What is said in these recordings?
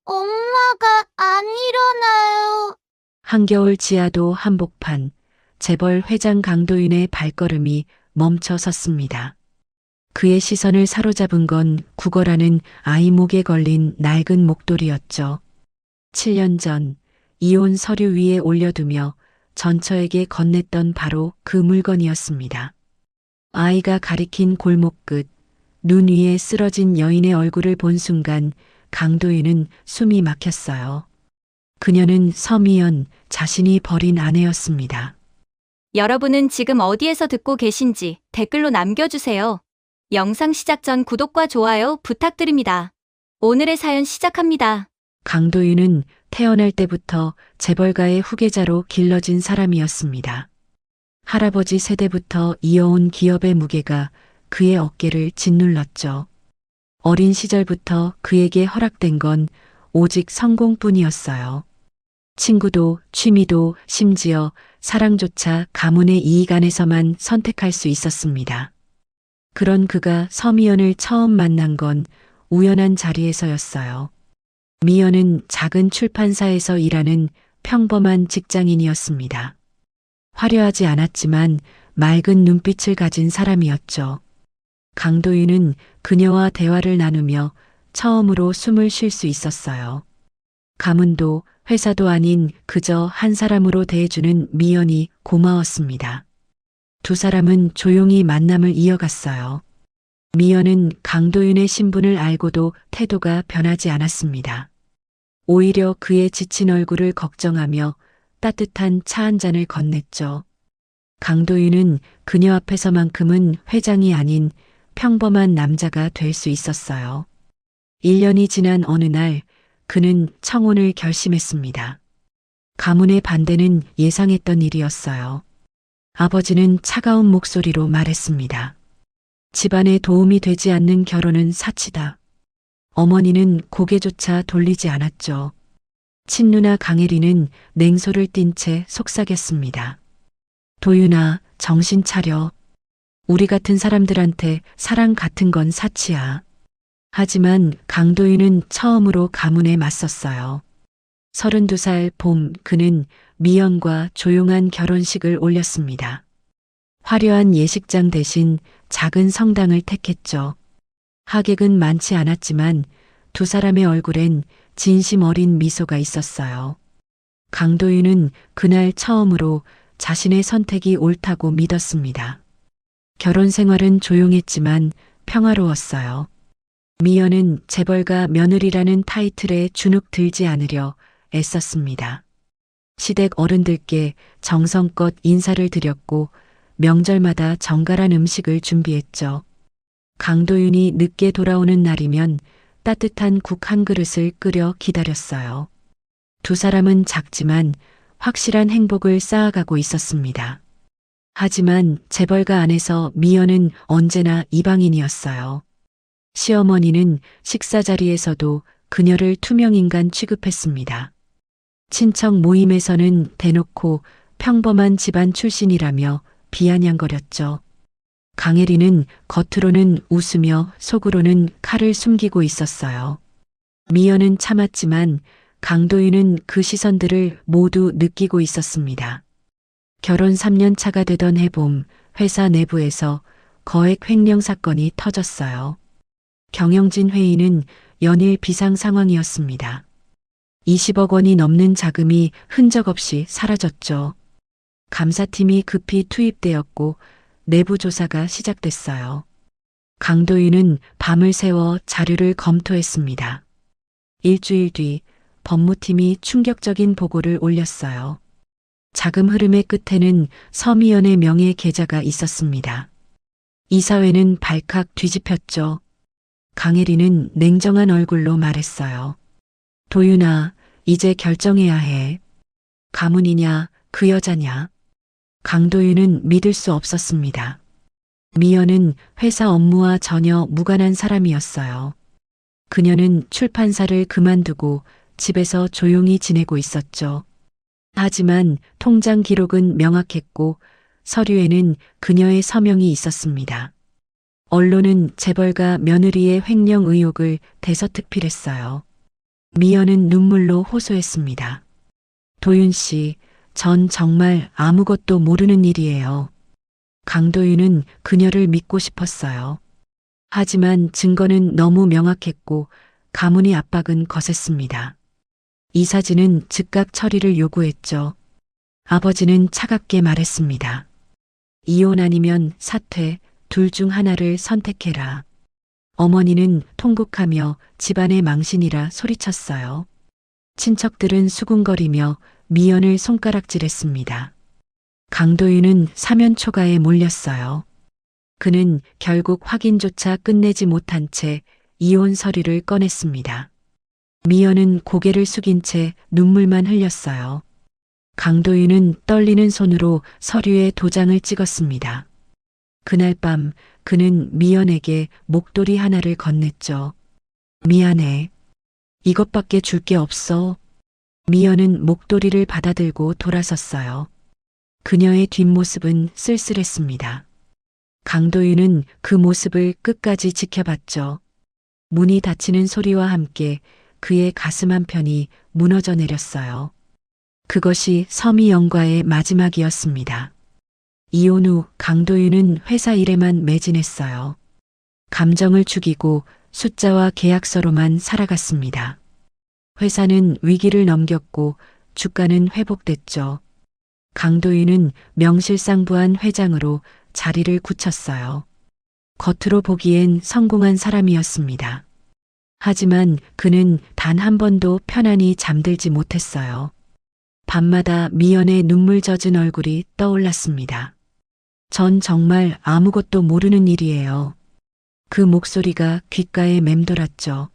엄마가 안 일어나요. 한겨울 지하도 한복판, 재벌 회장 강도윤의 발걸음이 멈춰 섰습니다. 그의 시선을 사로잡은 건 구걸하는 아이 목에 걸린 낡은 목도리였죠. 7년 전 이혼 서류 위에 올려두며 전처에게 건넸던 바로 그 물건이었습니다. 아이가 가리킨 골목 끝, 눈 위에 쓰러진 여인의 얼굴을 본 순간 강도윤은 숨이 막혔어요. 그녀는 서미연, 자신이 버린 아내였습니다. 여러분은 지금 어디에서 듣고 계신지 댓글로 남겨주세요. 영상 시작 전 구독과 좋아요 부탁드립니다. 오늘의 사연 시작합니다. 강도윤은 태어날 때부터 재벌가의 후계자로 길러진 사람이었습니다. 할아버지 세대부터 이어온 기업의 무게가 그의 어깨를 짓눌렀죠. 어린 시절부터 그에게 허락된 건 오직 성공뿐이었어요. 친구도 취미도 심지어 사랑조차 가문의 이익 안에서만 선택할 수 있었습니다. 그런 그가 서미연을 처음 만난 건 우연한 자리에서였어요. 미연은 작은 출판사에서 일하는 평범한 직장인이었습니다. 화려하지 않았지만 맑은 눈빛을 가진 사람이었죠. 강도윤은 그녀와 대화를 나누며 처음으로 숨을 쉴 수 있었어요. 가문도 회사도 아닌 그저 한 사람으로 대해주는 미연이 고마웠습니다. 두 사람은 조용히 만남을 이어갔어요. 미연은 강도윤의 신분을 알고도 태도가 변하지 않았습니다. 오히려 그의 지친 얼굴을 걱정하며 따뜻한 차 한 잔을 건넸죠. 강도윤은 그녀 앞에서만큼은 회장이 아닌 평범한 남자가 될 수 있었어요. 1년이 지난 어느 날 그는 청혼을 결심했습니다. 가문의 반대는 예상했던 일이었어요. 아버지는 차가운 목소리로 말했습니다. 집안에 도움이 되지 않는 결혼은 사치다. 어머니는 고개조차 돌리지 않았죠. 친누나 강혜리는 냉소를 띤 채 속삭였습니다. 도윤아, 정신 차려. 우리 같은 사람들한테 사랑 같은 건 사치야. 하지만 강도윤은 처음으로 가문에 맞섰어요. 32살 봄 그는 미연과 조용한 결혼식을 올렸습니다. 화려한 예식장 대신 작은 성당을 택했죠. 하객은 많지 않았지만 두 사람의 얼굴엔 진심 어린 미소가 있었어요. 강도윤은 그날 처음으로 자신의 선택이 옳다고 믿었습니다. 결혼 생활은 조용했지만 평화로웠어요. 미연은 재벌가 며느리라는 타이틀에 주눅 들지 않으려 애썼습니다. 시댁 어른들께 정성껏 인사를 드렸고 명절마다 정갈한 음식을 준비했죠. 강도윤이 늦게 돌아오는 날이면 따뜻한 국 한 그릇을 끓여 기다렸어요. 두 사람은 작지만 확실한 행복을 쌓아가고 있었습니다. 하지만 재벌가 안에서 미연은 언제나 이방인이었어요. 시어머니는 식사 자리에서도 그녀를 투명인간 취급했습니다. 친척 모임에서는 대놓고 평범한 집안 출신이라며 비아냥거렸죠. 강혜리는 겉으로는 웃으며 속으로는 칼을 숨기고 있었어요. 미연은 참았지만 강도윤은 그 시선들을 모두 느끼고 있었습니다. 결혼 3년 차가 되던 해봄 회사 내부에서 거액 횡령 사건이 터졌어요. 경영진 회의는 연일 비상 상황이었습니다. 20억 원이 넘는 자금이 흔적 없이 사라졌죠. 감사팀이 급히 투입되었고 내부 조사가 시작됐어요. 강도윤은 밤을 새워 자료를 검토했습니다. 일주일 뒤 법무팀이 충격적인 보고를 올렸어요. 자금 흐름의 끝에는 서미연의 명예 계좌가 있었습니다. 이사회는 발칵 뒤집혔죠. 강혜리는 냉정한 얼굴로 말했어요. 도윤아, 이제 결정해야 해. 가문이냐, 그 여자냐. 강도윤은 믿을 수 없었습니다. 미연은 회사 업무와 전혀 무관한 사람이었어요. 그녀는 출판사를 그만두고 집에서 조용히 지내고 있었죠. 하지만 통장 기록은 명확했고 서류에는 그녀의 서명이 있었습니다. 언론은 재벌가 며느리의 횡령 의혹을 대서특필했어요. 미연은 눈물로 호소했습니다. 도윤 씨, 전 정말 아무것도 모르는 일이에요. 강도윤은 그녀를 믿고 싶었어요. 하지만 증거는 너무 명확했고 가문의 압박은 거셌습니다. 이사진은 즉각 처리를 요구했죠. 아버지는 차갑게 말했습니다. 이혼 아니면 사퇴, 둘 중 하나를 선택해라. 어머니는 통곡하며 집안의 망신이라 소리쳤어요. 친척들은 수군거리며 미연을 손가락질했습니다. 강도윤은 사면초가에 몰렸어요. 그는 결국 확인조차 끝내지 못한 채 이혼 서류를 꺼냈습니다. 미연은 고개를 숙인 채 눈물만 흘렸어요. 강도윤은 떨리는 손으로 서류에 도장을 찍었습니다. 그날 밤 그는 미연에게 목도리 하나를 건넸죠. 미안해. 이것밖에 줄 게 없어. 미연은 목도리를 받아들고 돌아섰어요. 그녀의 뒷모습은 쓸쓸했습니다. 강도윤은 그 모습을 끝까지 지켜봤죠. 문이 닫히는 소리와 함께 그의 가슴 한편이 무너져 내렸어요. 그것이 서미영과의 마지막이었습니다. 이혼 후 강도윤은 회사 일에만 매진했어요. 감정을 죽이고 숫자와 계약서로만 살아갔습니다. 회사는 위기를 넘겼고 주가는 회복됐죠. 강도윤은 명실상부한 회장으로 자리를 굳혔어요. 겉으로 보기엔 성공한 사람이었습니다. 하지만 그는 단 한 번도 편안히 잠들지 못했어요. 밤마다 미연의 눈물 젖은 얼굴이 떠올랐습니다. 전 정말 아무것도 모르는 일이에요. 그 목소리가 귓가에 맴돌았죠.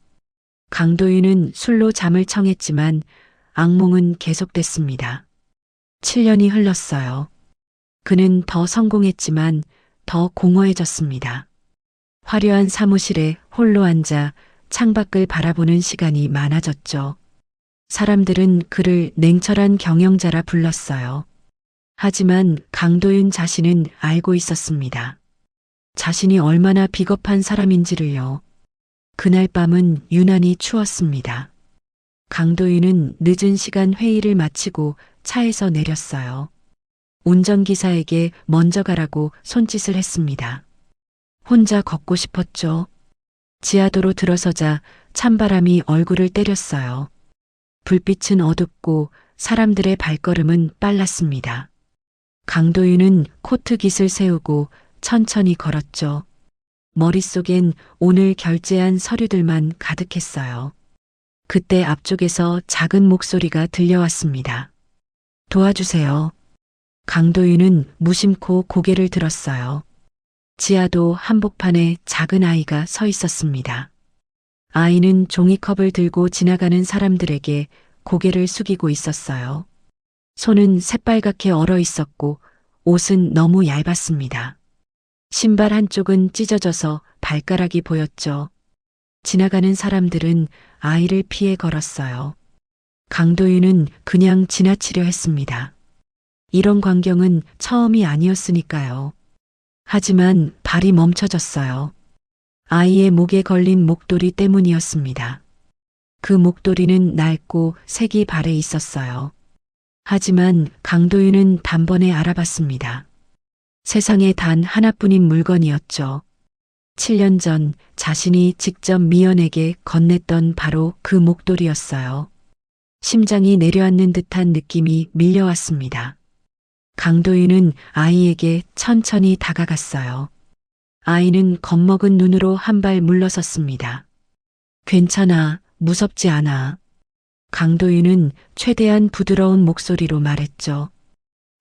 강도윤은 술로 잠을 청했지만 악몽은 계속됐습니다. 7년이 흘렀어요. 그는 더 성공했지만 더 공허해졌습니다. 화려한 사무실에 홀로 앉아 창밖을 바라보는 시간이 많아졌죠. 사람들은 그를 냉철한 경영자라 불렀어요. 하지만 강도윤 자신은 알고 있었습니다. 자신이 얼마나 비겁한 사람인지를요. 그날 밤은 유난히 추웠습니다. 강도윤은 늦은 시간 회의를 마치고 차에서 내렸어요. 운전기사에게 먼저 가라고 손짓을 했습니다. 혼자 걷고 싶었죠. 지하도로 들어서자 찬바람이 얼굴을 때렸어요. 불빛은 어둡고 사람들의 발걸음은 빨랐습니다. 강도윤은 코트 깃을 세우고 천천히 걸었죠. 머릿속엔 오늘 결제한 서류들만 가득했어요. 그때 앞쪽에서 작은 목소리가 들려왔습니다. 도와주세요. 강도윤은 무심코 고개를 들었어요. 지하도 한복판에 작은 아이가 서 있었습니다. 아이는 종이컵을 들고 지나가는 사람들에게 고개를 숙이고 있었어요. 손은 새빨갛게 얼어 있었고 옷은 너무 얇았습니다. 신발 한쪽은 찢어져서 발가락이 보였죠. 지나가는 사람들은 아이를 피해 걸었어요. 강도윤은 그냥 지나치려 했습니다. 이런 광경은 처음이 아니었으니까요. 하지만 발이 멈춰졌어요. 아이의 목에 걸린 목도리 때문이었습니다. 그 목도리는 낡고 색이 발에 있었어요. 하지만 강도윤은 단번에 알아봤습니다. 세상에 단 하나뿐인 물건이었죠. 7년 전 자신이 직접 미연에게 건넸던 바로 그 목도리였어요. 심장이 내려앉는 듯한 느낌이 밀려왔습니다. 강도윤은 아이에게 천천히 다가갔어요. 아이는 겁먹은 눈으로 한 발 물러섰습니다. 괜찮아, 무섭지 않아. 강도윤은 최대한 부드러운 목소리로 말했죠.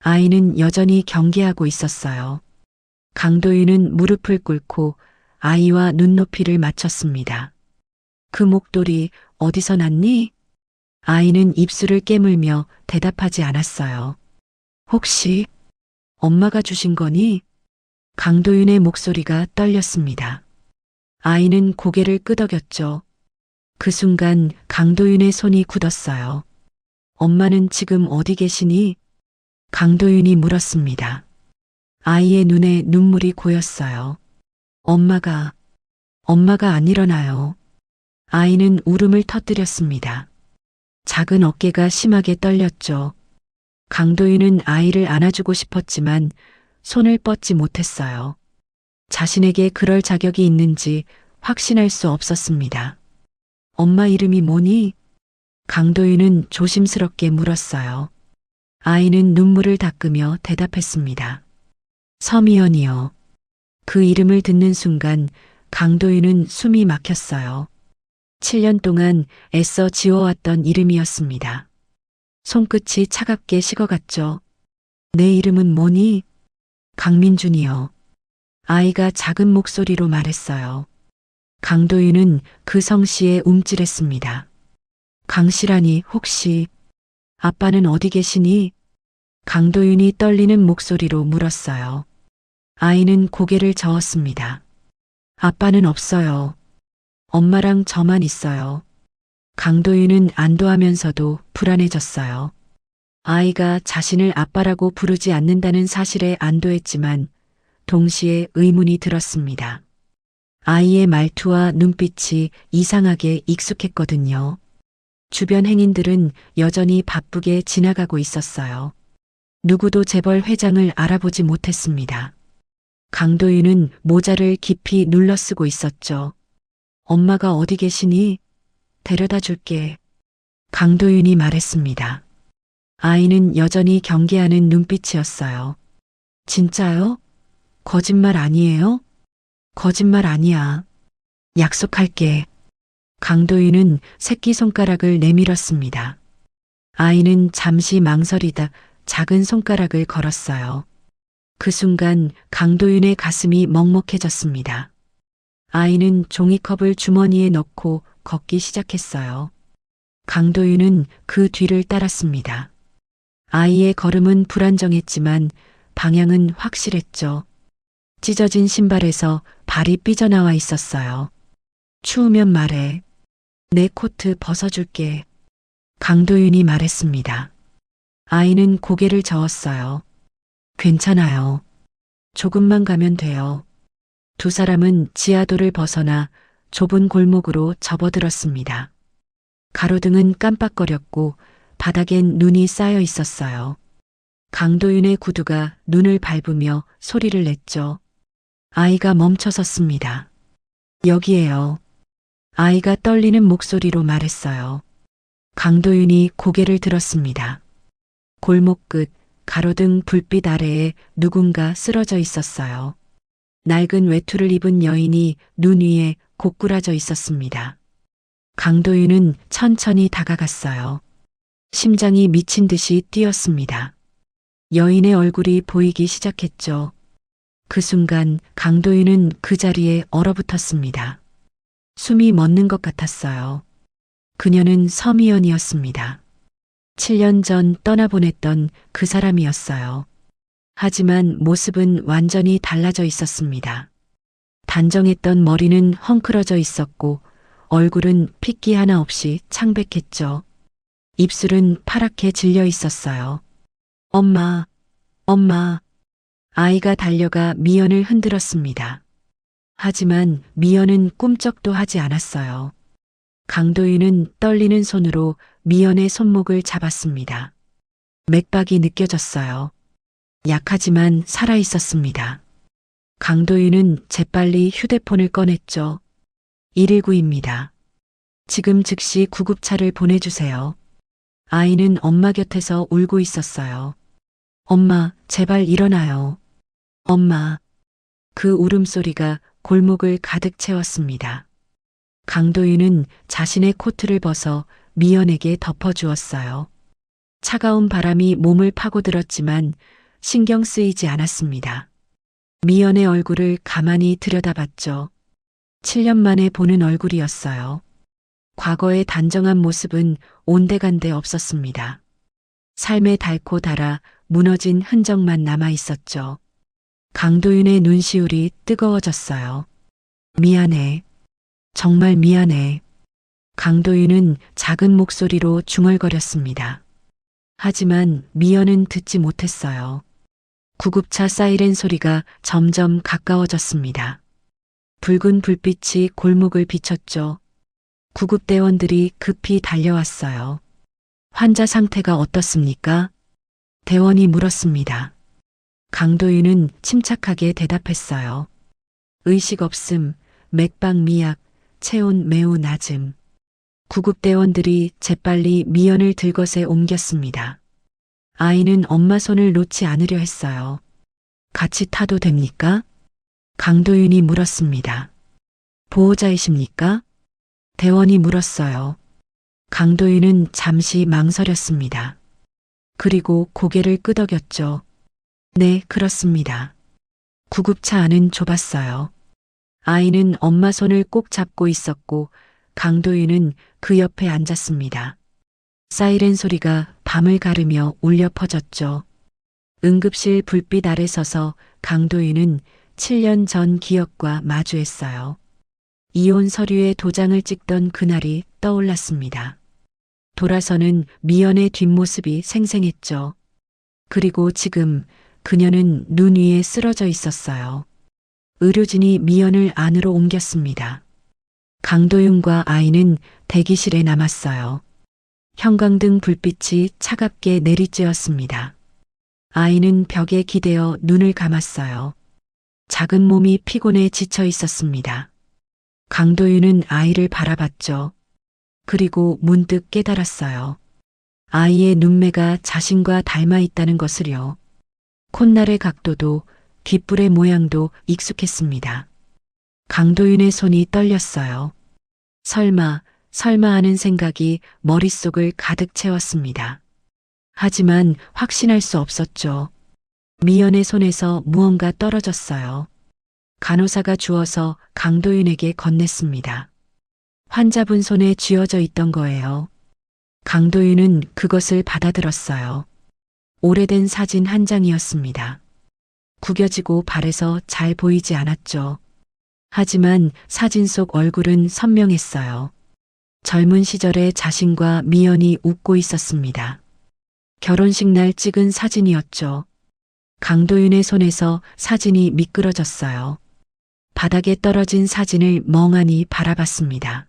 아이는 여전히 경계하고 있었어요. 강도윤은 무릎을 꿇고 아이와 눈높이를 맞췄습니다. 그 목도리 어디서 났니? 아이는 입술을 깨물며 대답하지 않았어요. 혹시 엄마가 주신 거니? 강도윤의 목소리가 떨렸습니다. 아이는 고개를 끄덕였죠. 그 순간 강도윤의 손이 굳었어요. 엄마는 지금 어디 계시니? 강도윤이 물었습니다. 아이의 눈에 눈물이 고였어요. 엄마가 안 일어나요. 아이는 울음을 터뜨렸습니다. 작은 어깨가 심하게 떨렸죠. 강도윤은 아이를 안아주고 싶었지만 손을 뻗지 못했어요. 자신에게 그럴 자격이 있는지 확신할 수 없었습니다. 엄마 이름이 뭐니? 강도윤은 조심스럽게 물었어요. 아이는 눈물을 닦으며 대답했습니다. 서미연이요. 그 이름을 듣는 순간 강도윤은 숨이 막혔어요. 7년 동안 애써 지워왔던 이름이었습니다. 손끝이 차갑게 식어갔죠. 내 이름은 뭐니? 강민준이요. 아이가 작은 목소리로 말했어요. 강도윤은 그 성씨에 움찔했습니다. 강씨라니 혹시 아빠는 어디 계시니? 강도윤이 떨리는 목소리로 물었어요. 아이는 고개를 저었습니다. 아빠는 없어요. 엄마랑 저만 있어요. 강도윤은 안도하면서도 불안해졌어요. 아이가 자신을 아빠라고 부르지 않는다는 사실에 안도했지만 동시에 의문이 들었습니다. 아이의 말투와 눈빛이 이상하게 익숙했거든요. 주변 행인들은 여전히 바쁘게 지나가고 있었어요. 누구도 재벌 회장을 알아보지 못했습니다. 강도윤은 모자를 깊이 눌러쓰고 있었죠. 엄마가 어디 계시니? 데려다 줄게. 강도윤이 말했습니다. 아이는 여전히 경계하는 눈빛이었어요. 진짜요? 거짓말 아니에요? 거짓말 아니야. 약속할게. 강도윤은 새끼손가락을 내밀었습니다. 아이는 잠시 망설이다 작은 손가락을 걸었어요. 그 순간 강도윤의 가슴이 먹먹해졌습니다. 아이는 종이컵을 주머니에 넣고 걷기 시작했어요. 강도윤은 그 뒤를 따랐습니다. 아이의 걸음은 불안정했지만 방향은 확실했죠. 찢어진 신발에서 발이 삐져나와 있었어요. 추우면 말해. 내 코트 벗어줄게. 강도윤이 말했습니다. 아이는 고개를 저었어요. 괜찮아요. 조금만 가면 돼요. 두 사람은 지하도를 벗어나 좁은 골목으로 접어들었습니다. 가로등은 깜빡거렸고 바닥엔 눈이 쌓여 있었어요. 강도윤의 구두가 눈을 밟으며 소리를 냈죠. 아이가 멈춰섰습니다. 여기에요. 아이가 떨리는 목소리로 말했어요. 강도윤이 고개를 들었습니다. 골목 끝 가로등 불빛 아래에 누군가 쓰러져 있었어요. 낡은 외투를 입은 여인이 눈 위에 고꾸라져 있었습니다. 강도윤은 천천히 다가갔어요. 심장이 미친 듯이 뛰었습니다. 여인의 얼굴이 보이기 시작했죠. 그 순간 강도윤은 그 자리에 얼어붙었습니다. 숨이 멎는 것 같았어요. 그녀는 서미연이었습니다. 7년 전 떠나보냈던 그 사람이었어요. 하지만 모습은 완전히 달라져 있었습니다. 단정했던 머리는 헝클어져 있었고 얼굴은 핏기 하나 없이 창백했죠. 입술은 파랗게 질려 있었어요. 엄마, 엄마. 아이가 달려가 미연을 흔들었습니다. 하지만 미연은 꿈쩍도 하지 않았어요. 강도윤은 떨리는 손으로 미연의 손목을 잡았습니다. 맥박이 느껴졌어요. 약하지만 살아 있었습니다. 강도윤은 재빨리 휴대폰을 꺼냈죠. 119입니다. 지금 즉시 구급차를 보내주세요. 아이는 엄마 곁에서 울고 있었어요. 엄마, 제발 일어나요. 엄마. 그 울음소리가 골목을 가득 채웠습니다. 강도윤은 자신의 코트를 벗어 미연에게 덮어주었어요. 차가운 바람이 몸을 파고들었지만 신경 쓰이지 않았습니다. 미연의 얼굴을 가만히 들여다봤죠. 7년 만에 보는 얼굴이었어요. 과거의 단정한 모습은 온데간데 없었습니다. 삶의 닳고 닳아 무너진 흔적만 남아 있었죠. 강도윤의 눈시울이 뜨거워졌어요. 미안해. 정말 미안해. 강도윤은 작은 목소리로 중얼거렸습니다. 하지만 미연은 듣지 못했어요. 구급차 사이렌 소리가 점점 가까워졌습니다. 붉은 불빛이 골목을 비췄죠. 구급대원들이 급히 달려왔어요. 환자 상태가 어떻습니까? 대원이 물었습니다. 강도윤은 침착하게 대답했어요. 의식 없음, 맥박 미약, 체온 매우 낮음. 구급대원들이 재빨리 미연을 들것에 옮겼습니다. 아이는 엄마 손을 놓지 않으려 했어요. 같이 타도 됩니까? 강도윤이 물었습니다. 보호자이십니까? 대원이 물었어요. 강도윤은 잠시 망설였습니다. 그리고 고개를 끄덕였죠. 네, 그렇습니다. 구급차 안은 좁았어요. 아이는 엄마 손을 꼭 잡고 있었고 강도윤은 그 옆에 앉았습니다. 사이렌 소리가 밤을 가르며 울려 퍼졌죠. 응급실 불빛 아래 서서 강도윤은 7년 전 기억과 마주했어요. 이혼 서류에 도장을 찍던 그날이 떠올랐습니다. 돌아서는 미연의 뒷모습이 생생했죠. 그리고 지금 그녀는 눈 위에 쓰러져 있었어요. 의료진이 미연을 안으로 옮겼습니다. 강도윤과 아이는 대기실에 남았어요. 형광등 불빛이 차갑게 내리쬐었습니다. 아이는 벽에 기대어 눈을 감았어요. 작은 몸이 피곤해 지쳐 있었습니다. 강도윤은 아이를 바라봤죠. 그리고 문득 깨달았어요. 아이의 눈매가 자신과 닮아 있다는 것을요. 콧날의 각도도 귓불의 모양도 익숙했습니다. 강도윤의 손이 떨렸어요. 설마 하는 생각이 머릿속을 가득 채웠습니다. 하지만 확신할 수 없었죠. 미연의 손에서 무언가 떨어졌어요. 간호사가 주어서 강도윤에게 건넸습니다. 환자분 손에 쥐어져 있던 거예요. 강도윤은 그것을 받아들었어요. 오래된 사진 한 장이었습니다. 구겨지고 발에서 잘 보이지 않았죠. 하지만 사진 속 얼굴은 선명했어요. 젊은 시절의 자신과 미연이 웃고 있었습니다. 결혼식 날 찍은 사진이었죠. 강도윤의 손에서 사진이 미끄러졌어요. 바닥에 떨어진 사진을 멍하니 바라봤습니다.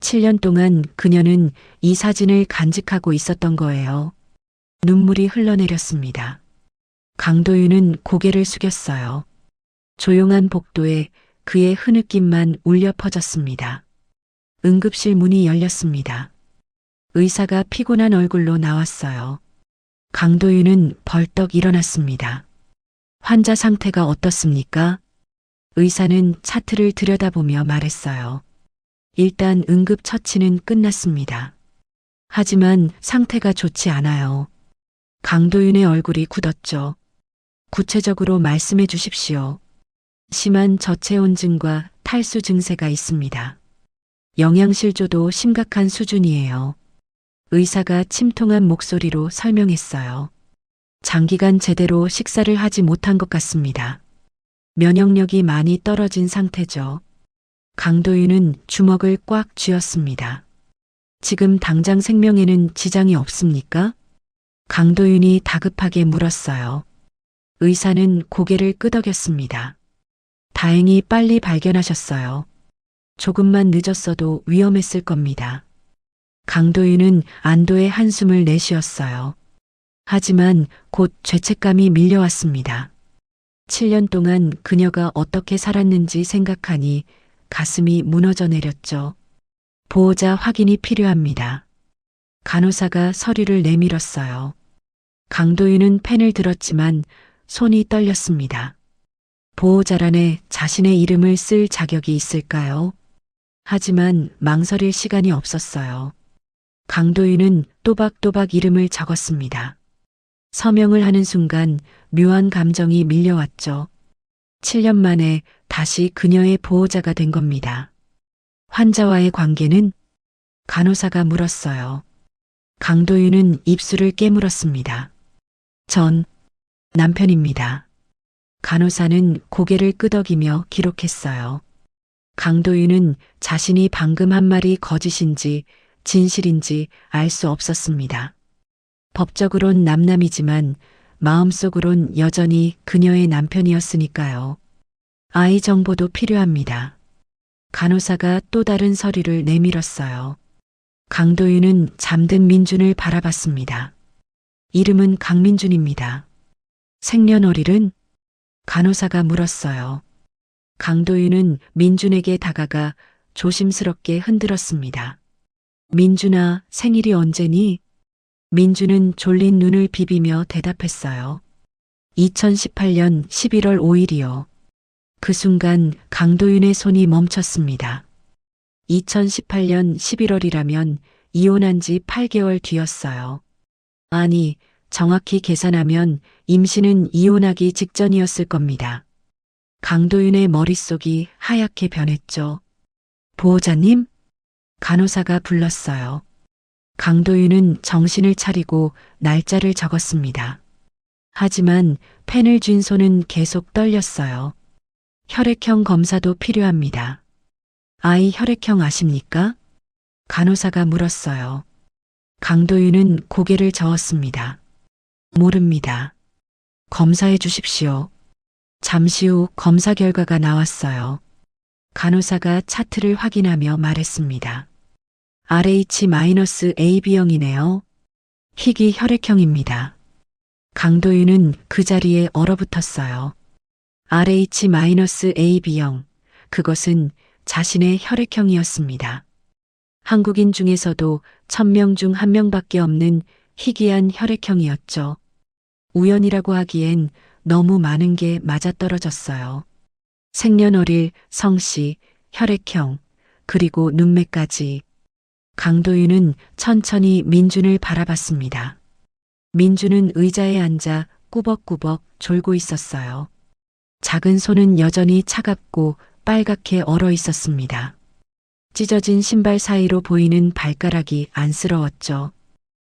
7년 동안 그녀는 이 사진을 간직하고 있었던 거예요. 눈물이 흘러내렸습니다. 강도윤은 고개를 숙였어요. 조용한 복도에 그의 흐느낌만 울려 퍼졌습니다. 응급실 문이 열렸습니다. 의사가 피곤한 얼굴로 나왔어요. 강도윤은 벌떡 일어났습니다. 환자 상태가 어떻습니까? 의사는 차트를 들여다보며 말했어요. 일단 응급 처치는 끝났습니다. 하지만 상태가 좋지 않아요. 강도윤의 얼굴이 굳었죠. 구체적으로 말씀해 주십시오. 심한 저체온증과 탈수 증세가 있습니다. 영양실조도 심각한 수준이에요. 의사가 침통한 목소리로 설명했어요. 장기간 제대로 식사를 하지 못한 것 같습니다. 면역력이 많이 떨어진 상태죠. 강도윤은 주먹을 꽉 쥐었습니다. 지금 당장 생명에는 지장이 없습니까? 강도윤이 다급하게 물었어요. 의사는 고개를 끄덕였습니다. 다행히 빨리 발견하셨어요. 조금만 늦었어도 위험했을 겁니다. 강도윤은 안도의 한숨을 내쉬었어요. 하지만 곧 죄책감이 밀려왔습니다. 7년 동안 그녀가 어떻게 살았는지 생각하니 가슴이 무너져 내렸죠. 보호자 확인이 필요합니다. 간호사가 서류를 내밀었어요. 강도윤은 펜을 들었지만 손이 떨렸습니다. 보호자란에 자신의 이름을 쓸 자격이 있을까요? 하지만 망설일 시간이 없었어요. 강도윤은 또박또박 이름을 적었습니다. 서명을 하는 순간 묘한 감정이 밀려왔죠. 7년 만에 다시 그녀의 보호자가 된 겁니다. 환자와의 관계는? 간호사가 물었어요. 강도윤은 입술을 깨물었습니다. 전 남편입니다. 간호사는 고개를 끄덕이며 기록했어요. 강도윤은 자신이 방금 한 말이 거짓인지 진실인지 알 수 없었습니다. 법적으론 남남이지만 마음속으론 여전히 그녀의 남편이었으니까요. 아이 정보도 필요합니다. 간호사가 또 다른 서류를 내밀었어요. 강도윤은 잠든 민준을 바라봤습니다. 이름은 강민준입니다. 생년월일은? 간호사가 물었어요. 강도윤은 민준에게 다가가 조심스럽게 흔들었습니다. 민준아, 생일이 언제니? 민준은 졸린 눈을 비비며 대답했어요. 2018년 11월 5일이요. 그 순간 강도윤의 손이 멈췄습니다. 2018년 11월이라면 이혼한 지 8개월 뒤였어요. 아니, 정확히 계산하면 임신은 이혼하기 직전이었을 겁니다. 강도윤의 머릿속이 하얗게 변했죠. 보호자님? 간호사가 불렀어요. 강도윤은 정신을 차리고 날짜를 적었습니다. 하지만 펜을 쥔 손은 계속 떨렸어요. 혈액형 검사도 필요합니다. 아이 혈액형 아십니까? 간호사가 물었어요. 강도윤은 고개를 저었습니다. 모릅니다. 검사해 주십시오. 잠시 후 검사 결과가 나왔어요. 간호사가 차트를 확인하며 말했습니다. RH-AB형이네요. 희귀 혈액형입니다. 강도윤은 그 자리에 얼어붙었어요. RH-AB형, 그것은 자신의 혈액형이었습니다. 한국인 중에서도 1000명 중 1명밖에 없는 희귀한 혈액형이었죠. 우연이라고 하기엔 너무 많은 게 맞아떨어졌어요. 생년월일, 성씨, 혈액형, 그리고 눈매까지. 강도윤은 천천히 민준을 바라봤습니다. 민준은 의자에 앉아 꾸벅꾸벅 졸고 있었어요. 작은 손은 여전히 차갑고 빨갛게 얼어 있었습니다. 찢어진 신발 사이로 보이는 발가락이 안쓰러웠죠.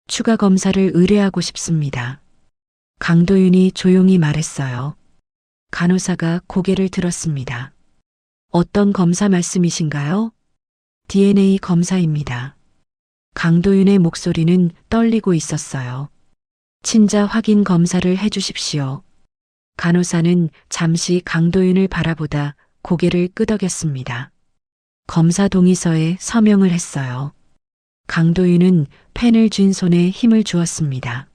추가 검사를 의뢰하고 싶습니다. 강도윤이 조용히 말했어요. 간호사가 고개를 들었습니다. 어떤 검사 말씀이신가요? DNA 검사입니다. 강도윤의 목소리는 떨리고 있었어요. 친자 확인 검사를 해주십시오. 간호사는 잠시 강도윤을 바라보다 고개를 끄덕였습니다. 검사 동의서에 서명을 했어요. 강도윤은 펜을 쥔 손에 힘을 주었습니다.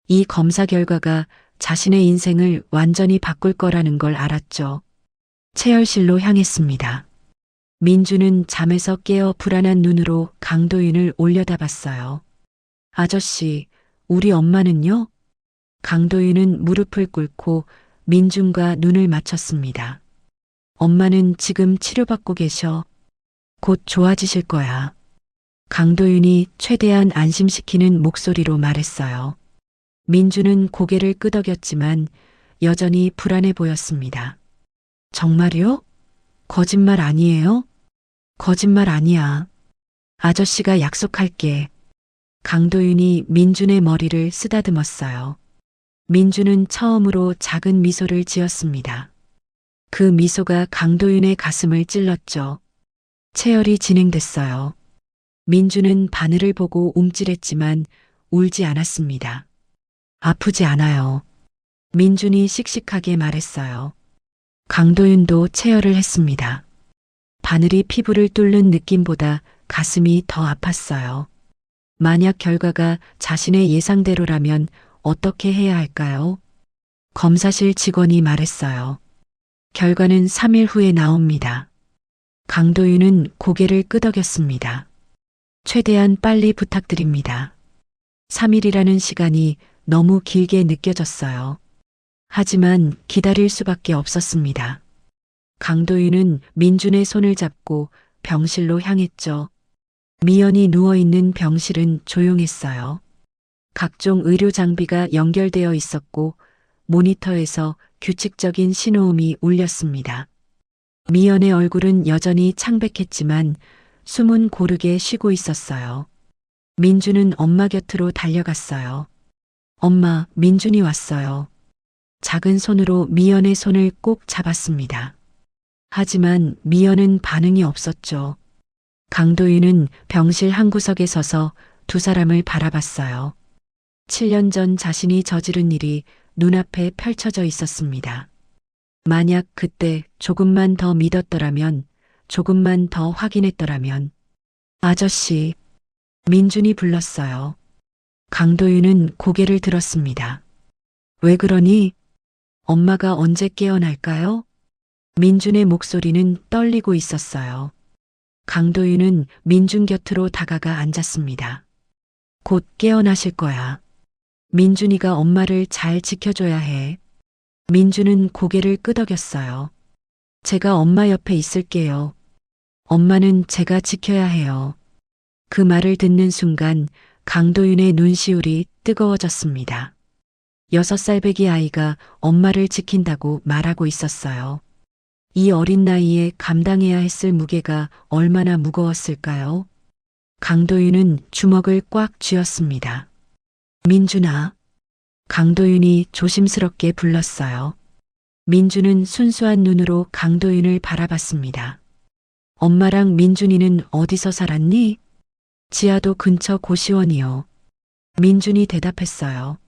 이 검사 결과가 자신의 인생을 완전히 바꿀 거라는 걸 알았죠. 체열실로 향했습니다. 민주는 잠에서 깨어 불안한 눈으로 강도윤을 올려다봤어요. 아저씨, 우리 엄마는요? 강도윤은 무릎을 꿇고 민준과 눈을 맞췄습니다. 엄마는 지금 치료받고 계셔. 곧 좋아지실 거야. 강도윤이 최대한 안심시키는 목소리로 말했어요. 민준은 고개를 끄덕였지만 여전히 불안해 보였습니다. 정말요? 거짓말 아니에요? 거짓말 아니야. 아저씨가 약속할게. 강도윤이 민준의 머리를 쓰다듬었어요. 민준은 처음으로 작은 미소를 지었습니다. 그 미소가 강도윤의 가슴을 찔렀죠. 체열이 진행됐어요. 민준은 바늘을 보고 움찔했지만 울지 않았습니다. 아프지 않아요. 민준이 씩씩하게 말했어요. 강도윤도 체열을 했습니다. 바늘이 피부를 뚫는 느낌보다 가슴이 더 아팠어요. 만약 결과가 자신의 예상대로라면 어떻게 해야 할까요? 검사실 직원이 말했어요. 결과는 3일 후에 나옵니다. 강도윤은 고개를 끄덕였습니다. 최대한 빨리 부탁드립니다. 3일이라는 시간이 너무 길게 느껴졌어요. 하지만 기다릴 수밖에 없었습니다. 강도윤은 민준의 손을 잡고 병실로 향했죠. 미연이 누워있는 병실은 조용했어요. 각종 의료 장비가 연결되어 있었고 모니터에서 규칙적인 신호음이 울렸습니다. 미연의 얼굴은 여전히 창백했지만 숨은 고르게 쉬고 있었어요. 민준은 엄마 곁으로 달려갔어요. 엄마, 민준이 왔어요. 작은 손으로 미연의 손을 꼭 잡았습니다. 하지만 미연은 반응이 없었죠. 강도윤은 병실 한 구석에 서서 두 사람을 바라봤어요. 7년 전 자신이 저지른 일이 눈앞에 펼쳐져 있었습니다. 만약 그때 조금만 더 믿었더라면, 조금만 더 확인했더라면. 아저씨, 민준이 불렀어요. 강도윤은 고개를 들었습니다. 왜 그러니? 엄마가 언제 깨어날까요? 민준의 목소리는 떨리고 있었어요. 강도윤은 민준 곁으로 다가가 앉았습니다. 곧 깨어나실 거야. 민준이가 엄마를 잘 지켜줘야 해. 민준은 고개를 끄덕였어요. 제가 엄마 옆에 있을게요. 엄마는 제가 지켜야 해요. 그 말을 듣는 순간 강도윤의 눈시울이 뜨거워졌습니다. 6살배기 아이가 엄마를 지킨다고 말하고 있었어요. 이 어린 나이에 감당해야 했을 무게가 얼마나 무거웠을까요? 강도윤은 주먹을 꽉 쥐었습니다. 민준아. 강도윤이 조심스럽게 불렀어요. 민준은 순수한 눈으로 강도윤을 바라봤습니다. 엄마랑 민준이는 어디서 살았니? 지하도 근처 고시원이요. 민준이 대답했어요.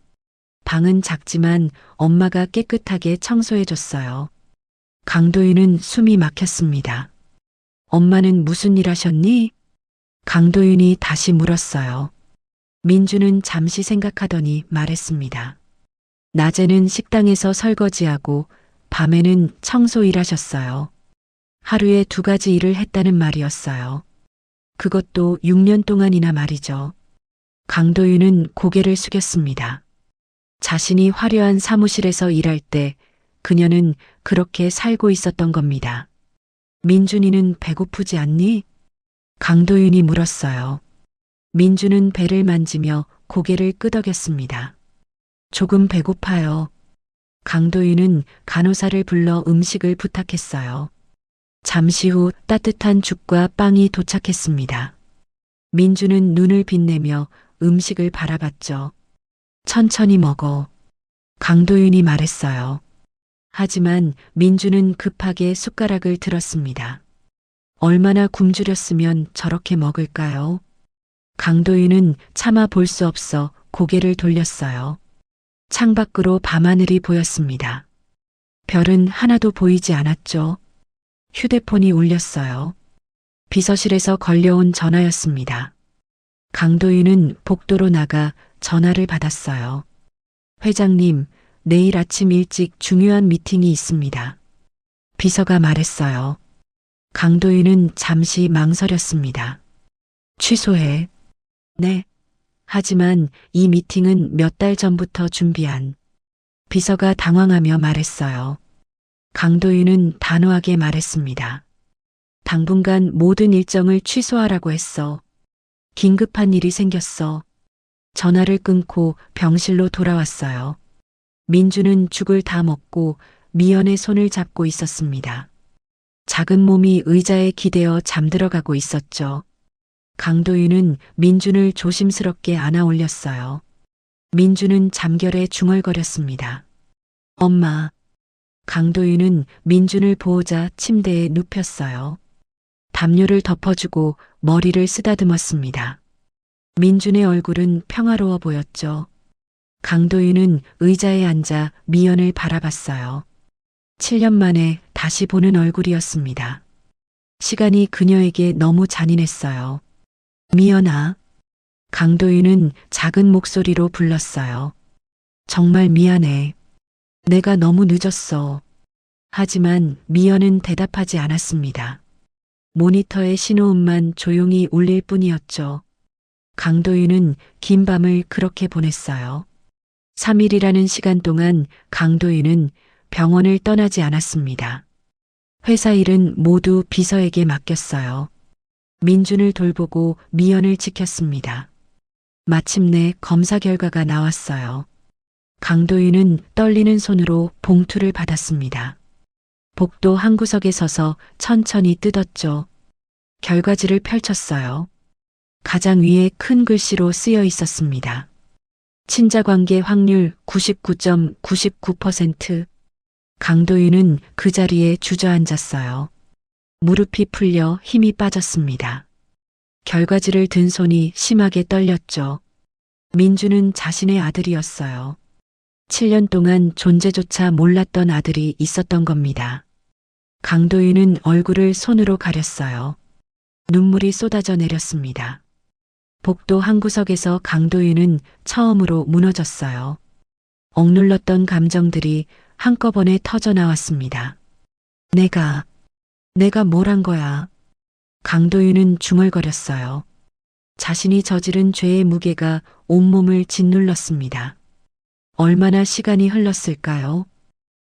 방은 작지만 엄마가 깨끗하게 청소해줬어요. 강도윤은 숨이 막혔습니다. 엄마는 무슨 일 하셨니? 강도윤이 다시 물었어요. 민준은 잠시 생각하더니 말했습니다. 낮에는 식당에서 설거지하고 밤에는 청소 일하셨어요. 하루에 2가지 일을 했다는 말이었어요. 그것도 6년 동안이나 말이죠. 강도윤은 고개를 숙였습니다. 자신이 화려한 사무실에서 일할 때 그녀는 그렇게 살고 있었던 겁니다. 민준이는 배고프지 않니? 강도윤이 물었어요. 민준은 배를 만지며 고개를 끄덕였습니다. 조금 배고파요. 강도윤은 간호사를 불러 음식을 부탁했어요. 잠시 후 따뜻한 죽과 빵이 도착했습니다. 민준은 눈을 빛내며 음식을 바라봤죠. 천천히 먹어. 강도윤이 말했어요. 하지만 민준은 급하게 숟가락을 들었습니다. 얼마나 굶주렸으면 저렇게 먹을까요? 강도윤은 차마 볼 수 없어 고개를 돌렸어요. 창밖으로 밤하늘이 보였습니다. 별은 하나도 보이지 않았죠. 휴대폰이 울렸어요. 비서실에서 걸려온 전화였습니다. 강도윤은 복도로 나가 전화를 받았어요. 회장님, 내일 아침 일찍 중요한 미팅이 있습니다. 비서가 말했어요. 강도윤은 잠시 망설였습니다. 취소해. 네. 하지만 이 미팅은 몇 달 전부터 준비한. 비서가 당황하며 말했어요. 강도윤은 단호하게 말했습니다. 당분간 모든 일정을 취소하라고 했어. 긴급한 일이 생겼어. 전화를 끊고 병실로 돌아왔어요. 민주는 죽을 다 먹고 미연의 손을 잡고 있었습니다. 작은 몸이 의자에 기대어 잠들어가고 있었죠. 강도윤은 민준을 조심스럽게 안아 올렸어요. 민준은 잠결에 중얼거렸습니다. 엄마. 강도윤은 민준을 보호자 침대에 눕혔어요. 담요를 덮어주고 머리를 쓰다듬었습니다. 민준의 얼굴은 평화로워 보였죠. 강도윤은 의자에 앉아 미연을 바라봤어요. 7년 만에 다시 보는 얼굴이었습니다. 시간이 그녀에게 너무 잔인했어요. 미연아. 강도윤은 작은 목소리로 불렀어요. 정말 미안해. 내가 너무 늦었어. 하지만 미연은 대답하지 않았습니다. 모니터의 신호음만 조용히 울릴 뿐이었죠. 강도윤은 긴 밤을 그렇게 보냈어요. 3일이라는 시간 동안 강도윤은 병원을 떠나지 않았습니다. 회사 일은 모두 비서에게 맡겼어요. 민준을 돌보고 미연을 지켰습니다. 마침내 검사 결과가 나왔어요. 강도윤은 떨리는 손으로 봉투를 받았습니다. 복도 한 구석에 서서 천천히 뜯었죠. 결과지를 펼쳤어요. 가장 위에 큰 글씨로 쓰여 있었습니다. 친자관계 확률 99.99%. 강도윤은 그 자리에 주저앉았어요. 무릎이 풀려 힘이 빠졌습니다. 결과지를 든 손이 심하게 떨렸죠. 민주는 자신의 아들이었어요. 7년 동안 존재조차 몰랐던 아들이 있었던 겁니다. 강도윤은 얼굴을 손으로 가렸어요. 눈물이 쏟아져 내렸습니다. 복도 한 구석에서 강도윤은 처음으로 무너졌어요. 억눌렀던 감정들이 한꺼번에 터져 나왔습니다. 내가 뭘 한 거야? 강도윤은 중얼거렸어요. 자신이 저지른 죄의 무게가 온몸을 짓눌렀습니다. 얼마나 시간이 흘렀을까요?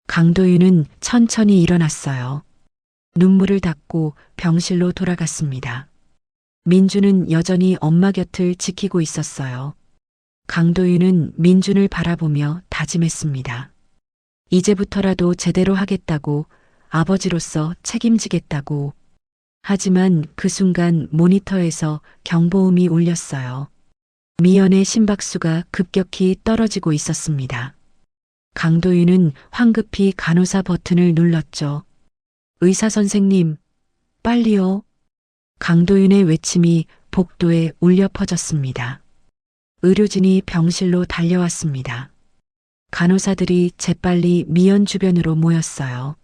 강도윤은 천천히 일어났어요. 눈물을 닦고 병실로 돌아갔습니다. 민주는 여전히 엄마 곁을 지키고 있었어요. 강도윤은 민준을 바라보며 다짐했습니다. 이제부터라도 제대로 하겠다고, 아버지로서 책임지겠다고. 하지만 그 순간 모니터에서 경보음이 울렸어요. 미연의 심박수가 급격히 떨어지고 있었습니다. 강도윤은 황급히 간호사 버튼을 눌렀죠. 의사 선생님, 빨리요. 강도윤의 외침이 복도에 울려 퍼졌습니다. 의료진이 병실로 달려왔습니다. 간호사들이 재빨리 미연 주변으로 모였어요.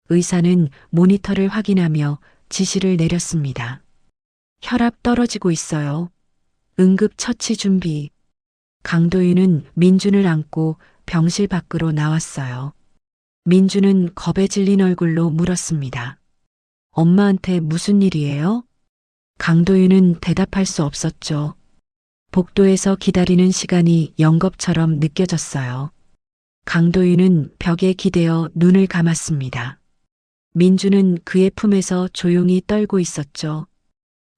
의사는 모니터를 확인하며 지시를 내렸습니다. 혈압 떨어지고 있어요. 응급 처치 준비. 강도윤은 민준을 안고 병실 밖으로 나왔어요. 민준은 겁에 질린 얼굴로 물었습니다. 엄마한테 무슨 일이에요? 강도윤은 대답할 수 없었죠. 복도에서 기다리는 시간이 영겁처럼 느껴졌어요. 강도윤은 벽에 기대어 눈을 감았습니다. 민주는 그의 품에서 조용히 떨고 있었죠.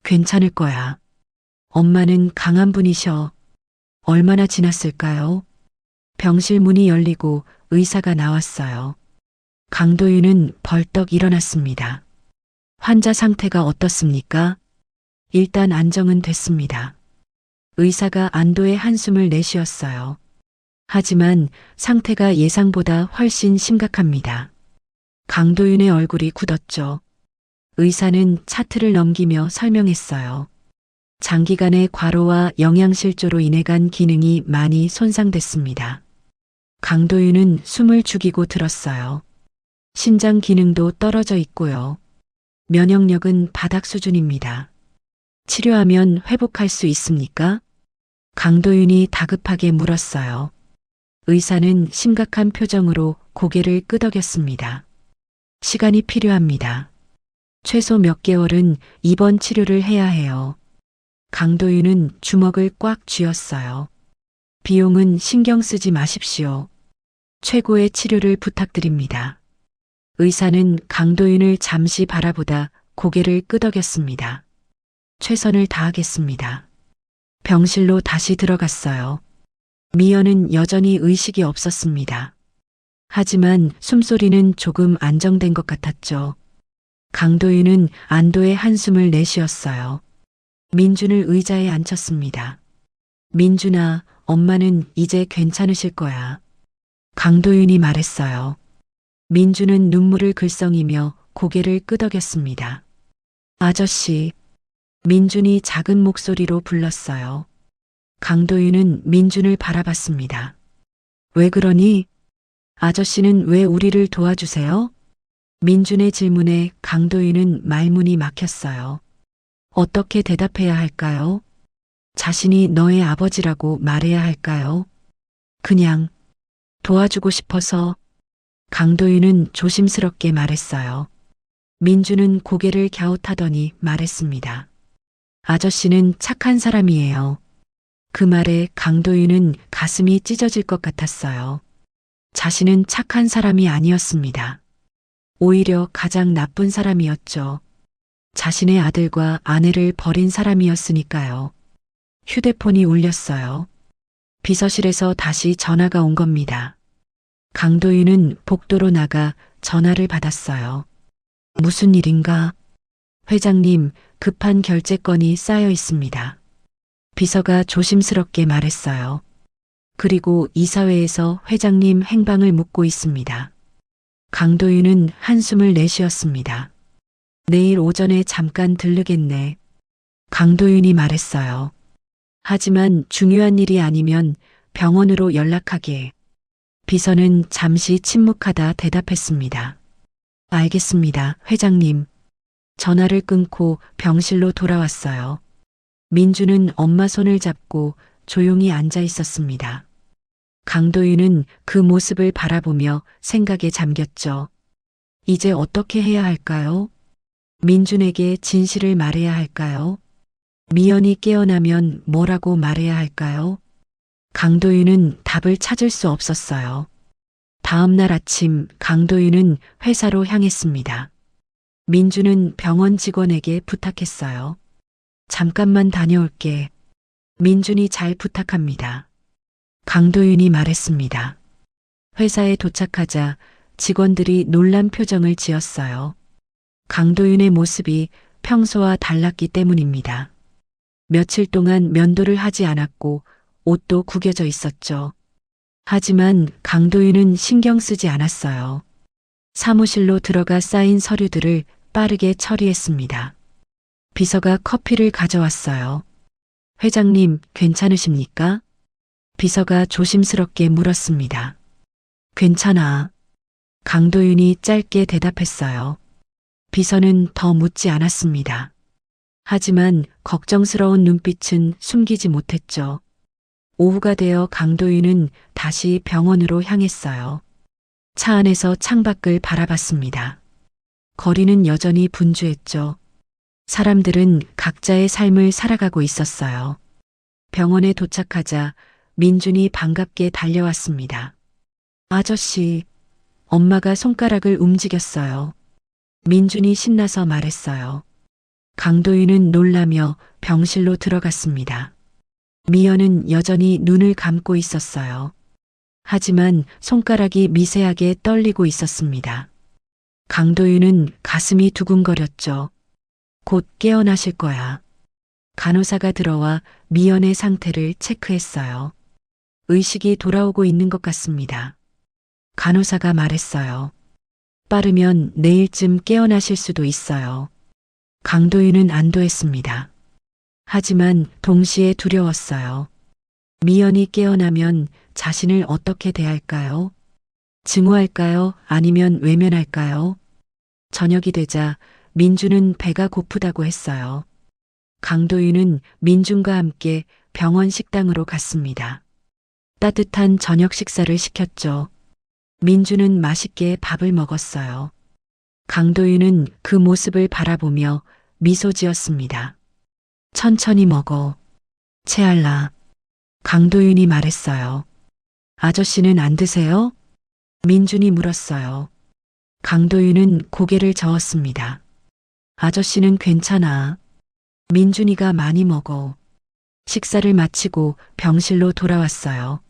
괜찮을 거야. 엄마는 강한 분이셔. 얼마나 지났을까요? 병실 문이 열리고 의사가 나왔어요. 강도윤은 벌떡 일어났습니다. 환자 상태가 어떻습니까? 일단 안정은 됐습니다. 의사가 안도의 한숨을 내쉬었어요. 하지만 상태가 예상보다 훨씬 심각합니다. 강도윤의 얼굴이 굳었죠. 의사는 차트를 넘기며 설명했어요. 장기간의 과로와 영양실조로 인해 간 기능이 많이 손상됐습니다. 강도윤은 숨을 죽이고 들었어요. 신장 기능도 떨어져 있고요. 면역력은 바닥 수준입니다. 치료하면 회복할 수 있습니까? 강도윤이 다급하게 물었어요. 의사는 심각한 표정으로 고개를 끄덕였습니다. 시간이 필요합니다. 최소 몇 개월은 입원 치료를 해야 해요. 강도윤은 주먹을 꽉 쥐었어요. 비용은 신경 쓰지 마십시오. 최고의 치료를 부탁드립니다. 의사는 강도윤을 잠시 바라보다 고개를 끄덕였습니다. 최선을 다하겠습니다. 병실로 다시 들어갔어요. 미연은 여전히 의식이 없었습니다. 하지만 숨소리는 조금 안정된 것 같았죠. 강도윤은 안도의 한숨을 내쉬었어요. 민준을 의자에 앉혔습니다. 민준아, 엄마는 이제 괜찮으실 거야. 강도윤이 말했어요. 민준은 눈물을 글썽이며 고개를 끄덕였습니다. 아저씨. 민준이 작은 목소리로 불렀어요. 강도윤은 민준을 바라봤습니다. 왜 그러니? 아저씨는 왜 우리를 도와주세요? 민준의 질문에 강도윤은 말문이 막혔어요. 어떻게 대답해야 할까요? 자신이 너의 아버지라고 말해야 할까요? 그냥 도와주고 싶어서. 강도윤은 조심스럽게 말했어요. 민준은 고개를 갸웃하더니 말했습니다. 아저씨는 착한 사람이에요. 그 말에 강도윤은 가슴이 찢어질 것 같았어요. 자신은 착한 사람이 아니었습니다. 오히려 가장 나쁜 사람이었죠. 자신의 아들과 아내를 버린 사람이었으니까요. 휴대폰이 울렸어요. 비서실에서 다시 전화가 온 겁니다. 강도윤은 복도로 나가 전화를 받았어요. 무슨 일인가? 회장님, 급한 결제건이 쌓여 있습니다. 비서가 조심스럽게 말했어요. 그리고 이사회에서 회장님 행방을 묻고 있습니다. 강도윤은 한숨을 내쉬었습니다. 내일 오전에 잠깐 들르겠네. 강도윤이 말했어요. 하지만 중요한 일이 아니면 병원으로 연락하게. 비서는 잠시 침묵하다 대답했습니다. 알겠습니다, 회장님. 전화를 끊고 병실로 돌아왔어요. 민주는 엄마 손을 잡고 조용히 앉아 있었습니다. 강도윤은 그 모습을 바라보며 생각에 잠겼죠. 이제 어떻게 해야 할까요? 민준에게 진실을 말해야 할까요? 미연이 깨어나면 뭐라고 말해야 할까요? 강도윤은 답을 찾을 수 없었어요. 다음 날 아침 강도윤은 회사로 향했습니다. 민주는 병원 직원에게 부탁했어요. 잠깐만 다녀올게. 민준이 잘 부탁합니다. 강도윤이 말했습니다. 회사에 도착하자 직원들이 놀란 표정을 지었어요. 강도윤의 모습이 평소와 달랐기 때문입니다. 며칠 동안 면도를 하지 않았고 옷도 구겨져 있었죠. 하지만 강도윤은 신경 쓰지 않았어요. 사무실로 들어가 쌓인 서류들을 빠르게 처리했습니다. 비서가 커피를 가져왔어요. 회장님, 괜찮으십니까? 비서가 조심스럽게 물었습니다. 괜찮아. 강도윤이 짧게 대답했어요. 비서는 더 묻지 않았습니다. 하지만 걱정스러운 눈빛은 숨기지 못했죠. 오후가 되어 강도윤은 다시 병원으로 향했어요. 차 안에서 창밖을 바라봤습니다. 거리는 여전히 분주했죠. 사람들은 각자의 삶을 살아가고 있었어요. 병원에 도착하자 민준이 반갑게 달려왔습니다. 아저씨, 엄마가 손가락을 움직였어요. 민준이 신나서 말했어요. 강도윤은 놀라며 병실로 들어갔습니다. 미연은 여전히 눈을 감고 있었어요. 하지만 손가락이 미세하게 떨리고 있었습니다. 강도윤은 가슴이 두근거렸죠. 곧 깨어나실 거야. 간호사가 들어와 미연의 상태를 체크했어요. 의식이 돌아오고 있는 것 같습니다. 간호사가 말했어요. 빠르면 내일쯤 깨어나실 수도 있어요. 강도윤은 안도했습니다. 하지만 동시에 두려웠어요. 미연이 깨어나면 자신을 어떻게 대할까요? 증오할까요? 아니면 외면할까요? 저녁이 되자 민주는 배가 고프다고 했어요. 강도윤은 민준과 함께 병원 식당으로 갔습니다. 따뜻한 저녁 식사를 시켰죠. 민주는 맛있게 밥을 먹었어요. 강도윤은 그 모습을 바라보며 미소 지었습니다. 천천히 먹어. 채알라. 강도윤이 말했어요. 아저씨는 안 드세요? 민준이 물었어요. 강도윤은 고개를 저었습니다. 아저씨는 괜찮아. 민준이가 많이 먹어. 식사를 마치고 병실로 돌아왔어요.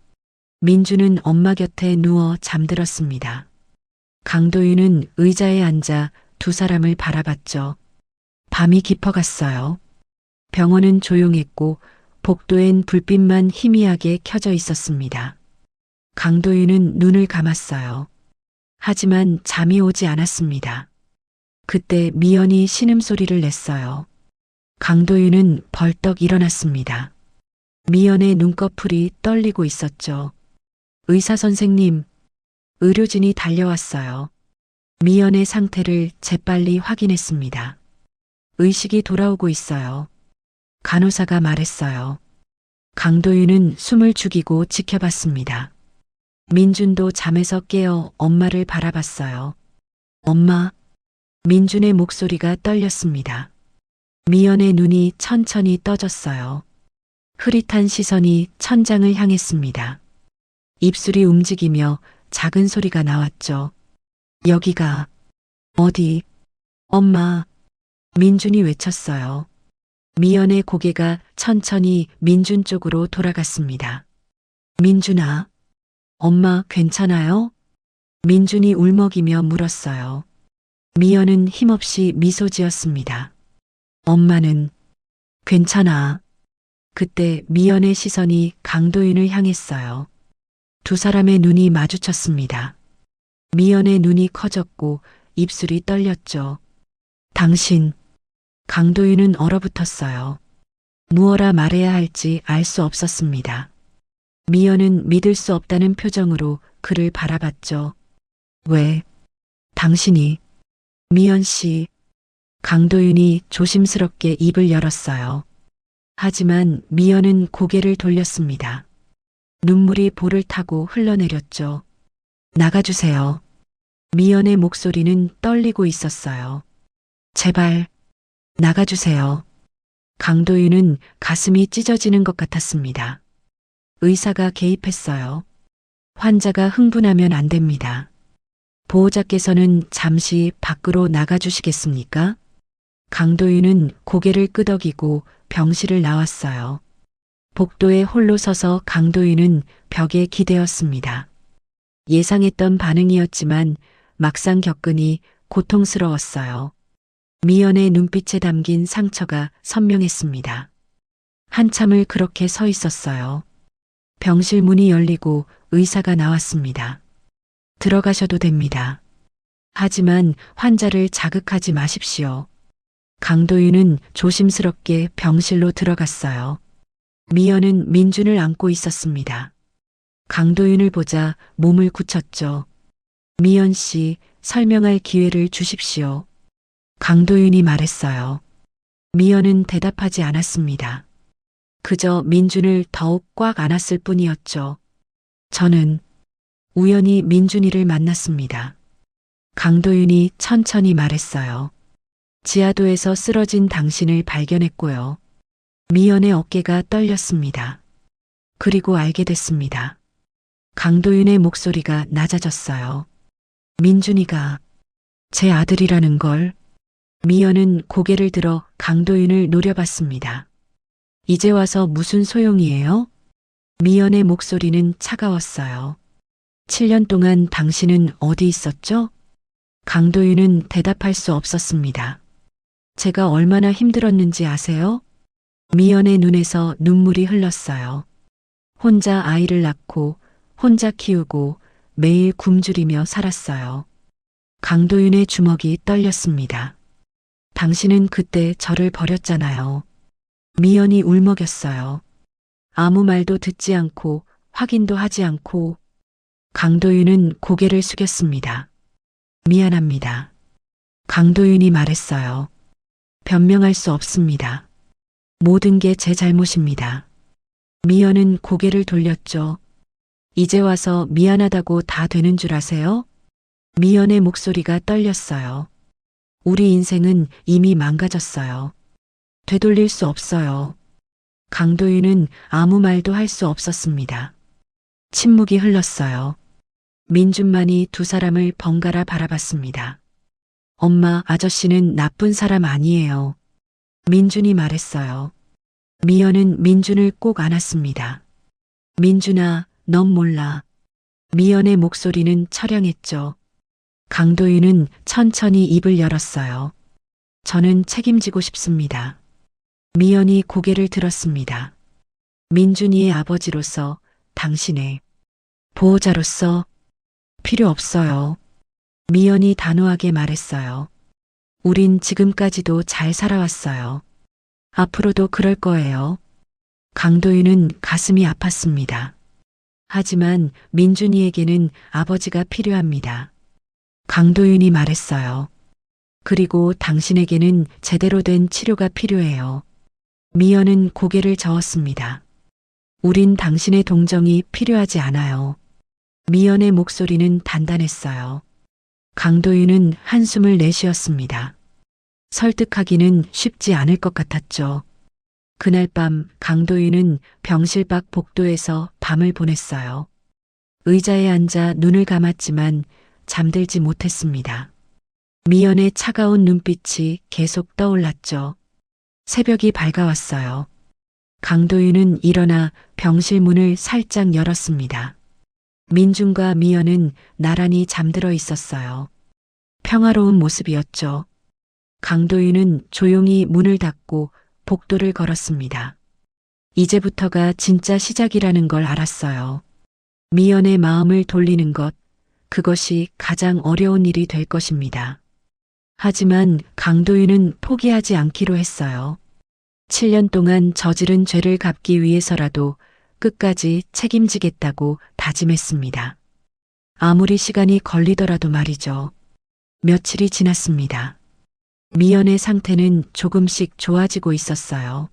민준은 엄마 곁에 누워 잠들었습니다. 강도윤은 의자에 앉아 두 사람을 바라봤죠. 밤이 깊어갔어요. 병원은 조용했고 복도엔 불빛만 희미하게 켜져 있었습니다. 강도윤은 눈을 감았어요. 하지만 잠이 오지 않았습니다. 그때 미연이 신음소리를 냈어요. 강도윤은 벌떡 일어났습니다. 미연의 눈꺼풀이 떨리고 있었죠. 의사 선생님, 의료진이 달려왔어요. 미연의 상태를 재빨리 확인했습니다. 의식이 돌아오고 있어요. 간호사가 말했어요. 강도윤은 숨을 죽이고 지켜봤습니다. 민준도 잠에서 깨어 엄마를 바라봤어요. 엄마. 민준의 목소리가 떨렸습니다. 미연의 눈이 천천히 떠졌어요. 흐릿한 시선이 천장을 향했습니다. 입술이 움직이며 작은 소리가 나왔죠. 여기가 어디? 엄마. 민준이 외쳤어요. 미연의 고개가 천천히 민준 쪽으로 돌아갔습니다. 민준아. 엄마 괜찮아요? 민준이 울먹이며 물었어요. 미연은 힘없이 미소 지었습니다. 엄마는 괜찮아. 그때 미연의 시선이 강도윤을 향했어요. 두 사람의 눈이 마주쳤습니다. 미연의 눈이 커졌고 입술이 떨렸죠. 당신. 강도윤은 얼어붙었어요. 무엇라 말해야 할지 알 수 없었습니다. 미연은 믿을 수 없다는 표정으로 그를 바라봤죠. 왜? 당신이. 미연 씨. 강도윤이 조심스럽게 입을 열었어요. 하지만 미연은 고개를 돌렸습니다. 눈물이 볼을 타고 흘러내렸죠. 나가주세요. 미연의 목소리는 떨리고 있었어요. 제발, 나가주세요. 강도윤은 가슴이 찢어지는 것 같았습니다. 의사가 개입했어요. 환자가 흥분하면 안 됩니다. 보호자께서는 잠시 밖으로 나가주시겠습니까? 강도윤은 고개를 끄덕이고 병실을 나왔어요. 복도에 홀로 서서 강도윤은 벽에 기대었습니다. 예상했던 반응이었지만 막상 겪으니 고통스러웠어요. 미연의 눈빛에 담긴 상처가 선명했습니다. 한참을 그렇게 서 있었어요. 병실 문이 열리고 의사가 나왔습니다. 들어가셔도 됩니다. 하지만 환자를 자극하지 마십시오. 강도윤은 조심스럽게 병실로 들어갔어요. 미연은 민준을 안고 있었습니다. 강도윤을 보자 몸을 굳혔죠. 미연 씨, 설명할 기회를 주십시오. 강도윤이 말했어요. 미연은 대답하지 않았습니다. 그저 민준을 더욱 꽉 안았을 뿐이었죠. 저는 우연히 민준이를 만났습니다. 강도윤이 천천히 말했어요. 지하도에서 쓰러진 당신을 발견했고요. 미연의 어깨가 떨렸습니다. 그리고 알게 됐습니다. 강도윤의 목소리가 낮아졌어요. 민준이가 제 아들이라는 걸. 미연은 고개를 들어 강도윤을 노려봤습니다. 이제 와서 무슨 소용이에요? 미연의 목소리는 차가웠어요. 7년 동안 당신은 어디 있었죠? 강도윤은 대답할 수 없었습니다. 제가 얼마나 힘들었는지 아세요? 미연의 눈에서 눈물이 흘렀어요. 혼자 아이를 낳고 혼자 키우고 매일 굶주리며 살았어요. 강도윤의 주먹이 떨렸습니다. 당신은 그때 저를 버렸잖아요. 미연이 울먹였어요. 아무 말도 듣지 않고 확인도 하지 않고. 강도윤은 고개를 숙였습니다. 미안합니다. 강도윤이 말했어요. 변명할 수 없습니다. 모든 게 제 잘못입니다. 미연은 고개를 돌렸죠. 이제 와서 미안하다고 다 되는 줄 아세요? 미연의 목소리가 떨렸어요. 우리 인생은 이미 망가졌어요. 되돌릴 수 없어요. 강도윤은 아무 말도 할 수 없었습니다. 침묵이 흘렀어요. 민준만이 두 사람을 번갈아 바라봤습니다. 엄마, 아저씨는 나쁜 사람 아니에요. 민준이 말했어요. 미연은 민준을 꼭 안았습니다. 민준아, 넌 몰라. 미연의 목소리는 처량했죠. 강도윤은 천천히 입을 열었어요. 저는 책임지고 싶습니다. 미연이 고개를 들었습니다. 민준이의 아버지로서, 당신의 보호자로서 필요 없어요. 미연이 단호하게 말했어요. 우린 지금까지도 잘 살아왔어요. 앞으로도 그럴 거예요. 강도윤은 가슴이 아팠습니다. 하지만 민준이에게는 아버지가 필요합니다. 강도윤이 말했어요. 그리고 당신에게는 제대로 된 치료가 필요해요. 미연은 고개를 저었습니다. 우린 당신의 동정이 필요하지 않아요. 미연의 목소리는 단단했어요. 강도윤은 한숨을 내쉬었습니다. 설득하기는 쉽지 않을 것 같았죠. 그날 밤 강도윤은 병실 밖 복도에서 밤을 보냈어요. 의자에 앉아 눈을 감았지만 잠들지 못했습니다. 미연의 차가운 눈빛이 계속 떠올랐죠. 새벽이 밝아왔어요. 강도윤은 일어나 병실 문을 살짝 열었습니다. 민준과 미연은 나란히 잠들어 있었어요. 평화로운 모습이었죠. 강도윤은 조용히 문을 닫고 복도를 걸었습니다. 이제부터가 진짜 시작이라는 걸 알았어요. 미연의 마음을 돌리는 것, 그것이 가장 어려운 일이 될 것입니다. 하지만 강도윤은 포기하지 않기로 했어요. 7년 동안 저지른 죄를 갚기 위해서라도 끝까지 책임지겠다고 다짐했습니다. 아무리 시간이 걸리더라도 말이죠. 며칠이 지났습니다. 미연의 상태는 조금씩 좋아지고 있었어요.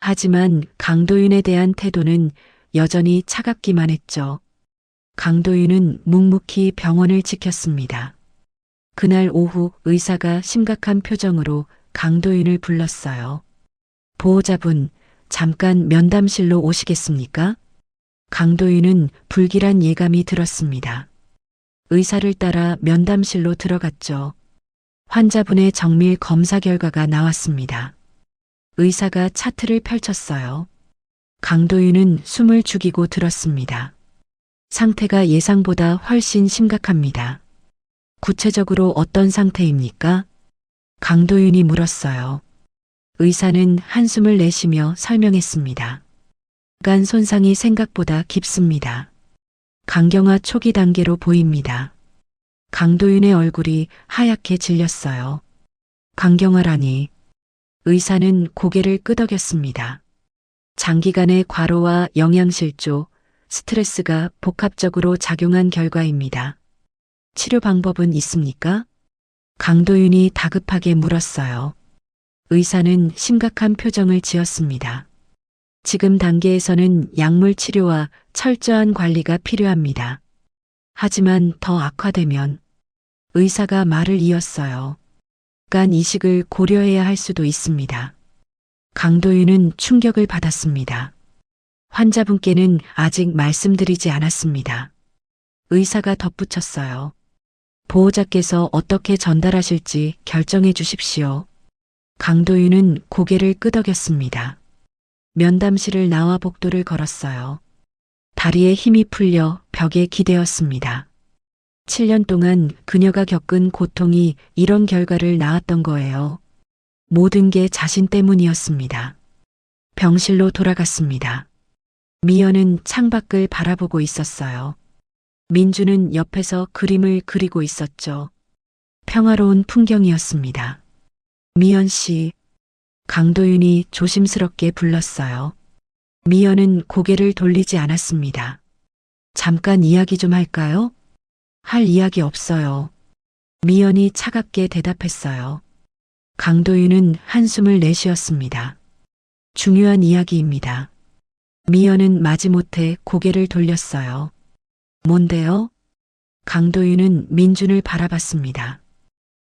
하지만 강도윤에 대한 태도는 여전히 차갑기만 했죠. 강도윤은 묵묵히 병원을 지켰습니다. 그날 오후 의사가 심각한 표정으로 강도윤을 불렀어요. 보호자분, 잠깐 면담실로 오시겠습니까? 강도윤은 불길한 예감이 들었습니다. 의사를 따라 면담실로 들어갔죠. 환자분의 정밀 검사 결과가 나왔습니다. 의사가 차트를 펼쳤어요. 강도윤은 숨을 죽이고 들었습니다. 상태가 예상보다 훨씬 심각합니다. 구체적으로 어떤 상태입니까? 강도윤이 물었어요. 의사는 한숨을 내쉬며 설명했습니다. 간 손상이 생각보다 깊습니다. 강경화 초기 단계로 보입니다. 강도윤의 얼굴이 하얗게 질렸어요. 강경화라니. 의사는 고개를 끄덕였습니다. 장기간의 과로와 영양실조, 스트레스가 복합적으로 작용한 결과입니다. 치료 방법은 있습니까? 강도윤이 다급하게 물었어요. 의사는 심각한 표정을 지었습니다. 지금 단계에서는 약물 치료와 철저한 관리가 필요합니다. 하지만 더 악화되면 의사가 말을 이었어요. 간 이식을 고려해야 할 수도 있습니다. 강도윤은 충격을 받았습니다. 환자분께는 아직 말씀드리지 않았습니다. 의사가 덧붙였어요. 보호자께서 어떻게 전달하실지 결정해 주십시오. 강도윤은 고개를 끄덕였습니다. 면담실을 나와 복도를 걸었어요. 다리에 힘이 풀려 벽에 기대었습니다. 7년 동안 그녀가 겪은 고통이 이런 결과를 낳았던 거예요. 모든 게 자신 때문이었습니다. 병실로 돌아갔습니다. 미연은 창밖을 바라보고 있었어요. 민주는 옆에서 그림을 그리고 있었죠. 평화로운 풍경이었습니다. 미연 씨, 강도윤이 조심스럽게 불렀어요. 미연은 고개를 돌리지 않았습니다. 잠깐 이야기 좀 할까요? 할 이야기 없어요. 미연이 차갑게 대답했어요. 강도윤은 한숨을 내쉬었습니다. 중요한 이야기입니다. 미연은 마지못해 고개를 돌렸어요. 뭔데요? 강도윤은 민준을 바라봤습니다.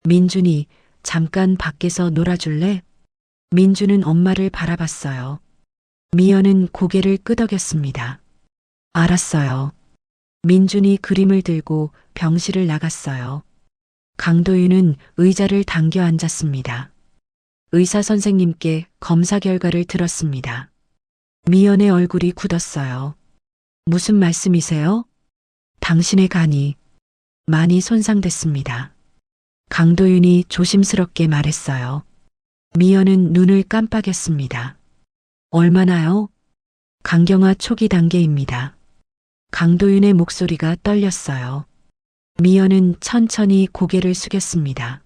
민준이 잠깐 밖에서 놀아줄래? 민준은 엄마를 바라봤어요. 미연은 고개를 끄덕였습니다. 알았어요. 민준이 그림을 들고 병실을 나갔어요. 강도윤은 의자를 당겨 앉았습니다. 의사 선생님께 검사 결과를 들었습니다. 미연의 얼굴이 굳었어요. 무슨 말씀이세요? 당신의 간이 많이 손상됐습니다. 강도윤이 조심스럽게 말했어요. 미연은 눈을 깜빡였습니다. 얼마나요? 강경화 초기 단계입니다. 강도윤의 목소리가 떨렸어요. 미연은 천천히 고개를 숙였습니다.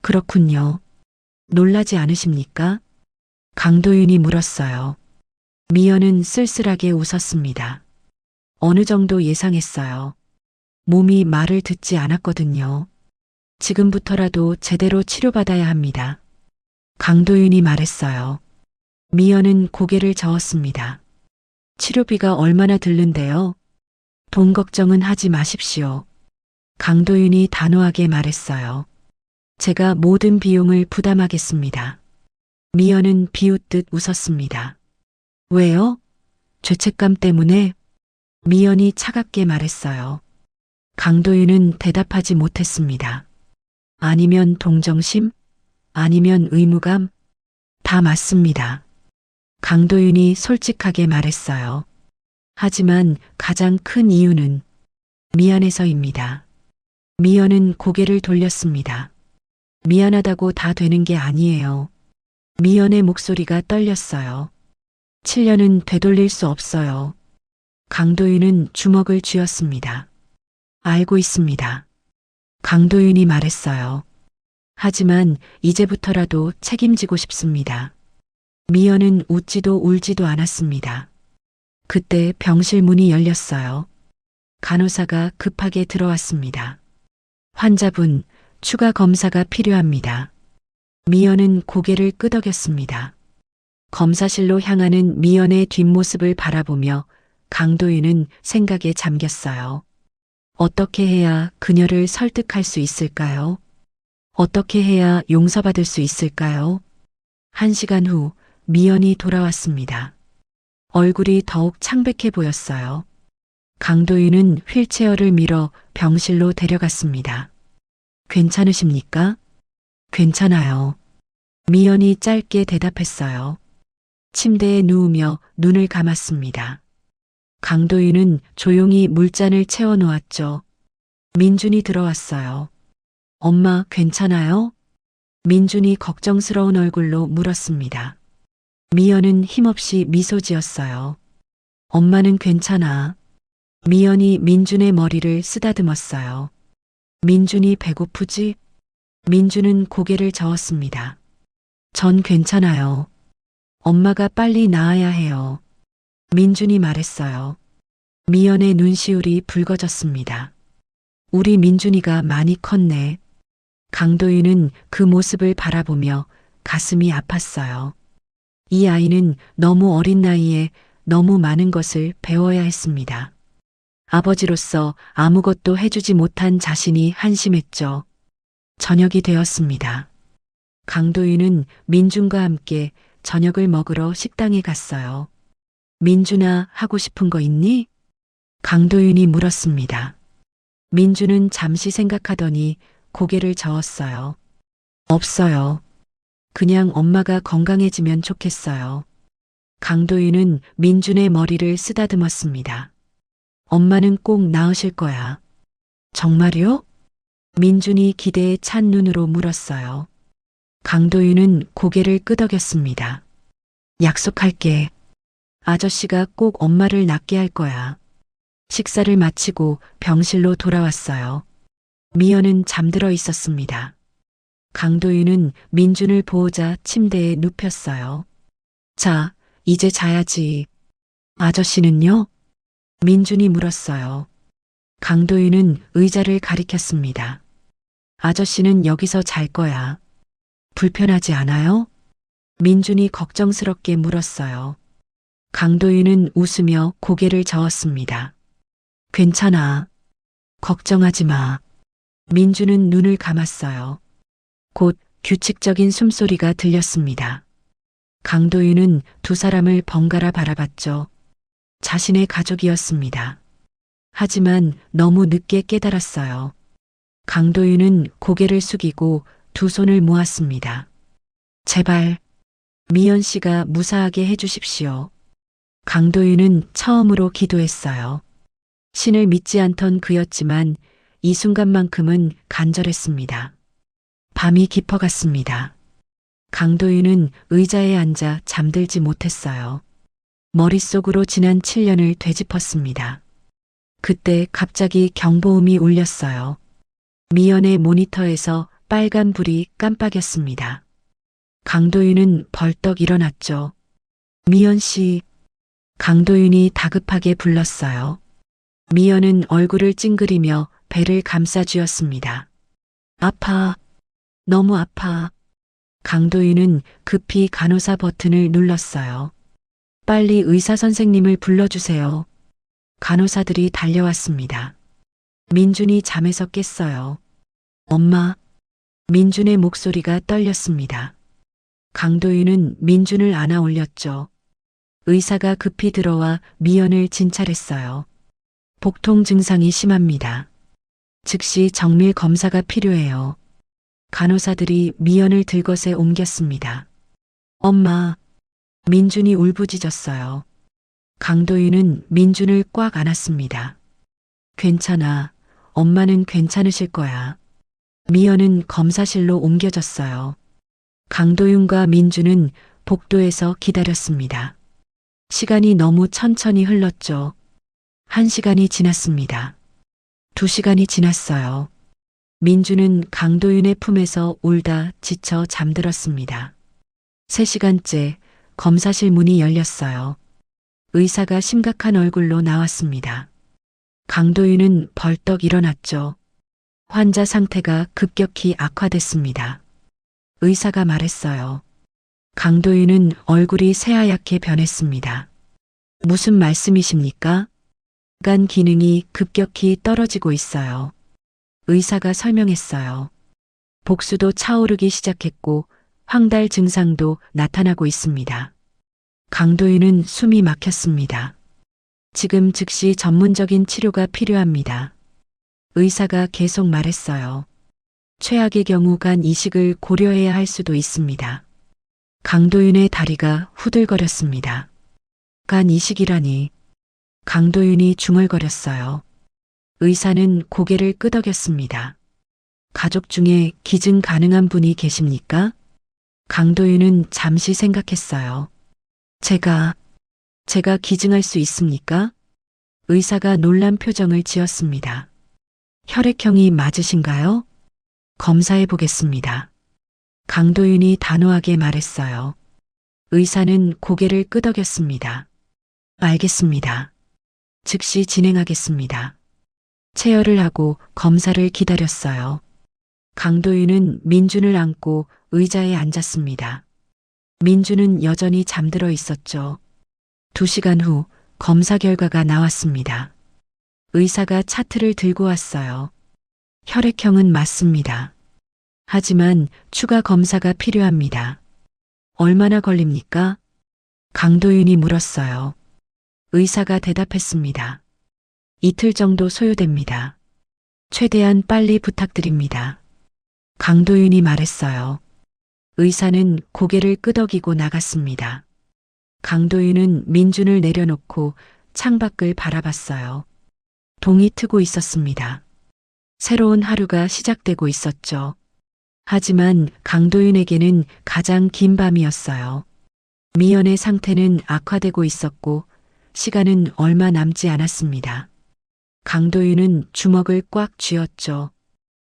그렇군요. 놀라지 않으십니까? 강도윤이 물었어요. 미연은 쓸쓸하게 웃었습니다. 어느 정도 예상했어요. 몸이 말을 듣지 않았거든요. 지금부터라도 제대로 치료받아야 합니다. 강도윤이 말했어요. 미연은 고개를 저었습니다. 치료비가 얼마나 들는데요? 돈 걱정은 하지 마십시오. 강도윤이 단호하게 말했어요. 제가 모든 비용을 부담하겠습니다. 미연은 비웃듯 웃었습니다. 왜요? 죄책감 때문에? 미연이 차갑게 말했어요. 강도윤은 대답하지 못했습니다. 아니면 동정심? 아니면 의무감? 다 맞습니다. 강도윤이 솔직하게 말했어요. 하지만 가장 큰 이유는 미안해서입니다. 미연은 고개를 돌렸습니다. 미안하다고 다 되는 게 아니에요. 미연의 목소리가 떨렸어요. 7년은 되돌릴 수 없어요. 강도윤은 주먹을 쥐었습니다. 알고 있습니다. 강도윤이 말했어요. 하지만 이제부터라도 책임지고 싶습니다. 미연은 웃지도 울지도 않았습니다. 그때 병실 문이 열렸어요. 간호사가 급하게 들어왔습니다. 환자분, 추가 검사가 필요합니다. 미연은 고개를 끄덕였습니다. 검사실로 향하는 미연의 뒷모습을 바라보며 강도윤은 생각에 잠겼어요. 어떻게 해야 그녀를 설득할 수 있을까요? 어떻게 해야 용서받을 수 있을까요? 1시간 후 미연이 돌아왔습니다. 얼굴이 더욱 창백해 보였어요. 강도윤은 휠체어를 밀어 병실로 데려갔습니다. 괜찮으십니까? 괜찮아요. 미연이 짧게 대답했어요. 침대에 누우며 눈을 감았습니다. 강도윤은 조용히 물잔을 채워 놓았죠. 민준이 들어왔어요. 엄마 괜찮아요? 민준이 걱정스러운 얼굴로 물었습니다. 미연은 힘없이 미소 지었어요. 엄마는 괜찮아. 미연이 민준의 머리를 쓰다듬었어요. 민준이 배고프지? 민준은 고개를 저었습니다. 전 괜찮아요. 엄마가 빨리 나아야 해요. 민준이 말했어요. 미연의 눈시울이 붉어졌습니다. 우리 민준이가 많이 컸네. 강도윤은 그 모습을 바라보며 가슴이 아팠어요. 이 아이는 너무 어린 나이에 너무 많은 것을 배워야 했습니다. 아버지로서 아무것도 해주지 못한 자신이 한심했죠. 저녁이 되었습니다. 강도윤은 민준과 함께 저녁을 먹으러 식당에 갔어요. 민준아, 하고 싶은 거 있니? 강도윤이 물었습니다. 민준은 잠시 생각하더니 고개를 저었어요. 없어요. 그냥 엄마가 건강해지면 좋겠어요. 강도윤은 민준의 머리를 쓰다듬었습니다. 엄마는 꼭 나으실 거야. 정말요? 민준이 기대에 찬 눈으로 물었어요. 강도윤은 고개를 끄덕였습니다. 약속할게. 아저씨가 꼭 엄마를 낫게 할 거야. 식사를 마치고 병실로 돌아왔어요. 미연은 잠들어 있었습니다. 강도윤은 민준을 보호자 침대에 눕혔어요. 자, 이제 자야지. 아저씨는요? 민준이 물었어요. 강도윤은 의자를 가리켰습니다. 아저씨는 여기서 잘 거야. 불편하지 않아요? 민준이 걱정스럽게 물었어요. 강도윤은 웃으며 고개를 저었습니다. 괜찮아. 걱정하지 마. 민준은 눈을 감았어요. 곧 규칙적인 숨소리가 들렸습니다. 강도윤은 두 사람을 번갈아 바라봤죠. 자신의 가족이었습니다. 하지만 너무 늦게 깨달았어요. 강도윤은 고개를 숙이고 두 손을 모았습니다. 제발, 미연 씨가 무사하게 해주십시오. 강도윤은 처음으로 기도했어요. 신을 믿지 않던 그였지만 이 순간만큼은 간절했습니다. 밤이 깊어갔습니다. 강도윤은 의자에 앉아 잠들지 못했어요. 머릿속으로 지난 7년을 되짚었습니다. 그때 갑자기 경보음이 울렸어요. 미연의 모니터에서 빨간 불이 깜빡였습니다. 강도윤은 벌떡 일어났죠. 미연 씨. 강도윤이 다급하게 불렀어요. 미연은 얼굴을 찡그리며 배를 감싸쥐었습니다. 아파. 너무 아파. 강도윤은 급히 간호사 버튼을 눌렀어요. 빨리 의사 선생님을 불러주세요. 간호사들이 달려왔습니다. 민준이 잠에서 깼어요. 엄마. 민준의 목소리가 떨렸습니다. 강도윤은 민준을 안아 올렸죠. 의사가 급히 들어와 미연을 진찰했어요. 복통 증상이 심합니다. 즉시 정밀 검사가 필요해요. 간호사들이 미연을 들것에 옮겼습니다. 엄마. 민준이 울부짖었어요. 강도윤은 민준을 꽉 안았습니다. 괜찮아. 엄마는 괜찮으실 거야. 미연은 검사실로 옮겨졌어요. 강도윤과 민준은 복도에서 기다렸습니다. 시간이 너무 천천히 흘렀죠. 1시간이 지났습니다. 2시간이 지났어요. 민준은 강도윤의 품에서 울다 지쳐 잠들었습니다. 3시간째 검사실 문이 열렸어요. 의사가 심각한 얼굴로 나왔습니다. 강도윤은 벌떡 일어났죠. 환자 상태가 급격히 악화됐습니다. 의사가 말했어요. 강도윤은 얼굴이 새하얗게 변했습니다. 무슨 말씀이십니까? 간 기능이 급격히 떨어지고 있어요. 의사가 설명했어요. 복수도 차오르기 시작했고 황달 증상도 나타나고 있습니다. 강도윤은 숨이 막혔습니다. 지금 즉시 전문적인 치료가 필요합니다. 의사가 계속 말했어요. 최악의 경우 간 이식을 고려해야 할 수도 있습니다. 강도윤의 다리가 후들거렸습니다. 간 이식이라니. 강도윤이 중얼거렸어요. 의사는 고개를 끄덕였습니다. 가족 중에 기증 가능한 분이 계십니까? 강도윤은 잠시 생각했어요. 제가 기증할 수 있습니까? 의사가 놀란 표정을 지었습니다. 혈액형이 맞으신가요? 검사해 보겠습니다. 강도윤이 단호하게 말했어요. 의사는 고개를 끄덕였습니다. 알겠습니다. 즉시 진행하겠습니다. 체열을 하고 검사를 기다렸어요. 강도윤은 민준을 안고 의자에 앉았습니다. 민준은 여전히 잠들어 있었죠. 2시간 후 검사 결과가 나왔습니다. 의사가 차트를 들고 왔어요. 혈액형은 맞습니다. 하지만 추가 검사가 필요합니다. 얼마나 걸립니까? 강도윤이 물었어요. 의사가 대답했습니다. 이틀 정도 소요됩니다. 최대한 빨리 부탁드립니다. 강도윤이 말했어요. 의사는 고개를 끄덕이고 나갔습니다. 강도윤은 민준을 내려놓고 창밖을 바라봤어요. 동이 트고 있었습니다. 새로운 하루가 시작되고 있었죠. 하지만 강도윤에게는 가장 긴 밤이었어요. 미연의 상태는 악화되고 있었고 시간은 얼마 남지 않았습니다. 강도윤은 주먹을 꽉 쥐었죠.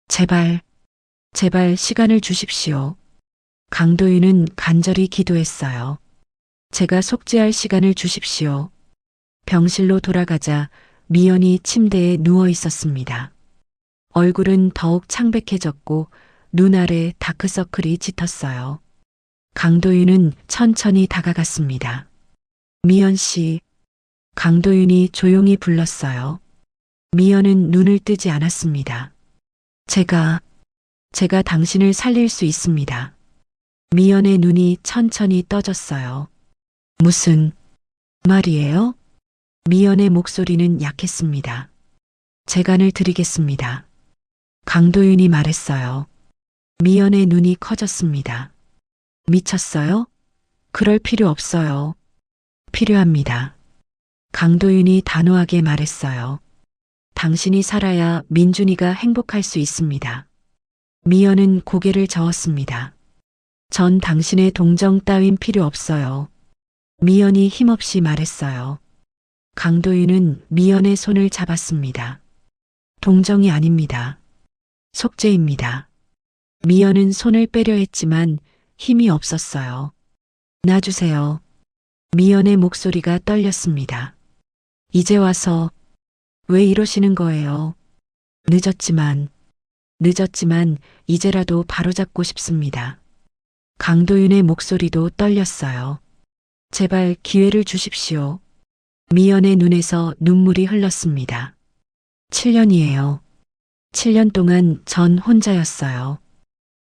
제발 시간을 주십시오. 강도윤은 간절히 기도했어요. 제가 속죄할 시간을 주십시오. 병실로 돌아가자 미연이 침대에 누워 있었습니다. 얼굴은 더욱 창백해졌고 눈 아래 다크서클이 짙었어요. 강도윤은 천천히 다가갔습니다. 미연 씨. 강도윤이 조용히 불렀어요. 미연은 눈을 뜨지 않았습니다. 제가 당신을 살릴 수 있습니다. 미연의 눈이 천천히 떠졌어요. 무슨 말이에요? 미연의 목소리는 약했습니다. 재간을 드리겠습니다. 강도윤이 말했어요. 미연의 눈이 커졌습니다. 미쳤어요? 그럴 필요 없어요. 필요합니다. 강도윤이 단호하게 말했어요. 당신이 살아야 민준이가 행복할 수 있습니다. 미연은 고개를 저었습니다. 전 당신의 동정 따윈 필요 없어요. 미연이 힘없이 말했어요. 강도윤은 미연의 손을 잡았습니다. 동정이 아닙니다. 속죄입니다. 미연은 손을 빼려 했지만 힘이 없었어요. 놔주세요. 미연의 목소리가 떨렸습니다. 이제 와서 왜 이러시는 거예요? 늦었지만 이제라도 바로잡고 싶습니다. 강도윤의 목소리도 떨렸어요. 제발 기회를 주십시오. 미연의 눈에서 눈물이 흘렀습니다. 7년이에요. 7년 동안 전 혼자였어요.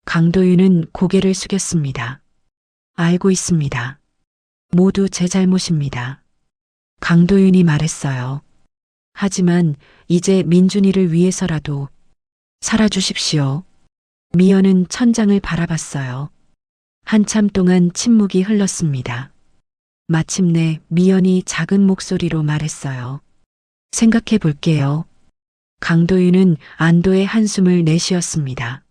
강도윤은 고개를 숙였습니다. 알고 있습니다. 모두 제 잘못입니다. 강도윤이 말했어요. 하지만 이제 민준이를 위해서라도 살아주십시오. 미연은 천장을 바라봤어요. 한참 동안 침묵이 흘렀습니다. 마침내 미연이 작은 목소리로 말했어요. 생각해 볼게요. 강도윤은 안도의 한숨을 내쉬었습니다.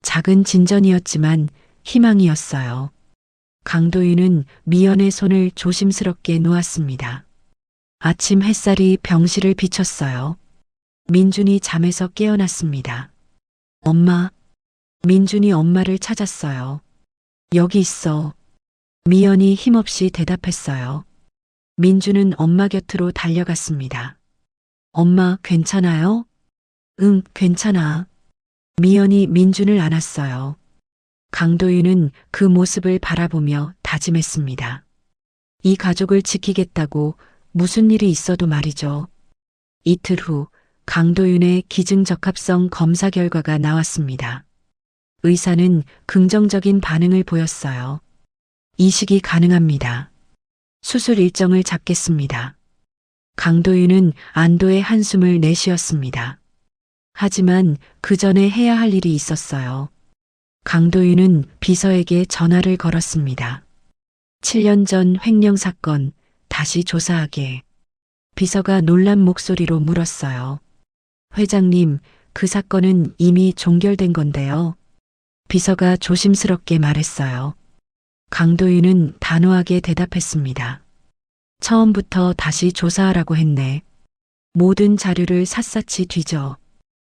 작은 진전이었지만 희망이었어요. 강도윤은 미연의 손을 조심스럽게 놓았습니다. 아침 햇살이 병실을 비췄어요. 민준이 잠에서 깨어났습니다. 엄마. 민준이 엄마를 찾았어요. 여기 있어. 미연이 힘없이 대답했어요. 민준은 엄마 곁으로 달려갔습니다. 엄마 괜찮아요? 응, 괜찮아. 미연이 민준을 안았어요. 강도윤은 그 모습을 바라보며 다짐했습니다. 이 가족을 지키겠다고 무슨 일이 있어도 말이죠. 이틀 후 강도윤의 기증적합성 검사 결과가 나왔습니다. 의사는 긍정적인 반응을 보였어요. 이식이 가능합니다. 수술 일정을 잡겠습니다. 강도윤은 안도의 한숨을 내쉬었습니다. 하지만 그 전에 해야 할 일이 있었어요. 강도윤은 비서에게 전화를 걸었습니다. 7년 전 횡령 사건 다시 조사하게. 비서가 놀란 목소리로 물었어요. 회장님, 그 사건은 이미 종결된 건데요. 비서가 조심스럽게 말했어요. 강도윤은 단호하게 대답했습니다. 처음부터 다시 조사하라고 했네. 모든 자료를 샅샅이 뒤져.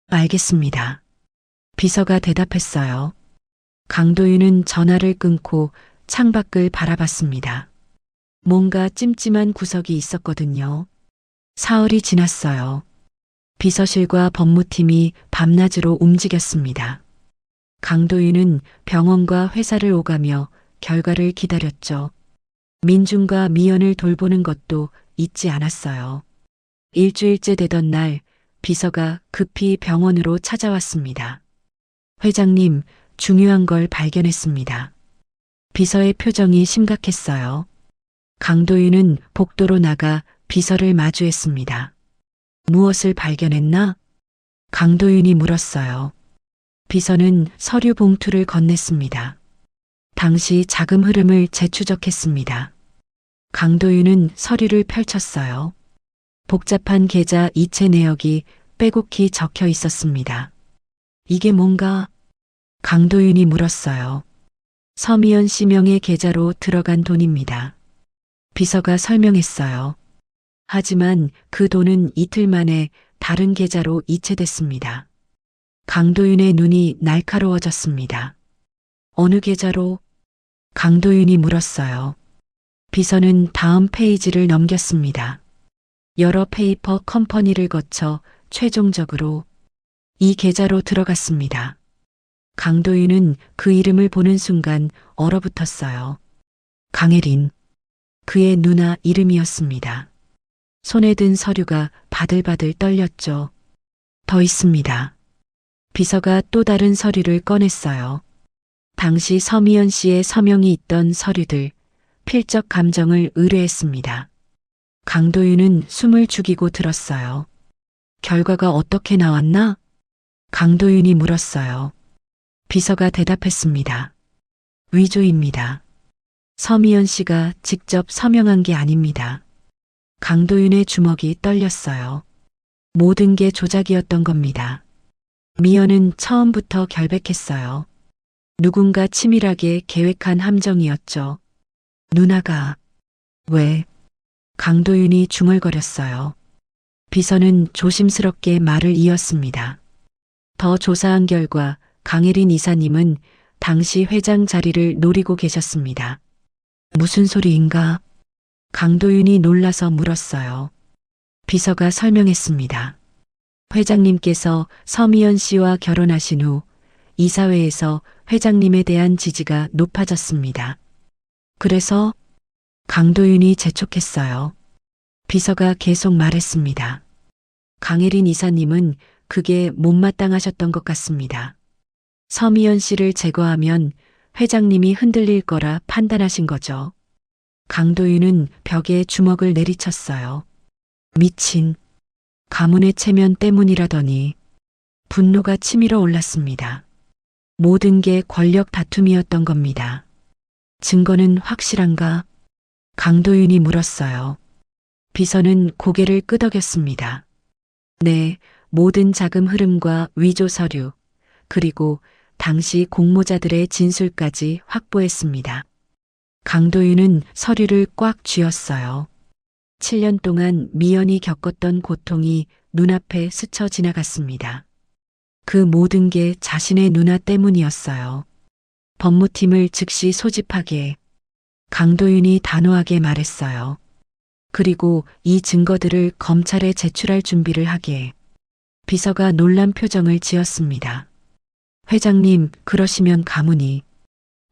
알겠습니다. 비서가 대답했어요. 강도윤은 전화를 끊고 창밖을 바라봤습니다. 뭔가 찜찜한 구석이 있었거든요. 사흘이 지났어요. 비서실과 법무팀이 밤낮으로 움직였습니다. 강도윤은 병원과 회사를 오가며 결과를 기다렸죠. 민준과 미연을 돌보는 것도 잊지 않았어요. 일주일째 되던 날 비서가 급히 병원으로 찾아왔습니다. 회장님, 중요한 걸 발견했습니다. 비서의 표정이 심각했어요. 강도윤은 복도로 나가 비서를 마주했습니다. 무엇을 발견했나? 강도윤이 물었어요. 비서는 서류 봉투를 건넸습니다. 당시 자금 흐름을 재추적했습니다. 강도윤은 서류를 펼쳤어요. 복잡한 계좌 이체 내역이 빼곡히 적혀 있었습니다. 이게 뭔가? 강도윤이 물었어요. 서미연 씨 명의 계좌로 들어간 돈입니다. 비서가 설명했어요. 하지만 그 돈은 이틀 만에 다른 계좌로 이체됐습니다. 강도윤의 눈이 날카로워졌습니다. 어느 계좌로? 강도윤이 물었어요. 비서는 다음 페이지를 넘겼습니다. 여러 페이퍼 컴퍼니를 거쳐 최종적으로 이 계좌로 들어갔습니다. 강도윤은 그 이름을 보는 순간 얼어붙었어요. 강혜린. 그의 누나 이름이었습니다. 손에 든 서류가 바들바들 떨렸죠. 더 있습니다. 비서가 또 다른 서류를 꺼냈어요. 당시 서미연 씨의 서명이 있던 서류들, 필적 감정을 의뢰했습니다. 강도윤은 숨을 죽이고 들었어요. 결과가 어떻게 나왔나? 강도윤이 물었어요. 비서가 대답했습니다. 위조입니다. 서미연 씨가 직접 서명한 게 아닙니다. 강도윤의 주먹이 떨렸어요. 모든 게 조작이었던 겁니다. 미연은 처음부터 결백했어요. 누군가 치밀하게 계획한 함정이었죠. 누나가. 왜? 강도윤이 중얼거렸어요. 비서는 조심스럽게 말을 이었습니다. 더 조사한 결과 강혜린 이사님은 당시 회장 자리를 노리고 계셨습니다. 무슨 소리인가? 강도윤이 놀라서 물었어요. 비서가 설명했습니다. 회장님께서 서미연 씨와 결혼하신 후 이사회에서 회장님에 대한 지지가 높아졌습니다. 그래서 강도윤이 재촉했어요. 비서가 계속 말했습니다. 강혜린 이사님은 그게 못마땅하셨던 것 같습니다. 서미연 씨를 제거하면 회장님이 흔들릴 거라 판단하신 거죠. 강도윤은 벽에 주먹을 내리쳤어요. 미친. 가문의 체면 때문이라더니 분노가 치밀어 올랐습니다. 모든 게 권력 다툼이었던 겁니다. 증거는 확실한가? 강도윤이 물었어요. 비서는 고개를 끄덕였습니다. 네, 모든 자금 흐름과 위조 서류, 그리고 당시 공모자들의 진술까지 확보했습니다. 강도윤은 서류를 꽉 쥐었어요. 7년 동안 미연이 겪었던 고통이 눈앞에 스쳐 지나갔습니다. 그 모든 게 자신의 누나 때문이었어요. 법무팀을 즉시 소집하게 강도윤이 단호하게 말했어요. 그리고 이 증거들을 검찰에 제출할 준비를 하기에 비서가 놀란 표정을 지었습니다. 회장님, 그러시면 가문이.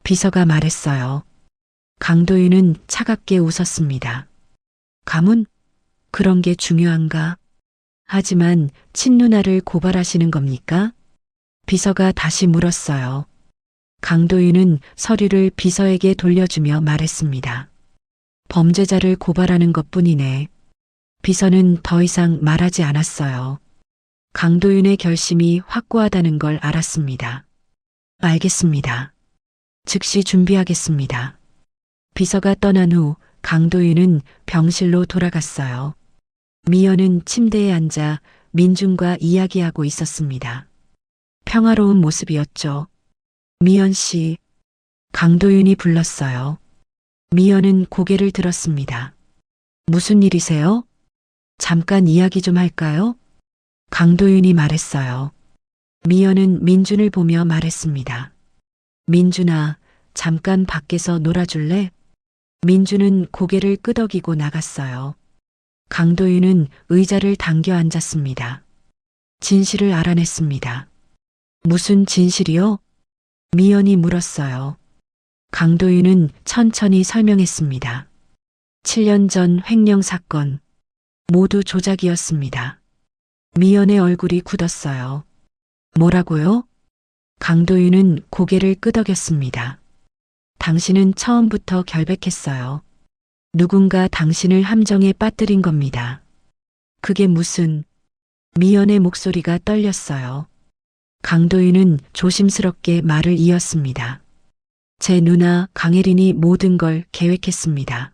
비서가 말했어요. 강도윤은 차갑게 웃었습니다. 가문? 그런 게 중요한가? 하지만 친누나를 고발하시는 겁니까? 비서가 다시 물었어요. 강도윤은 서류를 비서에게 돌려주며 말했습니다. 범죄자를 고발하는 것뿐이네. 비서는 더 이상 말하지 않았어요. 강도윤의 결심이 확고하다는 걸 알았습니다. 알겠습니다. 즉시 준비하겠습니다. 비서가 떠난 후 강도윤은 병실로 돌아갔어요. 미연은 침대에 앉아 민준과 이야기하고 있었습니다. 평화로운 모습이었죠. 미연 씨, 강도윤이 불렀어요. 미연은 고개를 들었습니다. 무슨 일이세요? 잠깐 이야기 좀 할까요? 강도윤이 말했어요. 미연은 민준을 보며 말했습니다. 민준아, 잠깐 밖에서 놀아줄래? 민준은 고개를 끄덕이고 나갔어요. 강도윤은 의자를 당겨 앉았습니다. 진실을 알아냈습니다. 무슨 진실이요? 미연이 물었어요. 강도윤은 천천히 설명했습니다. 7년 전 횡령 사건, 모두 조작이었습니다. 미연의 얼굴이 굳었어요. 뭐라고요? 강도윤은 고개를 끄덕였습니다. 당신은 처음부터 결백했어요. 누군가 당신을 함정에 빠뜨린 겁니다. 그게 무슨... 미연의 목소리가 떨렸어요. 강도윤은 조심스럽게 말을 이었습니다. 제 누나 강혜린이 모든 걸 계획했습니다.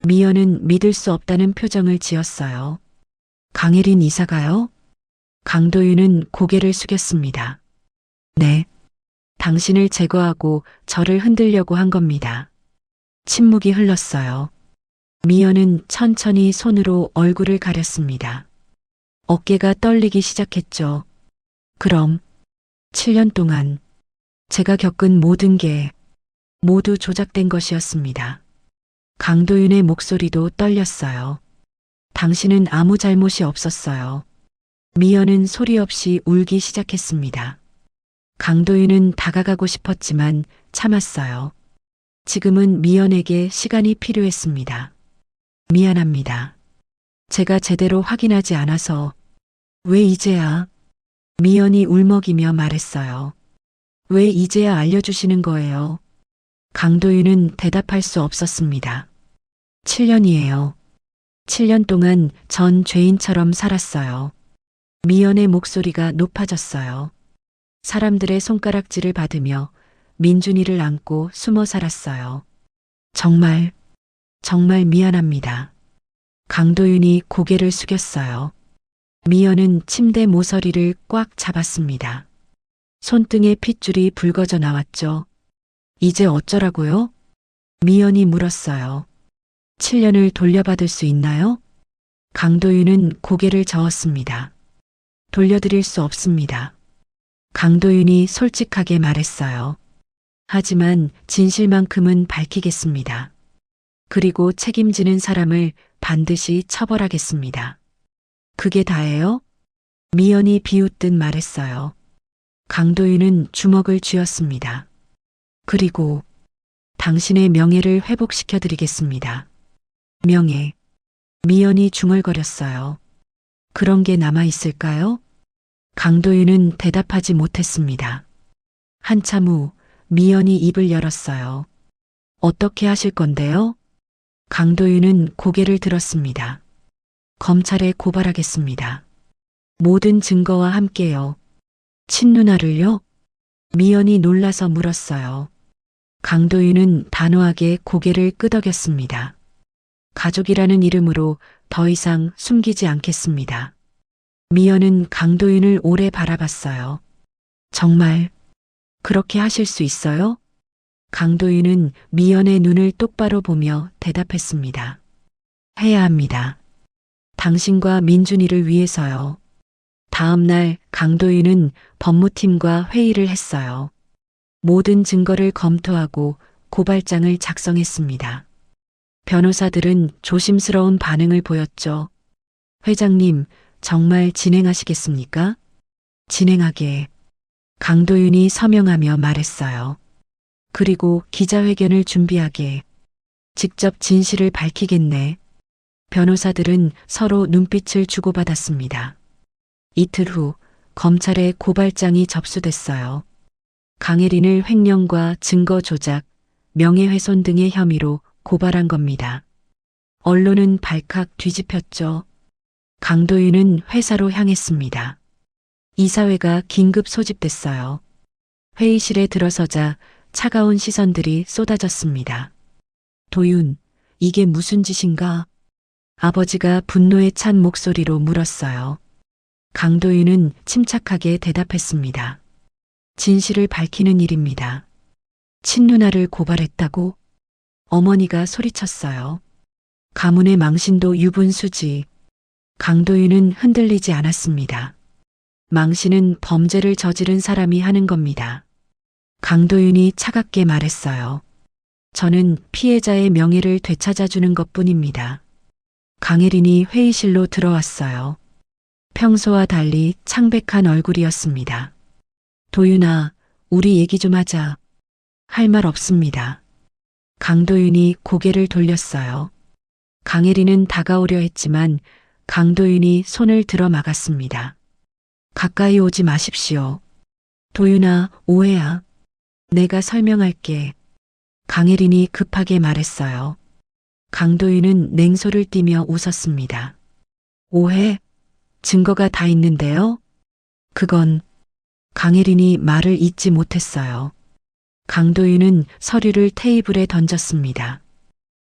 미연은 믿을 수 없다는 표정을 지었어요. 강혜린 이사가요? 강도윤은 고개를 숙였습니다. 네. 당신을 제거하고 저를 흔들려고 한 겁니다. 침묵이 흘렀어요. 미연은 천천히 손으로 얼굴을 가렸습니다. 어깨가 떨리기 시작했죠. 그럼 7년 동안 제가 겪은 모든 게 모두 조작된 것이었습니다. 강도윤의 목소리도 떨렸어요. 당신은 아무 잘못이 없었어요. 미연은 소리 없이 울기 시작했습니다. 강도윤은 다가가고 싶었지만 참았어요. 지금은 미연에게 시간이 필요했습니다. 미안합니다. 제가 제대로 확인하지 않아서. 왜 이제야? 미연이 울먹이며 말했어요. 왜 이제야 알려주시는 거예요? 강도윤은 대답할 수 없었습니다. 7년이에요. 7년 동안 전 죄인처럼 살았어요. 미연의 목소리가 높아졌어요. 사람들의 손가락질을 받으며 민준이를 안고 숨어 살았어요. 정말 미안합니다. 강도윤이 고개를 숙였어요. 미연은 침대 모서리를 꽉 잡았습니다. 손등에 핏줄이 붉어져 나왔죠. 이제 어쩌라고요? 미연이 물었어요. 7년을 돌려받을 수 있나요? 강도윤은 고개를 저었습니다. 돌려드릴 수 없습니다. 강도윤이 솔직하게 말했어요. 하지만 진실만큼은 밝히겠습니다. 그리고 책임지는 사람을 반드시 처벌하겠습니다. 그게 다예요? 미연이 비웃듯 말했어요. 강도윤은 주먹을 쥐었습니다. 그리고 당신의 명예를 회복시켜드리겠습니다. 명예. 미연이 중얼거렸어요. 그런 게 남아있을까요? 강도윤은 대답하지 못했습니다. 한참 후 미연이 입을 열었어요. 어떻게 하실 건데요? 강도윤은 고개를 들었습니다. 검찰에 고발하겠습니다. 모든 증거와 함께요. 친누나를요? 미연이 놀라서 물었어요. 강도윤은 단호하게 고개를 끄덕였습니다. 가족이라는 이름으로 더 이상 숨기지 않겠습니다. 미연은 강도윤을 오래 바라봤어요. 정말 그렇게 하실 수 있어요? 강도윤은 미연의 눈을 똑바로 보며 대답했습니다. 해야 합니다. 당신과 민준이를 위해서요. 다음 날 강도윤은 법무팀과 회의를 했어요. 모든 증거를 검토하고 고발장을 작성했습니다. 변호사들은 조심스러운 반응을 보였죠. 회장님, 정말 진행하시겠습니까? 진행하게. 강도윤이 서명하며 말했어요. 그리고 기자회견을 준비하게. 직접 진실을 밝히겠네. 변호사들은 서로 눈빛을 주고받았습니다. 이틀 후 검찰에 고발장이 접수됐어요. 강혜린을 횡령과 증거 조작, 명예훼손 등의 혐의로 고발한 겁니다. 언론은 발칵 뒤집혔죠. 강도윤은 회사로 향했습니다. 이사회가 긴급 소집됐어요. 회의실에 들어서자 차가운 시선들이 쏟아졌습니다. 도윤, 이게 무슨 짓인가? 아버지가 분노에 찬 목소리로 물었어요. 강도윤은 침착하게 대답했습니다. 진실을 밝히는 일입니다. 친누나를 고발했다고? 어머니가 소리쳤어요. 가문의 망신도 유분수지. 강도윤은 흔들리지 않았습니다. 망신은 범죄를 저지른 사람이 하는 겁니다. 강도윤이 차갑게 말했어요. 저는 피해자의 명예를 되찾아주는 것뿐입니다. 강혜린이 회의실로 들어왔어요. 평소와 달리 창백한 얼굴이었습니다. 도윤아, 우리 얘기 좀 하자. 할 말 없습니다. 강도윤이 고개를 돌렸어요. 강혜린은 다가오려 했지만 강도윤이 손을 들어 막았습니다. 가까이 오지 마십시오. 도윤아, 오해야. 내가 설명할게. 강혜린이 급하게 말했어요. 강도윤은 냉소를 띠며 웃었습니다. 오해? 증거가 다 있는데요? 그건 강혜린이 말을 잇지 못했어요. 강도윤은 서류를 테이블에 던졌습니다.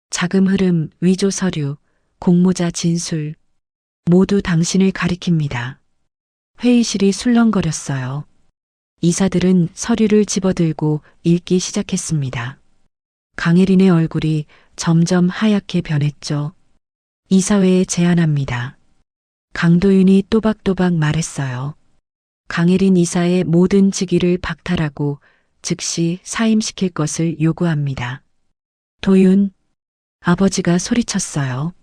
자금 흐름, 위조 서류, 공모자 진술, 모두 당신을 가리킵니다. 회의실이 술렁거렸어요. 이사들은 서류를 집어들고 읽기 시작했습니다. 강혜린의 얼굴이 점점 하얗게 변했죠. 이사회에 제안합니다. 강도윤이 또박또박 말했어요. 강혜린 이사의 모든 직위를 박탈하고 즉시 사임시킬 것을 요구합니다. 도윤, 아버지가 소리쳤어요.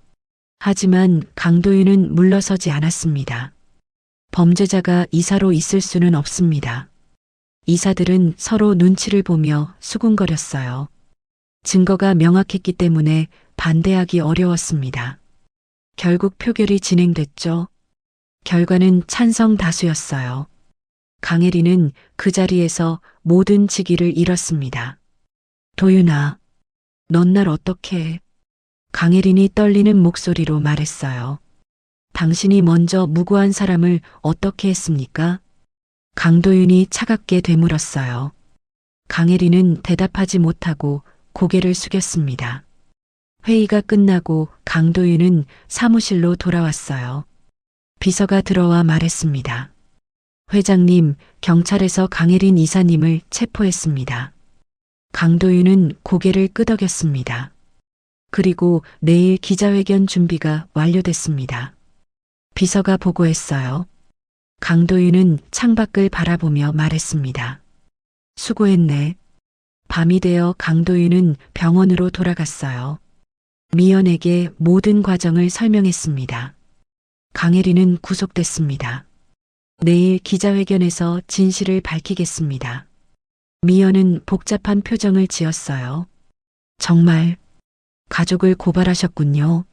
하지만 강도윤은 물러서지 않았습니다. 범죄자가 이사로 있을 수는 없습니다. 이사들은 서로 눈치를 보며 수군거렸어요. 증거가 명확했기 때문에 반대하기 어려웠습니다. 결국 표결이 진행됐죠. 결과는 찬성 다수였어요. 강혜린은 그 자리에서 모든 직위를 잃었습니다. 도윤아, 넌 날 어떻게 해? 강혜린이 떨리는 목소리로 말했어요. 당신이 먼저 무고한 사람을 어떻게 했습니까? 강도윤이 차갑게 되물었어요. 강혜린은 대답하지 못하고 고개를 숙였습니다. 회의가 끝나고 강도윤은 사무실로 돌아왔어요. 비서가 들어와 말했습니다. 회장님, 경찰에서 강혜린 이사님을 체포했습니다. 강도윤은 고개를 끄덕였습니다. 그리고 내일 기자회견 준비가 완료됐습니다. 비서가 보고했어요. 강도윤은 창밖을 바라보며 말했습니다. 수고했네. 밤이 되어 강도윤은 병원으로 돌아갔어요. 미연에게 모든 과정을 설명했습니다. 강혜린은 구속됐습니다. 내일 기자회견에서 진실을 밝히겠습니다. 미연은 복잡한 표정을 지었어요. 정말 가족을 고발하셨군요.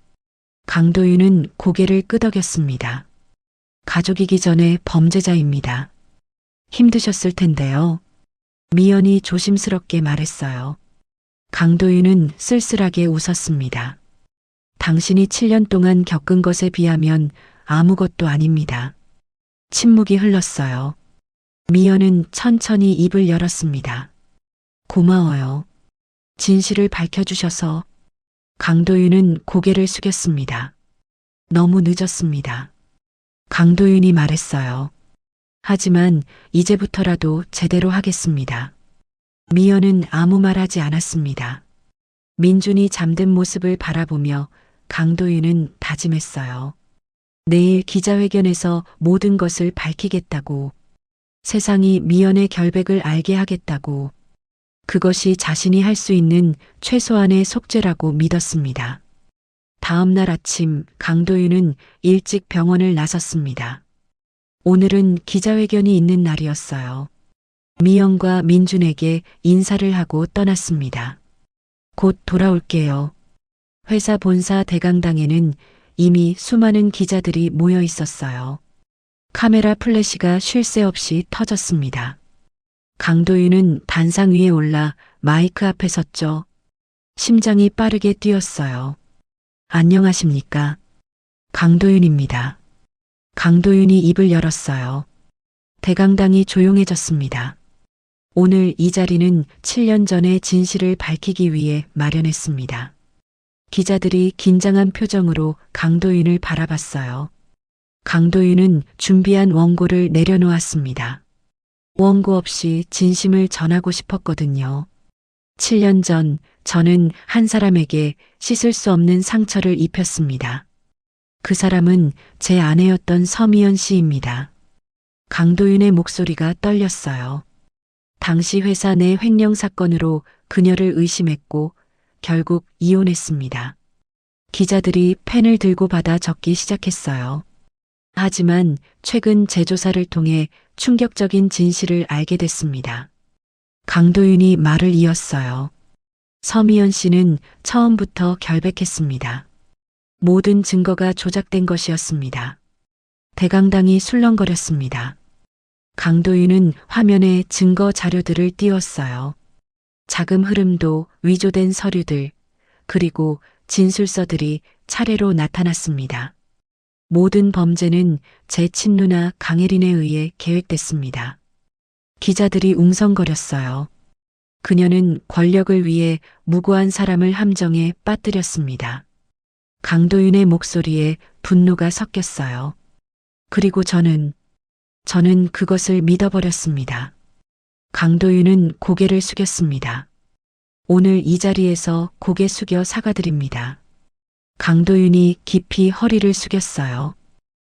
강도윤은 고개를 끄덕였습니다. 가족이기 전에 범죄자입니다. 힘드셨을 텐데요. 미연이 조심스럽게 말했어요. 강도윤은 쓸쓸하게 웃었습니다. 당신이 7년 동안 겪은 것에 비하면 아무것도 아닙니다. 침묵이 흘렀어요. 미연은 천천히 입을 열었습니다. 고마워요. 진실을 밝혀주셔서. 강도윤은 고개를 숙였습니다. 너무 늦었습니다. 강도윤이 말했어요. 하지만 이제부터라도 제대로 하겠습니다. 미연은 아무 말 하지 않았습니다. 민준이 잠든 모습을 바라보며 강도윤은 다짐했어요. 내일 기자회견에서 모든 것을 밝히겠다고. 세상이 미연의 결백을 알게 하겠다고. 그것이 자신이 할 수 있는 최소한의 속죄라고 믿었습니다. 다음 날 아침 강도윤은 일찍 병원을 나섰습니다. 오늘은 기자회견이 있는 날이었어요. 미영과 민준에게 인사를 하고 떠났습니다. 곧 돌아올게요. 회사 본사 대강당에는 이미 수많은 기자들이 모여 있었어요. 카메라 플래시가 쉴 새 없이 터졌습니다. 강도윤은 단상 위에 올라 마이크 앞에 섰죠. 심장이 빠르게 뛰었어요. 안녕하십니까? 강도윤입니다. 강도윤이 입을 열었어요. 대강당이 조용해졌습니다. 오늘 이 자리는 7년 전의 진실을 밝히기 위해 마련했습니다. 기자들이 긴장한 표정으로 강도윤을 바라봤어요. 강도윤은 준비한 원고를 내려놓았습니다. 원고 없이 진심을 전하고 싶었거든요. 7년 전 저는 한 사람에게 씻을 수 없는 상처를 입혔습니다. 그 사람은 제 아내였던 서미연 씨입니다. 강도윤의 목소리가 떨렸어요. 당시 회사 내 횡령 사건으로 그녀를 의심했고 결국 이혼했습니다. 기자들이 펜을 들고 받아 적기 시작했어요. 하지만 최근 재조사를 통해 충격적인 진실을 알게 됐습니다. 강도윤이 말을 이었어요. 서미연 씨는 처음부터 결백했습니다. 모든 증거가 조작된 것이었습니다. 대강당이 술렁거렸습니다. 강도윤은 화면에 증거 자료들을 띄웠어요. 자금 흐름도 위조된 서류들, 그리고 진술서들이 차례로 나타났습니다. 모든 범죄는 제 친누나 강혜린에 의해 계획됐습니다. 기자들이 웅성거렸어요. 그녀는 권력을 위해 무고한 사람을 함정에 빠뜨렸습니다. 강도윤의 목소리에 분노가 섞였어요. 그리고 저는 그것을 믿어버렸습니다. 강도윤은 고개를 숙였습니다. 오늘 이 자리에서 고개 숙여 사과드립니다. 강도윤이 깊이 허리를 숙였어요.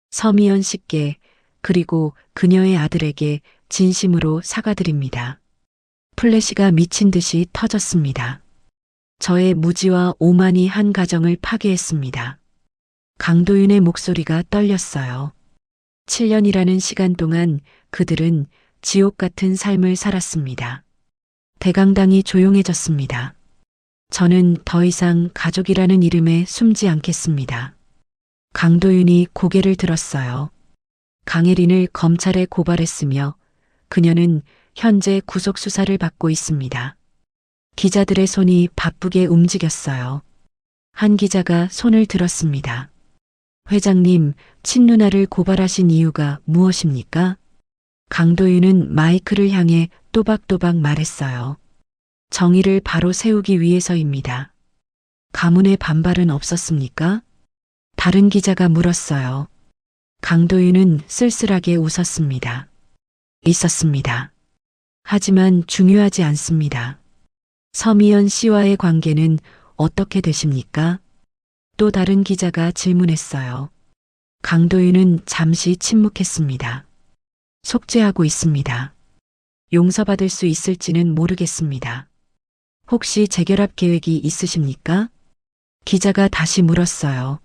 서미연 씨께 그리고 그녀의 아들에게 진심으로 사과드립니다. 플래시가 미친 듯이 터졌습니다. 저의 무지와 오만이 한 가정을 파괴했습니다. 강도윤의 목소리가 떨렸어요. 7년이라는 시간 동안 그들은 지옥 같은 삶을 살았습니다. 대강당이 조용해졌습니다. 저는 더 이상 가족이라는 이름에 숨지 않겠습니다. 강도윤이 고개를 들었어요. 강혜린을 검찰에 고발했으며 그녀는 현재 구속 수사를 받고 있습니다. 기자들의 손이 바쁘게 움직였어요. 한 기자가 손을 들었습니다. 회장님, 친누나를 고발하신 이유가 무엇입니까? 강도윤은 마이크를 향해 또박또박 말했어요. 정의를 바로 세우기 위해서입니다. 가문의 반발은 없었습니까? 다른 기자가 물었어요. 강도윤은 쓸쓸하게 웃었습니다. 있었습니다. 하지만 중요하지 않습니다. 서미연 씨와의 관계는 어떻게 되십니까? 또 다른 기자가 질문했어요. 강도윤은 잠시 침묵했습니다. 속죄하고 있습니다. 용서받을 수 있을지는 모르겠습니다. 혹시 재결합 계획이 있으십니까? 기자가 다시 물었어요.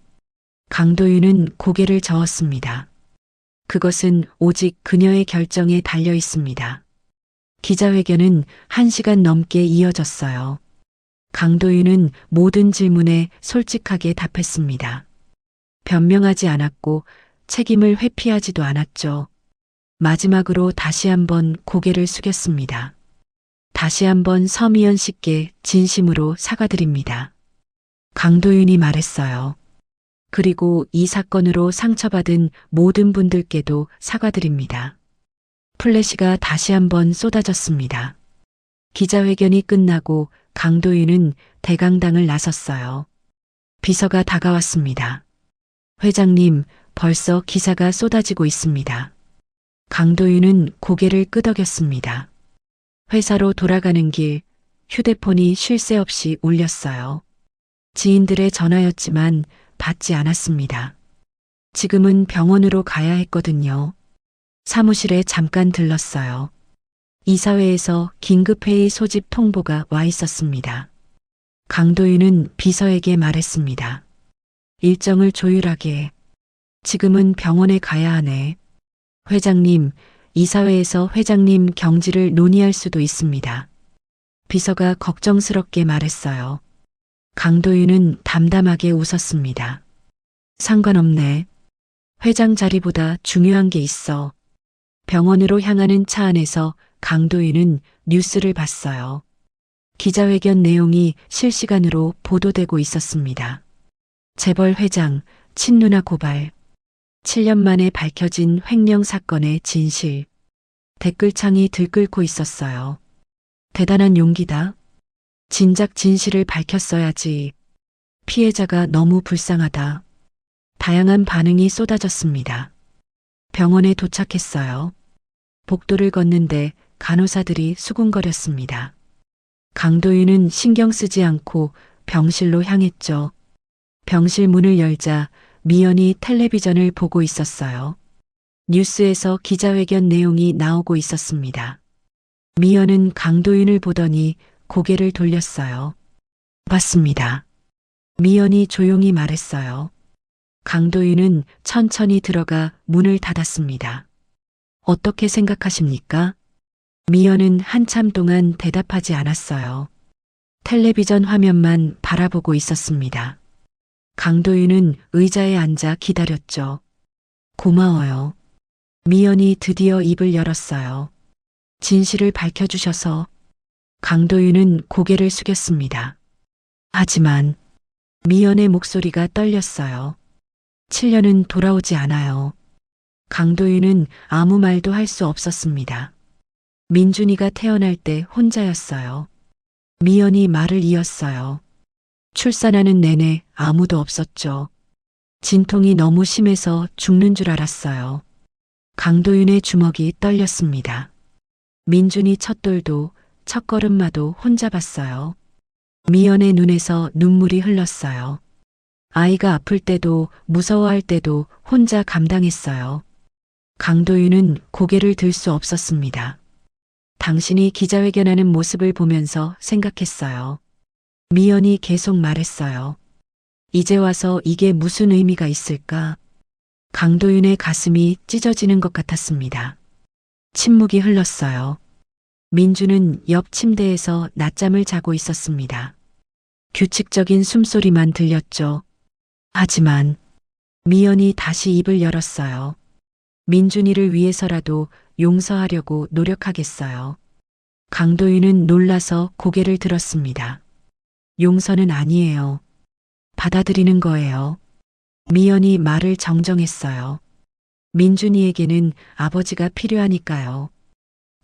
강도윤은 고개를 저었습니다. 그것은 오직 그녀의 결정에 달려 있습니다. 기자회견은 1시간 넘게 이어졌어요. 강도윤은 모든 질문에 솔직하게 답했습니다. 변명하지 않았고 책임을 회피하지도 않았죠. 마지막으로 다시 한번 고개를 숙였습니다. 다시 한번 서미연 씨께 진심으로 사과드립니다. 강도윤이 말했어요. 그리고 이 사건으로 상처받은 모든 분들께도 사과드립니다. 플래시가 다시 한번 쏟아졌습니다. 기자회견이 끝나고 강도윤은 대강당을 나섰어요. 비서가 다가왔습니다. 회장님, 벌써 기사가 쏟아지고 있습니다. 강도윤은 고개를 끄덕였습니다. 회사로 돌아가는 길, 휴대폰이 쉴 새 없이 울렸어요. 지인들의 전화였지만 받지 않았습니다. 지금은 병원으로 가야 했거든요. 사무실에 잠깐 들렀어요. 이사회에서 긴급회의 소집 통보가 와 있었습니다. 강도윤은 비서에게 말했습니다. 일정을 조율하게. 지금은 병원에 가야 하네. 회장님, 이사회에서 회장님 경질을 논의할 수도 있습니다. 비서가 걱정스럽게 말했어요. 강도윤은 담담하게 웃었습니다. 상관없네. 회장 자리보다 중요한 게 있어. 병원으로 향하는 차 안에서 강도윤은 뉴스를 봤어요. 기자회견 내용이 실시간으로 보도되고 있었습니다. 재벌 회장, 친누나 고발. 7년 만에 밝혀진 횡령 사건의 진실. 댓글창이 들끓고 있었어요. 대단한 용기다. 진작 진실을 밝혔어야지. 피해자가 너무 불쌍하다. 다양한 반응이 쏟아졌습니다. 병원에 도착했어요. 복도를 걷는데 간호사들이 수군거렸습니다. 강도윤은 신경 쓰지 않고 병실로 향했죠. 병실 문을 열자 미연이 텔레비전을 보고 있었어요. 뉴스에서 기자회견 내용이 나오고 있었습니다. 미연은 강도윤을 보더니 고개를 돌렸어요. 봤습니다. 미연이 조용히 말했어요. 강도윤은 천천히 들어가 문을 닫았습니다. 어떻게 생각하십니까? 미연은 한참 동안 대답하지 않았어요. 텔레비전 화면만 바라보고 있었습니다. 강도윤은 의자에 앉아 기다렸죠. 고마워요. 미연이 드디어 입을 열었어요. 진실을 밝혀주셔서. 강도윤은 고개를 숙였습니다. 하지만 미연의 목소리가 떨렸어요. 7년은 돌아오지 않아요. 강도윤은 아무 말도 할 수 없었습니다. 민준이가 태어날 때 혼자였어요. 미연이 말을 이었어요. 출산하는 내내 아무도 없었죠. 진통이 너무 심해서 죽는 줄 알았어요. 강도윤의 주먹이 떨렸습니다. 민준이 첫돌도 첫걸음마도 혼자 봤어요. 미연의 눈에서 눈물이 흘렀어요. 아이가 아플 때도 무서워할 때도 혼자 감당했어요. 강도윤은 고개를 들 수 없었습니다. 당신이 기자회견하는 모습을 보면서 생각했어요. 미연이 계속 말했어요. 이제 와서 이게 무슨 의미가 있을까? 강도윤의 가슴이 찢어지는 것 같았습니다. 침묵이 흘렀어요. 민주는 옆 침대에서 낮잠을 자고 있었습니다. 규칙적인 숨소리만 들렸죠. 하지만 미연이 다시 입을 열었어요. 민준이를 위해서라도 용서하려고 노력하겠어요. 강도윤은 놀라서 고개를 들었습니다. 용서는 아니에요. 받아들이는 거예요. 미연이 말을 정정했어요. 민준이에게는 아버지가 필요하니까요.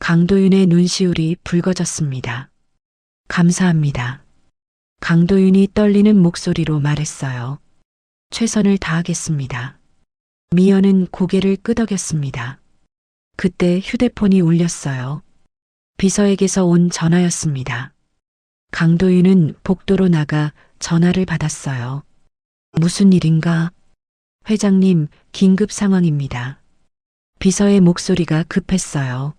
강도윤의 눈시울이 붉어졌습니다. 감사합니다. 강도윤이 떨리는 목소리로 말했어요. 최선을 다하겠습니다. 미연은 고개를 끄덕였습니다. 그때 휴대폰이 울렸어요. 비서에게서 온 전화였습니다. 강도윤은 복도로 나가 전화를 받았어요. 무슨 일인가? 회장님, 긴급 상황입니다. 비서의 목소리가 급했어요.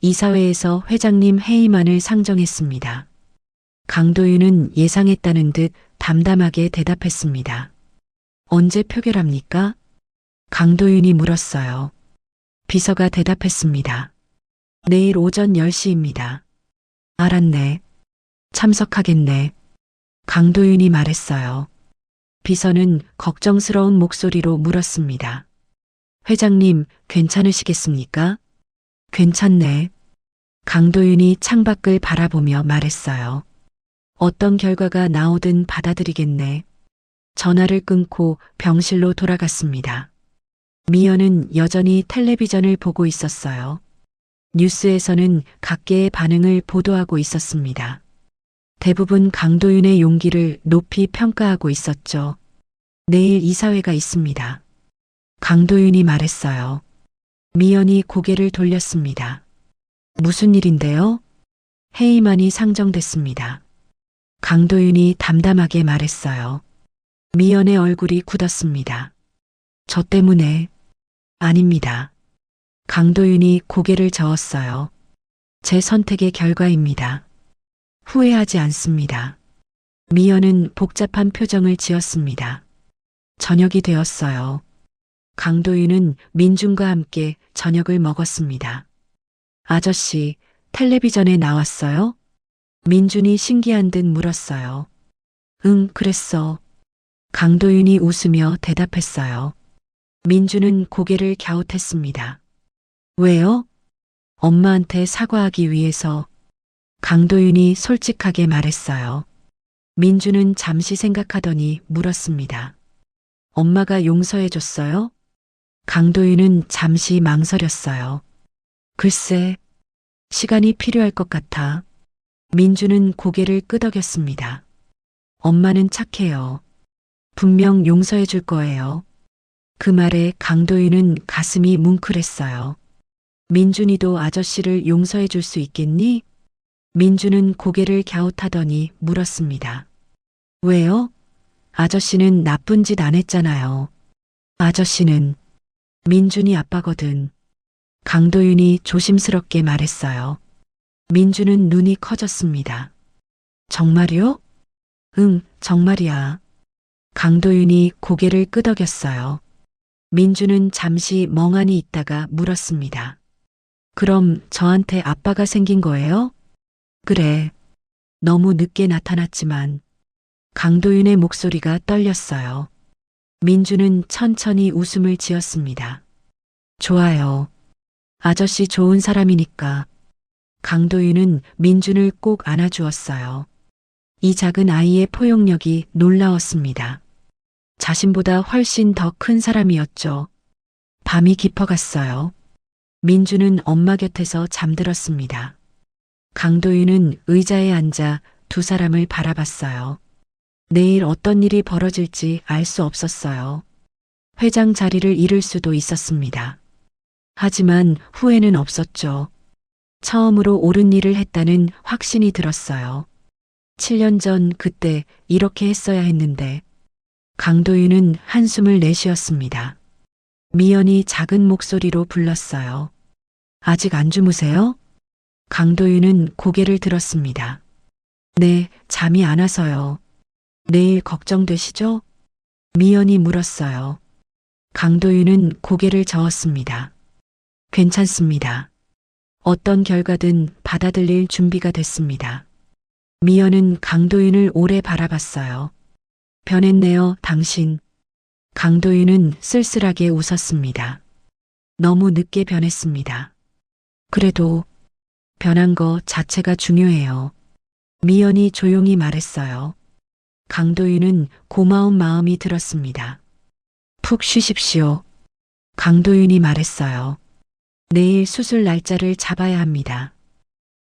이사회에서 회장님 회의만을 상정했습니다. 강도윤은 예상했다는 듯 담담하게 대답했습니다. 언제 표결합니까? 강도윤이 물었어요. 비서가 대답했습니다. 내일 오전 10시입니다. 알았네. 참석하겠네. 강도윤이 말했어요. 비서는 걱정스러운 목소리로 물었습니다. 회장님, 괜찮으시겠습니까? 괜찮네. 강도윤이 창밖을 바라보며 말했어요. 어떤 결과가 나오든 받아들이겠네. 전화를 끊고 병실로 돌아갔습니다. 미연은 여전히 텔레비전을 보고 있었어요. 뉴스에서는 각계의 반응을 보도하고 있었습니다. 대부분 강도윤의 용기를 높이 평가하고 있었죠. 내일 이사회가 있습니다. 강도윤이 말했어요. 미연이 고개를 돌렸습니다. 무슨 일인데요? 회의만이 상정됐습니다. 강도윤이 담담하게 말했어요. 미연의 얼굴이 굳었습니다. 저 때문에. 아닙니다. 강도윤이 고개를 저었어요. 제 선택의 결과입니다. 후회하지 않습니다. 미연은 복잡한 표정을 지었습니다. 저녁이 되었어요. 강도윤은 민준과 함께 저녁을 먹었습니다. 아저씨, 텔레비전에 나왔어요? 민준이 신기한 듯 물었어요. 응, 그랬어. 강도윤이 웃으며 대답했어요. 민준은 고개를 갸웃했습니다. 왜요? 엄마한테 사과하기 위해서. 강도윤이 솔직하게 말했어요. 민준은 잠시 생각하더니 물었습니다. 엄마가 용서해줬어요? 강도윤은 잠시 망설였어요. 글쎄, 시간이 필요할 것 같아. 민준은 고개를 끄덕였습니다. 엄마는 착해요. 분명 용서해 줄 거예요. 그 말에 강도윤은 가슴이 뭉클했어요. 민준이도 아저씨를 용서해 줄 수 있겠니? 민준은 고개를 갸웃하더니 물었습니다. 왜요? 아저씨는 나쁜 짓 안 했잖아요. 아저씨는 민준이 아빠거든. 강도윤이 조심스럽게 말했어요. 민준은 눈이 커졌습니다. 정말요? 응, 정말이야. 강도윤이 고개를 끄덕였어요. 민준은 잠시 멍하니 있다가 물었습니다. 그럼 저한테 아빠가 생긴 거예요? 그래. 너무 늦게 나타났지만. 강도윤의 목소리가 떨렸어요. 민준은 천천히 웃음을 지었습니다. 좋아요. 아저씨 좋은 사람이니까. 강도윤은 민준을 꼭 안아주었어요. 이 작은 아이의 포용력이 놀라웠습니다. 자신보다 훨씬 더 큰 사람이었죠. 밤이 깊어갔어요. 민준은 엄마 곁에서 잠들었습니다. 강도윤은 의자에 앉아 두 사람을 바라봤어요. 내일 어떤 일이 벌어질지 알 수 없었어요. 회장 자리를 잃을 수도 있었습니다. 하지만 후회는 없었죠. 처음으로 옳은 일을 했다는 확신이 들었어요. 7년 전 그때 이렇게 했어야 했는데. 강도윤은 한숨을 내쉬었습니다. 미연이 작은 목소리로 불렀어요. 아직 안 주무세요? 강도윤은 고개를 들었습니다. 네, 잠이 안 와서요. 내일 걱정되시죠? 미연이 물었어요. 강도윤은 고개를 저었습니다. 괜찮습니다. 어떤 결과든 받아들일 준비가 됐습니다. 미연은 강도윤을 오래 바라봤어요. 변했네요, 당신. 강도윤은 쓸쓸하게 웃었습니다. 너무 늦게 변했습니다. 그래도 변한 거 자체가 중요해요. 미연이 조용히 말했어요. 강도윤은 고마운 마음이 들었습니다. 푹 쉬십시오. 강도윤이 말했어요. 내일 수술 날짜를 잡아야 합니다.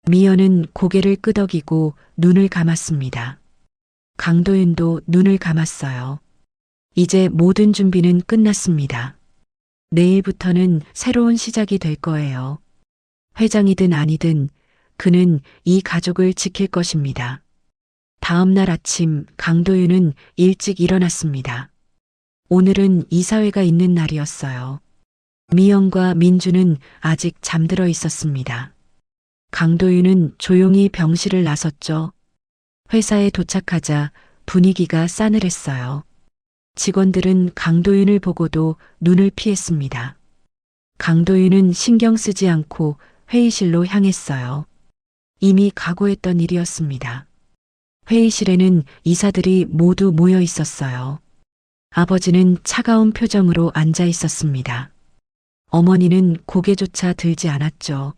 미연은 고개를 끄덕이고 눈을 감았습니다. 강도윤도 눈을 감았어요. 이제 모든 준비는 끝났습니다. 내일부터는 새로운 시작이 될 거예요. 회장이든 아니든 그는 이 가족을 지킬 것입니다. 다음 날 아침 강도윤은 일찍 일어났습니다. 오늘은 이사회가 있는 날이었어요. 미연과 민주는 아직 잠들어 있었습니다. 강도윤은 조용히 병실을 나섰죠. 회사에 도착하자 분위기가 싸늘했어요. 직원들은 강도윤을 보고도 눈을 피했습니다. 강도윤은 신경 쓰지 않고 회의실로 향했어요. 이미 각오했던 일이었습니다. 회의실에는 이사들이 모두 모여 있었어요. 아버지는 차가운 표정으로 앉아 있었습니다. 어머니는 고개조차 들지 않았죠.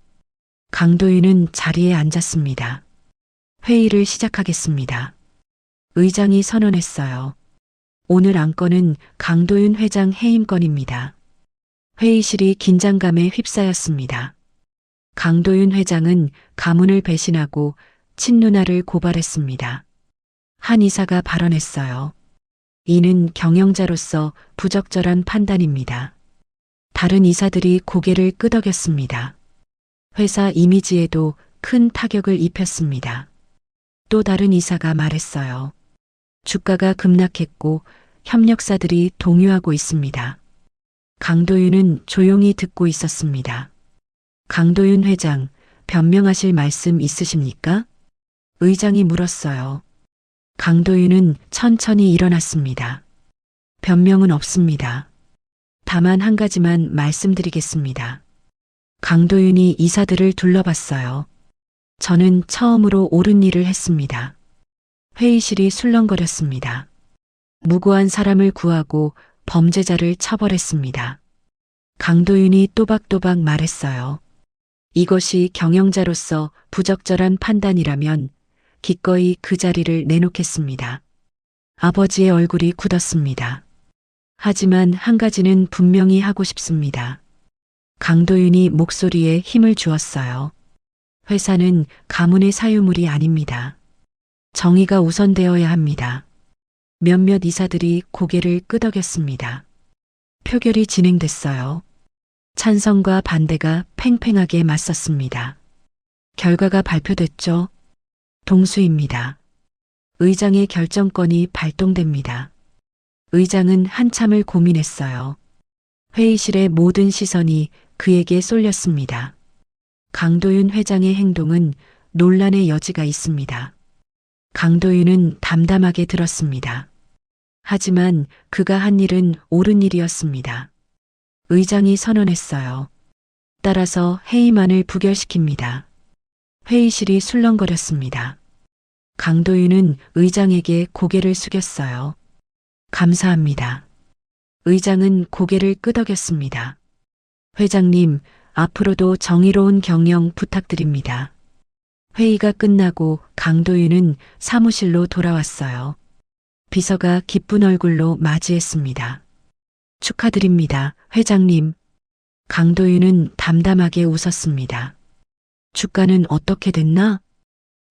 강도윤은 자리에 앉았습니다. 회의를 시작하겠습니다. 의장이 선언했어요. 오늘 안건은 강도윤 회장 해임건입니다. 회의실이 긴장감에 휩싸였습니다. 강도윤 회장은 가문을 배신하고 친누나를 고발했습니다. 한 이사가 발언했어요. 이는 경영자로서 부적절한 판단입니다. 다른 이사들이 고개를 끄덕였습니다. 회사 이미지에도 큰 타격을 입혔습니다. 또 다른 이사가 말했어요. 주가가 급락했고 협력사들이 동요하고 있습니다. 강도윤은 조용히 듣고 있었습니다. 강도윤 회장, 변명하실 말씀 있으십니까? 의장이 물었어요. 강도윤은 천천히 일어났습니다. 변명은 없습니다. 다만 한 가지만 말씀드리겠습니다. 강도윤이 이사들을 둘러봤어요. 저는 처음으로 옳은 일을 했습니다. 회의실이 술렁거렸습니다. 무고한 사람을 구하고 범죄자를 처벌했습니다. 강도윤이 또박또박 말했어요. 이것이 경영자로서 부적절한 판단이라면 기꺼이 그 자리를 내놓겠습니다. 아버지의 얼굴이 굳었습니다. 하지만 한 가지는 분명히 하고 싶습니다. 강도윤이 목소리에 힘을 주었어요. 회사는 가문의 사유물이 아닙니다. 정의가 우선되어야 합니다. 몇몇 이사들이 고개를 끄덕였습니다. 표결이 진행됐어요. 찬성과 반대가 팽팽하게 맞섰습니다. 결과가 발표됐죠. 동수입니다. 의장의 결정권이 발동됩니다. 의장은 한참을 고민했어요. 회의실의 모든 시선이 그에게 쏠렸습니다. 강도윤 회장의 행동은 논란의 여지가 있습니다. 강도윤은 담담하게 들었습니다. 하지만 그가 한 일은 옳은 일이었습니다. 의장이 선언했어요. 따라서 회의만을 부결시킵니다. 회의실이 술렁거렸습니다. 강도윤은 의장에게 고개를 숙였어요. 감사합니다. 의장은 고개를 끄덕였습니다. 회장님, 앞으로도 정의로운 경영 부탁드립니다. 회의가 끝나고 강도윤은 사무실로 돌아왔어요. 비서가 기쁜 얼굴로 맞이했습니다. 축하드립니다, 회장님. 강도윤은 담담하게 웃었습니다. 주가는 어떻게 됐나?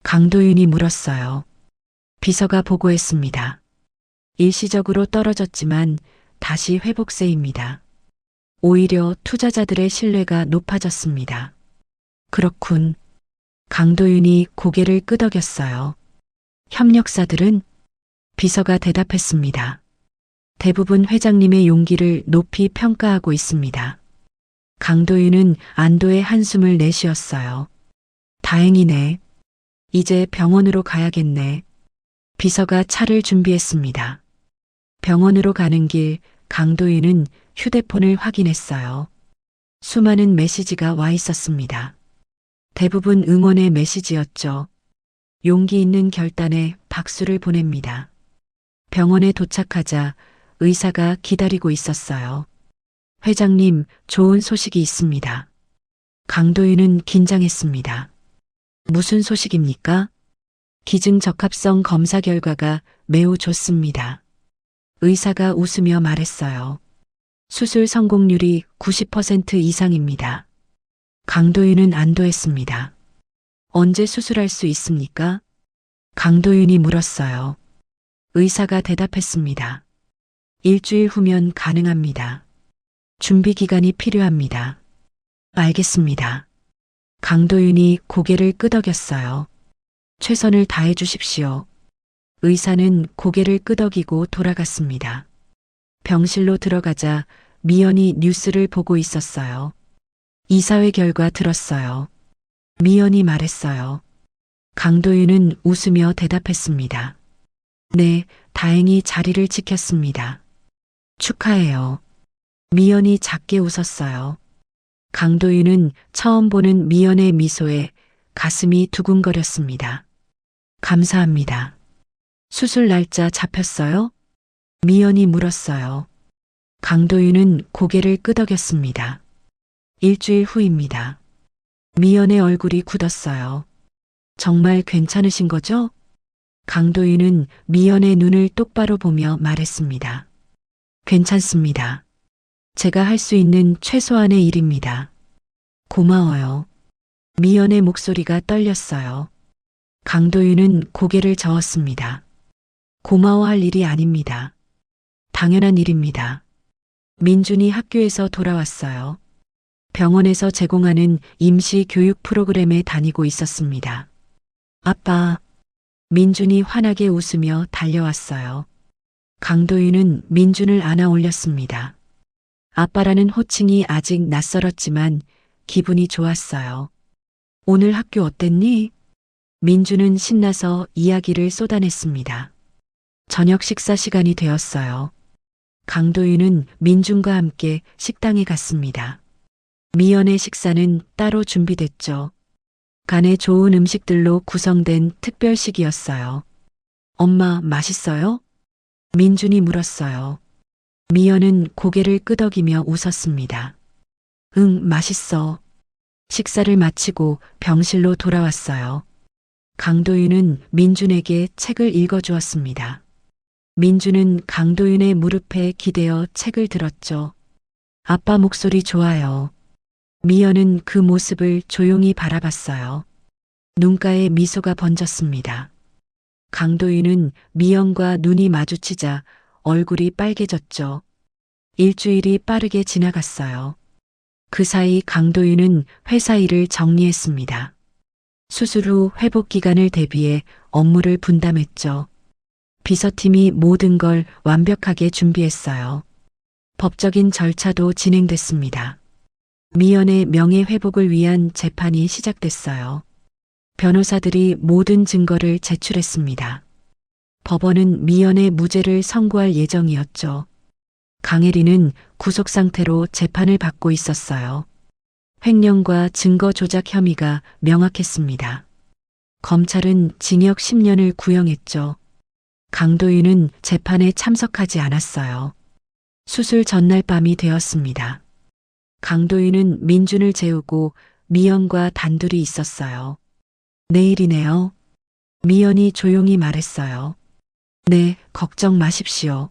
강도윤이 물었어요. 비서가 보고했습니다. 일시적으로 떨어졌지만 다시 회복세입니다. 오히려 투자자들의 신뢰가 높아졌습니다. 그렇군. 강도윤이 고개를 끄덕였어요. 협력사들은? 비서가 대답했습니다. 대부분 회장님의 용기를 높이 평가하고 있습니다. 강도윤은 안도의 한숨을 내쉬었어요. 다행이네. 이제 병원으로 가야겠네. 비서가 차를 준비했습니다. 병원으로 가는 길 강도윤은 휴대폰을 확인했어요. 수많은 메시지가 와 있었습니다. 대부분 응원의 메시지였죠. 용기 있는 결단에 박수를 보냅니다. 병원에 도착하자 의사가 기다리고 있었어요. 회장님, 좋은 소식이 있습니다. 강도윤은 긴장했습니다. 무슨 소식입니까? 기증적합성 검사 결과가 매우 좋습니다. 의사가 웃으며 말했어요. 수술 성공률이 90% 이상입니다. 강도윤은 안도했습니다. 언제 수술할 수 있습니까? 강도윤이 물었어요. 의사가 대답했습니다. 일주일 후면 가능합니다. 준비 기간이 필요합니다. 알겠습니다. 강도윤이 고개를 끄덕였어요. 최선을 다해 주십시오. 의사는 고개를 끄덕이고 돌아갔습니다. 병실로 들어가자 미연이 뉴스를 보고 있었어요. 이사회 결과 들었어요. 미연이 말했어요. 강도윤은 웃으며 대답했습니다. 네, 다행히 자리를 지켰습니다. 축하해요. 미연이 작게 웃었어요. 강도윤은 처음 보는 미연의 미소에 가슴이 두근거렸습니다. 감사합니다. 수술 날짜 잡혔어요? 미연이 물었어요. 강도윤은 고개를 끄덕였습니다. 일주일 후입니다. 미연의 얼굴이 굳었어요. 정말 괜찮으신 거죠? 강도윤은 미연의 눈을 똑바로 보며 말했습니다. 괜찮습니다. 제가 할 수 있는 최소한의 일입니다. 고마워요. 미연의 목소리가 떨렸어요. 강도윤은 고개를 저었습니다. 고마워할 일이 아닙니다. 당연한 일입니다. 민준이 학교에서 돌아왔어요. 병원에서 제공하는 임시 교육 프로그램에 다니고 있었습니다. 아빠. 민준이 환하게 웃으며 달려왔어요. 강도윤은 민준을 안아 올렸습니다. 아빠라는 호칭이 아직 낯설었지만 기분이 좋았어요. 오늘 학교 어땠니? 민주는 신나서 이야기를 쏟아냈습니다. 저녁 식사 시간이 되었어요. 강도윤은 민준과 함께 식당에 갔습니다. 미연의 식사는 따로 준비됐죠. 간에 좋은 음식들로 구성된 특별식이었어요. 엄마, 맛있어요? 민준이 물었어요. 미연은 고개를 끄덕이며 웃었습니다. 응, 맛있어. 식사를 마치고 병실로 돌아왔어요. 강도윤은 민준에게 책을 읽어주었습니다. 민준은 강도윤의 무릎에 기대어 책을 들었죠. 아빠 목소리 좋아요. 미연은 그 모습을 조용히 바라봤어요. 눈가에 미소가 번졌습니다. 강도윤은 미연과 눈이 마주치자 얼굴이 빨개졌죠. 일주일이 빠르게 지나갔어요. 그 사이 강도윤은 회사 일을 정리했습니다. 수술 후 회복 기간을 대비해 업무를 분담했죠. 비서팀이 모든 걸 완벽하게 준비했어요. 법적인 절차도 진행됐습니다. 미연의 명예 회복을 위한 재판이 시작됐어요. 변호사들이 모든 증거를 제출했습니다. 법원은 미연의 무죄를 선고할 예정이었죠. 강혜리는 구속 상태로 재판을 받고 있었어요. 횡령과 증거 조작 혐의가 명확했습니다. 검찰은 징역 10년을 구형했죠. 강도윤은 재판에 참석하지 않았어요. 수술 전날 밤이 되었습니다. 강도윤은 민준을 재우고 미연과 단둘이 있었어요. 내일이네요. 미연이 조용히 말했어요. 네, 걱정 마십시오.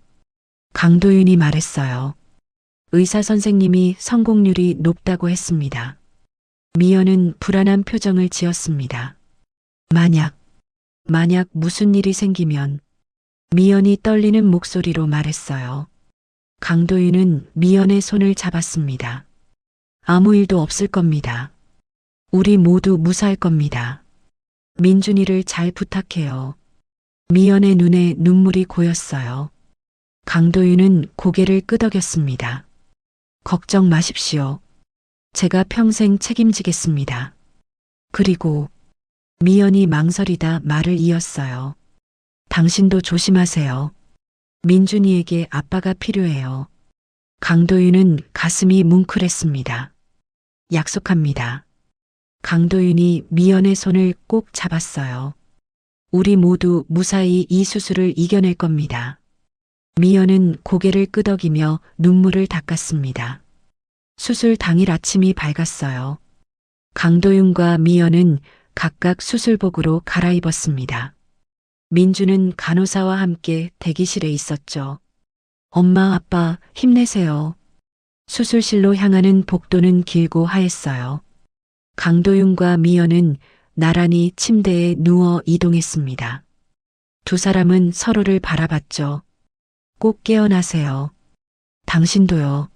강도윤이 말했어요. 의사 선생님이 성공률이 높다고 했습니다. 미연은 불안한 표정을 지었습니다. 만약 무슨 일이 생기면 미연이 떨리는 목소리로 말했어요. 강도윤은 미연의 손을 잡았습니다. 아무 일도 없을 겁니다. 우리 모두 무사할 겁니다. 민준이를 잘 부탁해요. 미연의 눈에 눈물이 고였어요. 강도윤은 고개를 끄덕였습니다. 걱정 마십시오. 제가 평생 책임지겠습니다. 그리고 미연이 망설이다 말을 이었어요. 당신도 조심하세요. 민준이에게 아빠가 필요해요. 강도윤은 가슴이 뭉클했습니다. 약속합니다. 강도윤이 미연의 손을 꼭 잡았어요. 우리 모두 무사히 이 수술을 이겨낼 겁니다. 미연은 고개를 끄덕이며 눈물을 닦았습니다. 수술 당일 아침이 밝았어요. 강도윤과 미연은 각각 수술복으로 갈아입었습니다. 민주는 간호사와 함께 대기실에 있었죠. 엄마, 아빠, 힘내세요. 수술실로 향하는 복도는 길고 하였어요. 강도윤과 미연은 나란히 침대에 누워 이동했습니다. 두 사람은 서로를 바라봤죠. 꼭 깨어나세요. 당신도요.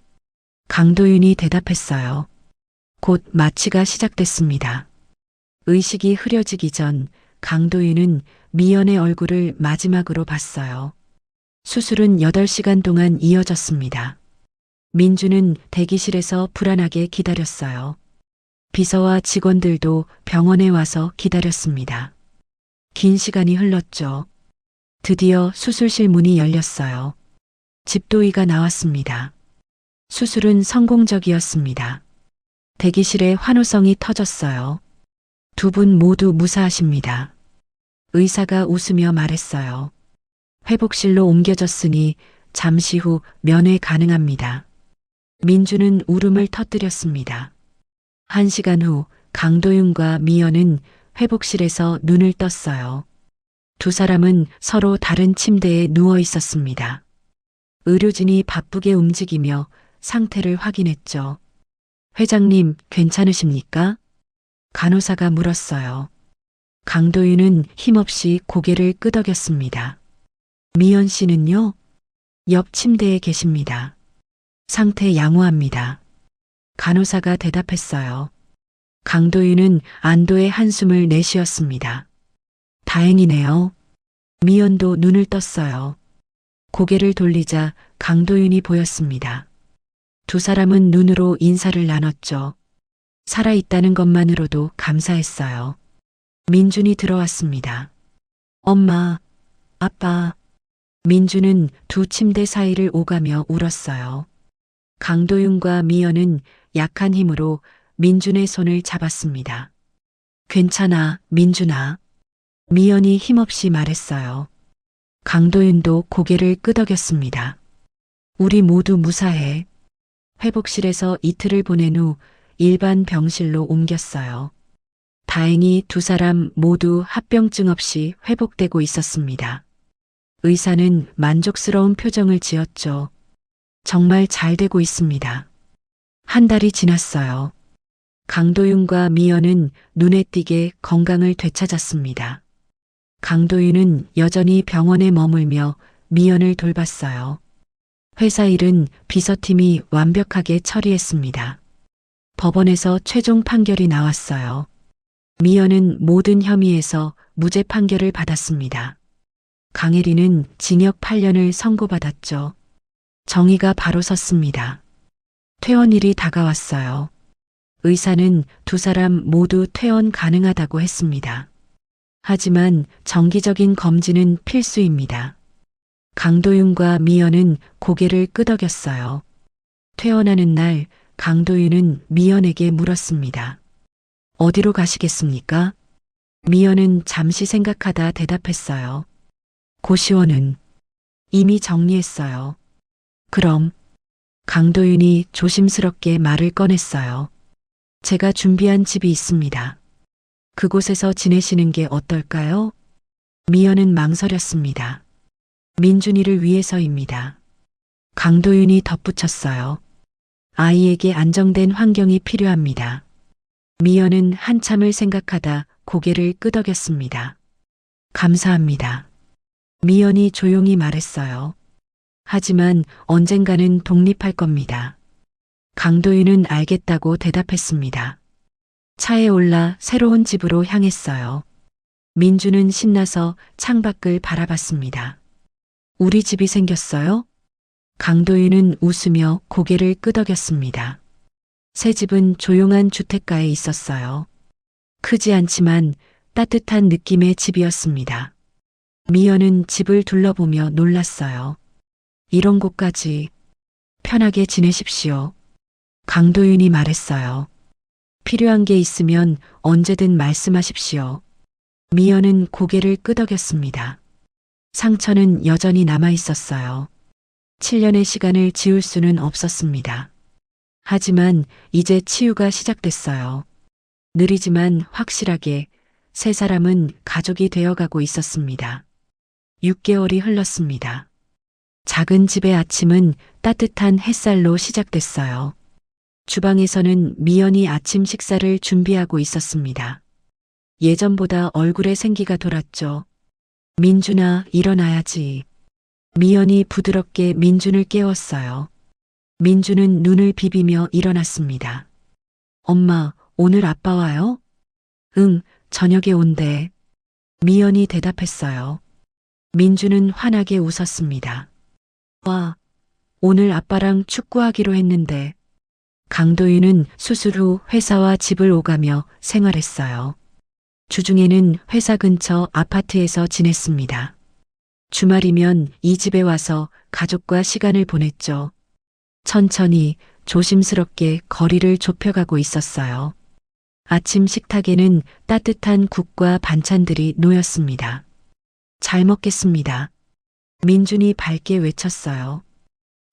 강도윤이 대답했어요. 곧 마취가 시작됐습니다. 의식이 흐려지기 전 강도윤은 미연의 얼굴을 마지막으로 봤어요. 수술은 8시간 동안 이어졌습니다. 민주는 대기실에서 불안하게 기다렸어요. 비서와 직원들도 병원에 와서 기다렸습니다. 긴 시간이 흘렀죠. 드디어 수술실 문이 열렸어요. 집도의가 나왔습니다. 수술은 성공적이었습니다. 대기실에 환호성이 터졌어요. 두 분 모두 무사하십니다. 의사가 웃으며 말했어요. 회복실로 옮겨졌으니 잠시 후 면회 가능합니다. 민주는 울음을 터뜨렸습니다. 1시간 후 강도윤과 미연은 회복실에서 눈을 떴어요. 두 사람은 서로 다른 침대에 누워 있었습니다. 의료진이 바쁘게 움직이며 상태를 확인했죠. 회장님, 괜찮으십니까? 간호사가 물었어요. 강도윤은 힘없이 고개를 끄덕였습니다. 미연 씨는요? 옆 침대에 계십니다. 상태 양호합니다. 간호사가 대답했어요. 강도윤은 안도의 한숨을 내쉬었습니다. 다행이네요. 미연도 눈을 떴어요. 고개를 돌리자 강도윤이 보였습니다. 두 사람은 눈으로 인사를 나눴죠. 살아있다는 것만으로도 감사했어요. 민준이 들어왔습니다. 엄마, 아빠. 민준은 두 침대 사이를 오가며 울었어요. 강도윤과 미연은 약한 힘으로 민준의 손을 잡았습니다. 괜찮아, 민준아. 미연이 힘없이 말했어요. 강도윤도 고개를 끄덕였습니다. 우리 모두 무사해. 회복실에서 이틀을 보낸 후 일반 병실로 옮겼어요. 다행히 두 사람 모두 합병증 없이 회복되고 있었습니다. 의사는 만족스러운 표정을 지었죠. 정말 잘 되고 있습니다. 한 달이 지났어요. 강도윤과 미연은 눈에 띄게 건강을 되찾았습니다. 강도윤은 여전히 병원에 머물며 미연을 돌봤어요. 회사 일은 비서팀이 완벽하게 처리했습니다. 법원에서 최종 판결이 나왔어요. 미연은 모든 혐의에서 무죄 판결을 받았습니다. 강혜리는 징역 8년을 선고받았죠. 정의가 바로 섰습니다. 퇴원일이 다가왔어요. 의사는 두 사람 모두 퇴원 가능하다고 했습니다. 하지만 정기적인 검진은 필수입니다. 강도윤과 미연은 고개를 끄덕였어요. 퇴원하는 날 강도윤은 미연에게 물었습니다. 어디로 가시겠습니까? 미연은 잠시 생각하다 대답했어요. 고시원은 이미 정리했어요. 그럼 강도윤이 조심스럽게 말을 꺼냈어요. 제가 준비한 집이 있습니다. 그곳에서 지내시는 게 어떨까요? 미연은 망설였습니다. 민준이를 위해서입니다. 강도윤이 덧붙였어요. 아이에게 안정된 환경이 필요합니다. 미연은 한참을 생각하다 고개를 끄덕였습니다. 감사합니다. 미연이 조용히 말했어요. 하지만 언젠가는 독립할 겁니다. 강도윤은 알겠다고 대답했습니다. 차에 올라 새로운 집으로 향했어요. 민주는 신나서 창밖을 바라봤습니다. 우리 집이 생겼어요? 강도윤은 웃으며 고개를 끄덕였습니다. 새 집은 조용한 주택가에 있었어요. 크지 않지만 따뜻한 느낌의 집이었습니다. 미연은 집을 둘러보며 놀랐어요. 이런 곳까지. 편하게 지내십시오. 강도윤이 말했어요. 필요한 게 있으면 언제든 말씀하십시오. 미연은 고개를 끄덕였습니다. 상처는 여전히 남아 있었어요. 7년의 시간을 지울 수는 없었습니다. 하지만 이제 치유가 시작됐어요. 느리지만 확실하게 세 사람은 가족이 되어가고 있었습니다. 6개월이 흘렀습니다. 작은 집의 아침은 따뜻한 햇살로 시작됐어요. 주방에서는 미연이 아침 식사를 준비하고 있었습니다. 예전보다 얼굴에 생기가 돌았죠. 민준아, 일어나야지. 미연이 부드럽게 민준을 깨웠어요. 민준은 눈을 비비며 일어났습니다. 엄마, 오늘 아빠 와요? 응, 저녁에 온대. 미연이 대답했어요. 민준은 환하게 웃었습니다. 와, 오늘 아빠랑 축구하기로 했는데. 강도윤은 수술 후 회사와 집을 오가며 생활했어요. 주중에는 회사 근처 아파트에서 지냈습니다. 주말이면 이 집에 와서 가족과 시간을 보냈죠. 천천히 조심스럽게 거리를 좁혀가고 있었어요. 아침 식탁에는 따뜻한 국과 반찬들이 놓였습니다. 잘 먹겠습니다. 민준이 밝게 외쳤어요.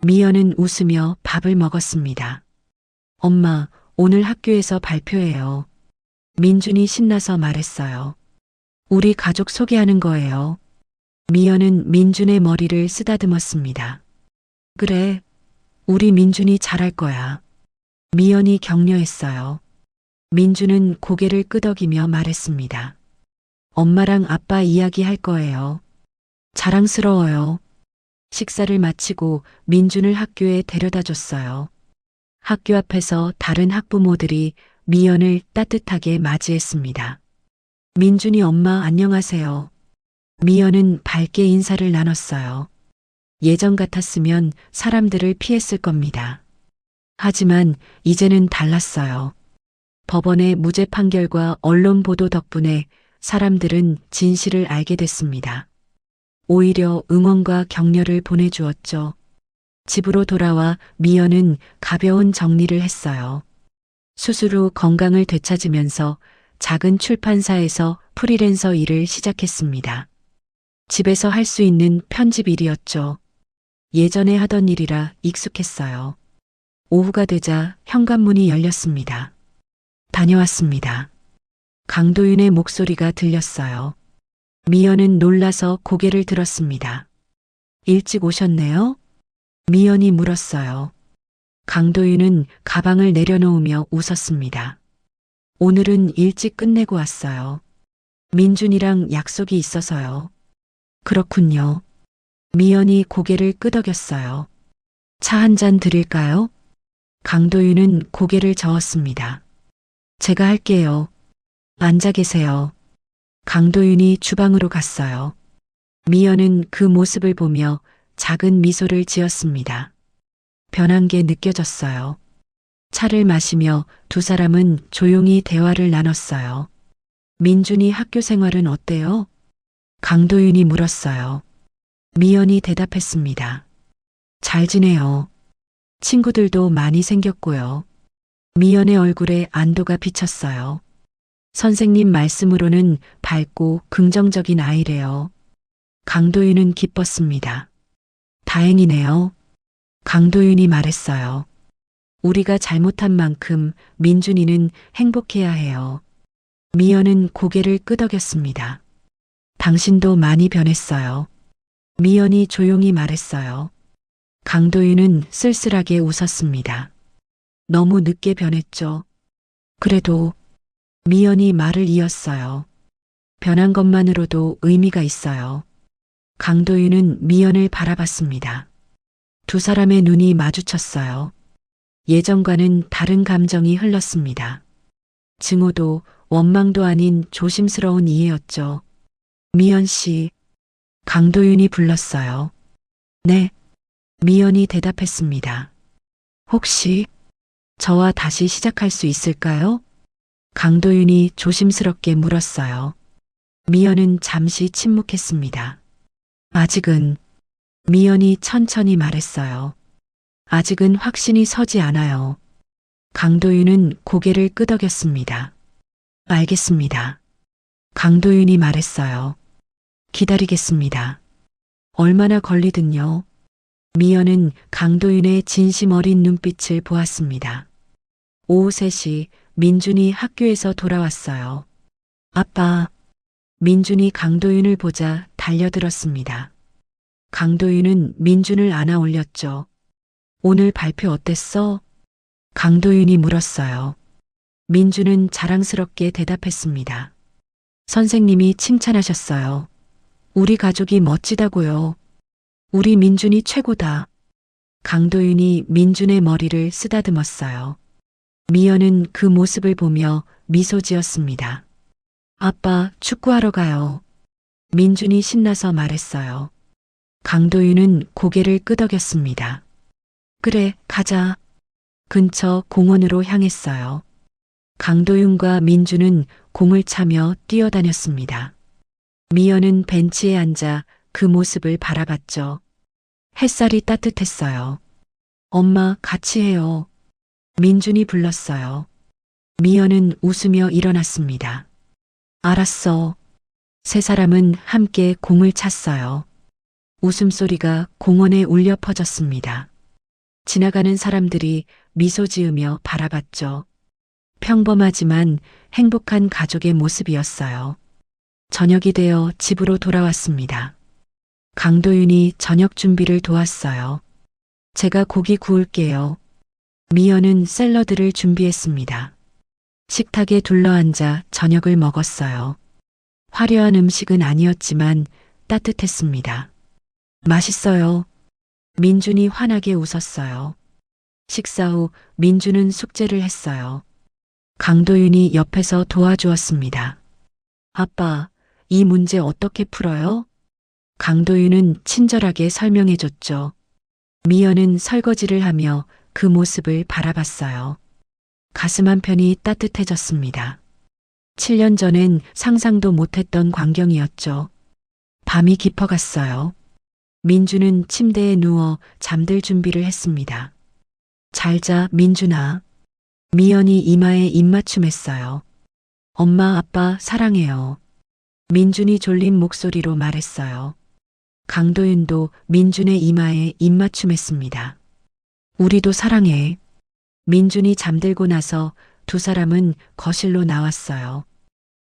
미연은 웃으며 밥을 먹었습니다. 엄마, 오늘 학교에서 발표해요. 민준이 신나서 말했어요. 우리 가족 소개하는 거예요. 미연은 민준의 머리를 쓰다듬었습니다. 그래, 우리 민준이 잘할 거야. 미연이 격려했어요. 민준은 고개를 끄덕이며 말했습니다. 엄마랑 아빠 이야기할 거예요. 자랑스러워요. 식사를 마치고 민준을 학교에 데려다 줬어요. 학교 앞에서 다른 학부모들이 미연을 따뜻하게 맞이했습니다. 민준이 엄마 안녕하세요. 미연은 밝게 인사를 나눴어요. 예전 같았으면 사람들을 피했을 겁니다. 하지만 이제는 달랐어요. 법원의 무죄 판결과 언론 보도 덕분에 사람들은 진실을 알게 됐습니다. 오히려 응원과 격려를 보내주었죠. 집으로 돌아와 미연은 가벼운 정리를 했어요. 수술 후 건강을 되찾으면서 작은 출판사에서 프리랜서 일을 시작했습니다. 집에서 할 수 있는 편집 일이었죠. 예전에 하던 일이라 익숙했어요. 오후가 되자 현관문이 열렸습니다. 다녀왔습니다. 강도윤의 목소리가 들렸어요. 미연은 놀라서 고개를 들었습니다. 일찍 오셨네요? 미연이 물었어요. 강도윤은 가방을 내려놓으며 웃었습니다. 오늘은 일찍 끝내고 왔어요. 민준이랑 약속이 있어서요. 그렇군요. 미연이 고개를 끄덕였어요. 차 한 잔 드릴까요? 강도윤은 고개를 저었습니다. 제가 할게요. 앉아 계세요. 강도윤이 주방으로 갔어요. 미연은 그 모습을 보며 작은 미소를 지었습니다. 변한 게 느껴졌어요. 차를 마시며 두 사람은 조용히 대화를 나눴어요. 민준이 학교 생활은 어때요? 강도윤이 물었어요. 미연이 대답했습니다. 잘 지내요. 친구들도 많이 생겼고요. 미연의 얼굴에 안도가 비쳤어요. 선생님 말씀으로는 밝고 긍정적인 아이래요. 강도윤은 기뻤습니다. 다행이네요. 강도윤이 말했어요. 우리가 잘못한 만큼 민준이는 행복해야 해요. 미연은 고개를 끄덕였습니다. 당신도 많이 변했어요. 미연이 조용히 말했어요. 강도윤은 쓸쓸하게 웃었습니다. 너무 늦게 변했죠. 그래도 미연이 말을 이었어요. 변한 것만으로도 의미가 있어요. 강도윤은 미연을 바라봤습니다. 두 사람의 눈이 마주쳤어요. 예전과는 다른 감정이 흘렀습니다. 증오도 원망도 아닌 조심스러운 이해였죠. 미연 씨, 강도윤이 불렀어요. 네, 미연이 대답했습니다. 혹시 저와 다시 시작할 수 있을까요? 강도윤이 조심스럽게 물었어요. 미연은 잠시 침묵했습니다. 아직은, 미연이 천천히 말했어요. 아직은 확신이 서지 않아요. 강도윤은 고개를 끄덕였습니다. 알겠습니다. 강도윤이 말했어요. 기다리겠습니다. 얼마나 걸리든요. 미연은 강도윤의 진심 어린 눈빛을 보았습니다. 오후 3시 민준이 학교에서 돌아왔어요. 아빠, 민준이 강도윤을 보자 달려들었습니다. 강도윤은 민준을 안아 올렸죠. 오늘 발표 어땠어? 강도윤이 물었어요. 민준은 자랑스럽게 대답했습니다. 선생님이 칭찬하셨어요. 우리 가족이 멋지다고요. 우리 민준이 최고다. 강도윤이 민준의 머리를 쓰다듬었어요. 미연은 그 모습을 보며 미소 지었습니다. 아빠, 축구하러 가요. 민준이 신나서 말했어요. 강도윤은 고개를 끄덕였습니다. 그래, 가자. 근처 공원으로 향했어요. 강도윤과 민준은 공을 차며 뛰어다녔습니다. 미연은 벤치에 앉아 그 모습을 바라봤죠. 햇살이 따뜻했어요. 엄마, 같이 해요. 민준이 불렀어요. 미연은 웃으며 일어났습니다. 알았어. 세 사람은 함께 공을 찼어요. 웃음소리가 공원에 울려 퍼졌습니다. 지나가는 사람들이 미소 지으며 바라봤죠. 평범하지만 행복한 가족의 모습이었어요. 저녁이 되어 집으로 돌아왔습니다. 강도윤이 저녁 준비를 도왔어요. 제가 고기 구울게요. 미연은 샐러드를 준비했습니다. 식탁에 둘러앉아 저녁을 먹었어요. 화려한 음식은 아니었지만 따뜻했습니다. 맛있어요. 민준이 환하게 웃었어요. 식사 후 민준은 숙제를 했어요. 강도윤이 옆에서 도와주었습니다. 아빠, 이 문제 어떻게 풀어요? 강도윤은 친절하게 설명해 줬죠. 미연은 설거지를 하며 그 모습을 바라봤어요. 가슴 한편이 따뜻해졌습니다. 7년 전엔 상상도 못했던 광경이었죠. 밤이 깊어갔어요. 민주는 침대에 누워 잠들 준비를 했습니다. 잘 자, 민준아. 미연이 이마에 입맞춤했어요. 엄마, 아빠, 사랑해요. 민준이 졸린 목소리로 말했어요. 강도윤도 민준의 이마에 입맞춤했습니다. 우리도 사랑해. 민준이 잠들고 나서 두 사람은 거실로 나왔어요.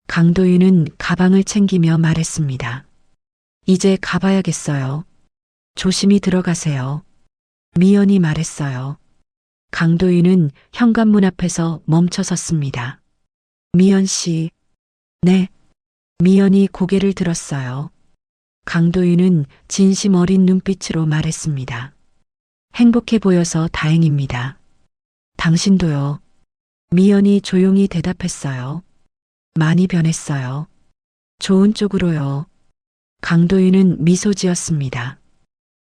강도윤은 가방을 챙기며 말했습니다. 이제 가봐야겠어요. 조심히 들어가세요. 미연이 말했어요. 강도윤은 현관문 앞에서 멈춰 섰습니다. 미연 씨. 네. 미연이 고개를 들었어요. 강도윤은 진심 어린 눈빛으로 말했습니다. 행복해 보여서 다행입니다. 당신도요. 미연이 조용히 대답했어요. 많이 변했어요. 좋은 쪽으로요. 강도윤은 미소 지었습니다.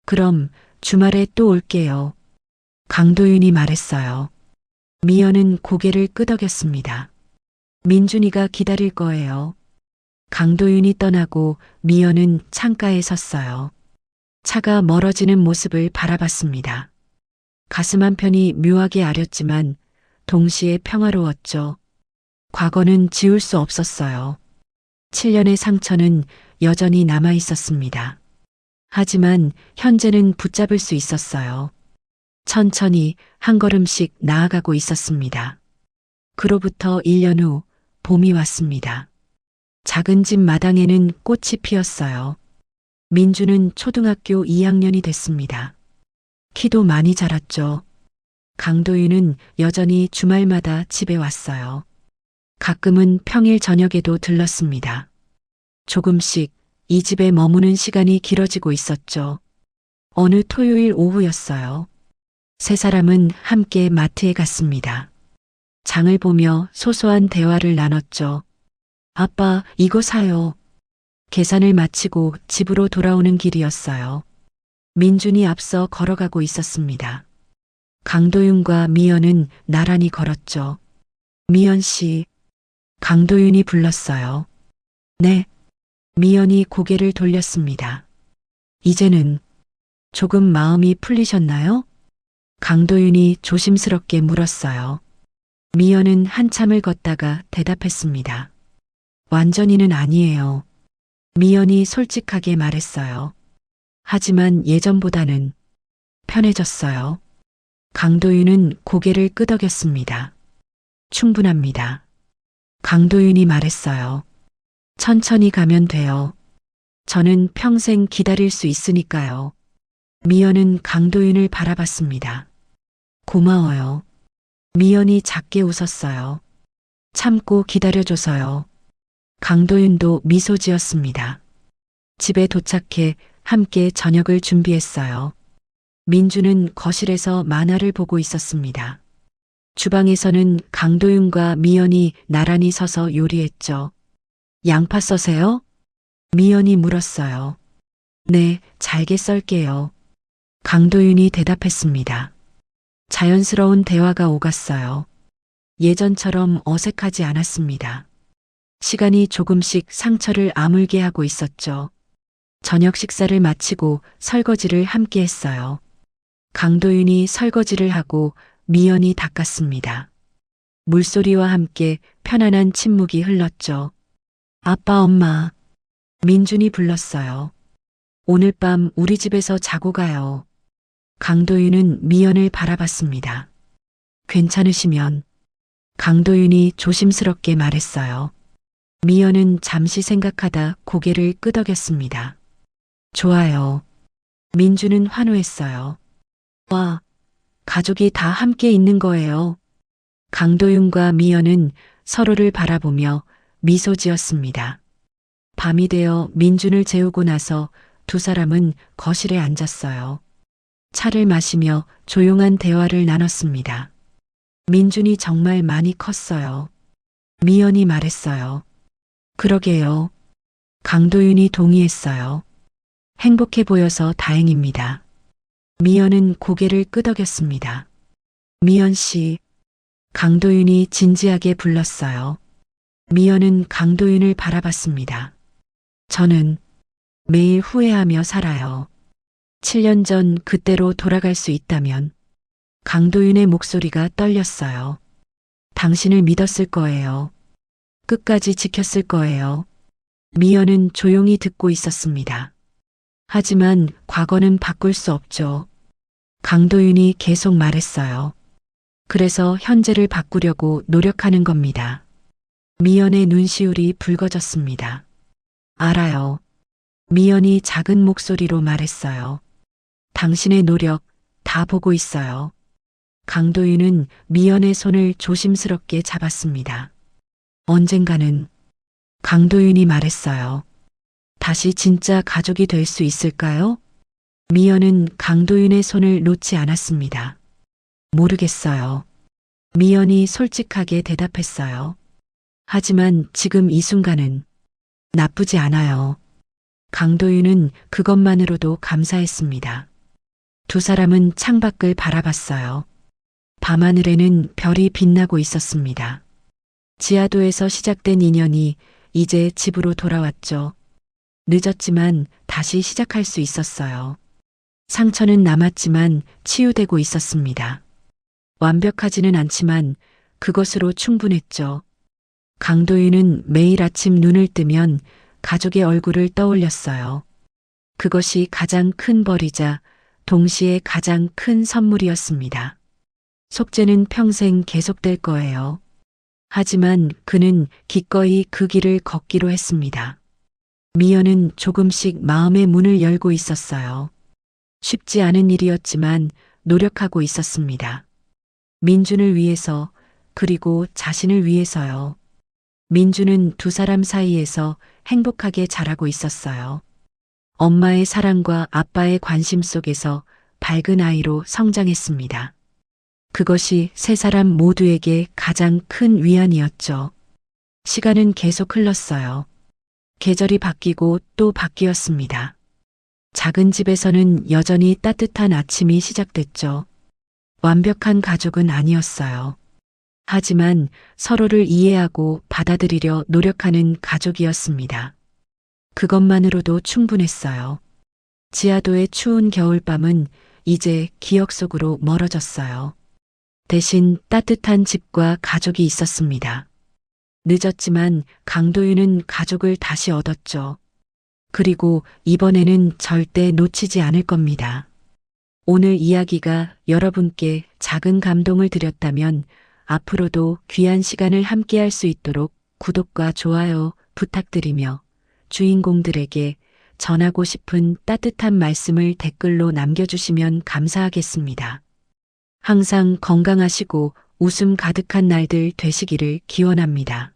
그럼 주말에 또 올게요. 강도윤이 말했어요. 미연은 고개를 끄덕였습니다. 민준이가 기다릴 거예요. 강도윤이 떠나고 미연은 창가에 섰어요. 차가 멀어지는 모습을 바라봤습니다. 가슴 한편이 묘하게 아렸지만 동시에 평화로웠죠. 과거는 지울 수 없었어요. 7년의 상처는 여전히 남아 있었습니다. 하지만 현재는 붙잡을 수 있었어요. 천천히 한 걸음씩 나아가고 있었습니다. 그로부터 1년 후 봄이 왔습니다. 작은 집 마당에는 꽃이 피었어요. 민주는 초등학교 2학년이 됐습니다. 키도 많이 자랐죠. 강도윤은 여전히 주말마다 집에 왔어요. 가끔은 평일 저녁에도 들렀습니다. 조금씩 이 집에 머무는 시간이 길어지고 있었죠. 어느 토요일 오후였어요. 세 사람은 함께 마트에 갔습니다. 장을 보며 소소한 대화를 나눴죠. 아빠, 이거 사요. 계산을 마치고 집으로 돌아오는 길이었어요. 민준이 앞서 걸어가고 있었습니다. 강도윤과 미연은 나란히 걸었죠. 미연 씨. 강도윤이 불렀어요. 네. 미연이 고개를 돌렸습니다. 이제는 조금 마음이 풀리셨나요? 강도윤이 조심스럽게 물었어요. 미연은 한참을 걷다가 대답했습니다. 완전히는 아니에요. 미연이 솔직하게 말했어요. 하지만 예전보다는 편해졌어요. 강도윤은 고개를 끄덕였습니다. 충분합니다. 강도윤이 말했어요. 천천히 가면 돼요. 저는 평생 기다릴 수 있으니까요. 미연은 강도윤을 바라봤습니다. 고마워요. 미연이 작게 웃었어요. 참고 기다려줘서요. 강도윤도 미소 지었습니다. 집에 도착해 함께 저녁을 준비했어요. 민주는 거실에서 만화를 보고 있었습니다. 주방에서는 강도윤과 미연이 나란히 서서 요리했죠. 양파 써세요? 미연이 물었어요. 네, 잘게 썰게요. 강도윤이 대답했습니다. 자연스러운 대화가 오갔어요. 예전처럼 어색하지 않았습니다. 시간이 조금씩 상처를 아물게 하고 있었죠. 저녁 식사를 마치고 설거지를 함께 했어요. 강도윤이 설거지를 하고 미연이 닦았습니다. 물소리와 함께 편안한 침묵이 흘렀죠. 아빠, 엄마. 민준이 불렀어요. 오늘 밤 우리 집에서 자고 가요. 강도윤은 미연을 바라봤습니다. 괜찮으시면. 강도윤이 조심스럽게 말했어요. 미연은 잠시 생각하다 고개를 끄덕였습니다. 좋아요. 민주는 환호했어요. 와, 가족이 다 함께 있는 거예요. 강도윤과 미연은 서로를 바라보며 미소 지었습니다. 밤이 되어 민준을 재우고 나서 두 사람은 거실에 앉았어요. 차를 마시며 조용한 대화를 나눴습니다. 민준이 정말 많이 컸어요. 미연이 말했어요. 그러게요. 강도윤이 동의했어요. 행복해 보여서 다행입니다. 미연은 고개를 끄덕였습니다. 미연 씨. 강도윤이 진지하게 불렀어요. 미연은 강도윤을 바라봤습니다. 저는 매일 후회하며 살아요. 7년 전 그때로 돌아갈 수 있다면. 강도윤의 목소리가 떨렸어요. 당신을 믿었을 거예요. 끝까지 지켰을 거예요. 미연은 조용히 듣고 있었습니다. 하지만 과거는 바꿀 수 없죠. 강도윤이 계속 말했어요. 그래서 현재를 바꾸려고 노력하는 겁니다. 미연의 눈시울이 붉어졌습니다. 알아요. 미연이 작은 목소리로 말했어요. 당신의 노력 다 보고 있어요. 강도윤은 미연의 손을 조심스럽게 잡았습니다. 언젠가는 강도윤이 말했어요. 다시 진짜 가족이 될 수 있을까요? 미연은 강도윤의 손을 놓지 않았습니다. 모르겠어요. 미연이 솔직하게 대답했어요. 하지만 지금 이 순간은 나쁘지 않아요. 강도윤은 그것만으로도 감사했습니다. 두 사람은 창밖을 바라봤어요. 밤하늘에는 별이 빛나고 있었습니다. 지하도에서 시작된 인연이 이제 집으로 돌아왔죠. 늦었지만 다시 시작할 수 있었어요. 상처는 남았지만 치유되고 있었습니다. 완벽하지는 않지만 그것으로 충분했죠. 강도윤은 매일 아침 눈을 뜨면 가족의 얼굴을 떠올렸어요. 그것이 가장 큰 벌이자 동시에 가장 큰 선물이었습니다. 속죄는 평생 계속될 거예요. 하지만 그는 기꺼이 그 길을 걷기로 했습니다. 미연은 조금씩 마음의 문을 열고 있었어요. 쉽지 않은 일이었지만 노력하고 있었습니다. 민준을 위해서, 그리고 자신을 위해서요. 민준은 두 사람 사이에서 행복하게 자라고 있었어요. 엄마의 사랑과 아빠의 관심 속에서 밝은 아이로 성장했습니다. 그것이 세 사람 모두에게 가장 큰 위안이었죠. 시간은 계속 흘렀어요. 계절이 바뀌고 또 바뀌었습니다. 작은 집에서는 여전히 따뜻한 아침이 시작됐죠. 완벽한 가족은 아니었어요. 하지만 서로를 이해하고 받아들이려 노력하는 가족이었습니다. 그것만으로도 충분했어요. 지하도의 추운 겨울밤은 이제 기억 속으로 멀어졌어요. 대신 따뜻한 집과 가족이 있었습니다. 늦었지만 강도윤은 가족을 다시 얻었죠. 그리고 이번에는 절대 놓치지 않을 겁니다. 오늘 이야기가 여러분께 작은 감동을 드렸다면 앞으로도 귀한 시간을 함께할 수 있도록 구독과 좋아요 부탁드리며 주인공들에게 전하고 싶은 따뜻한 말씀을 댓글로 남겨주시면 감사하겠습니다. 항상 건강하시고 웃음 가득한 날들 되시기를 기원합니다.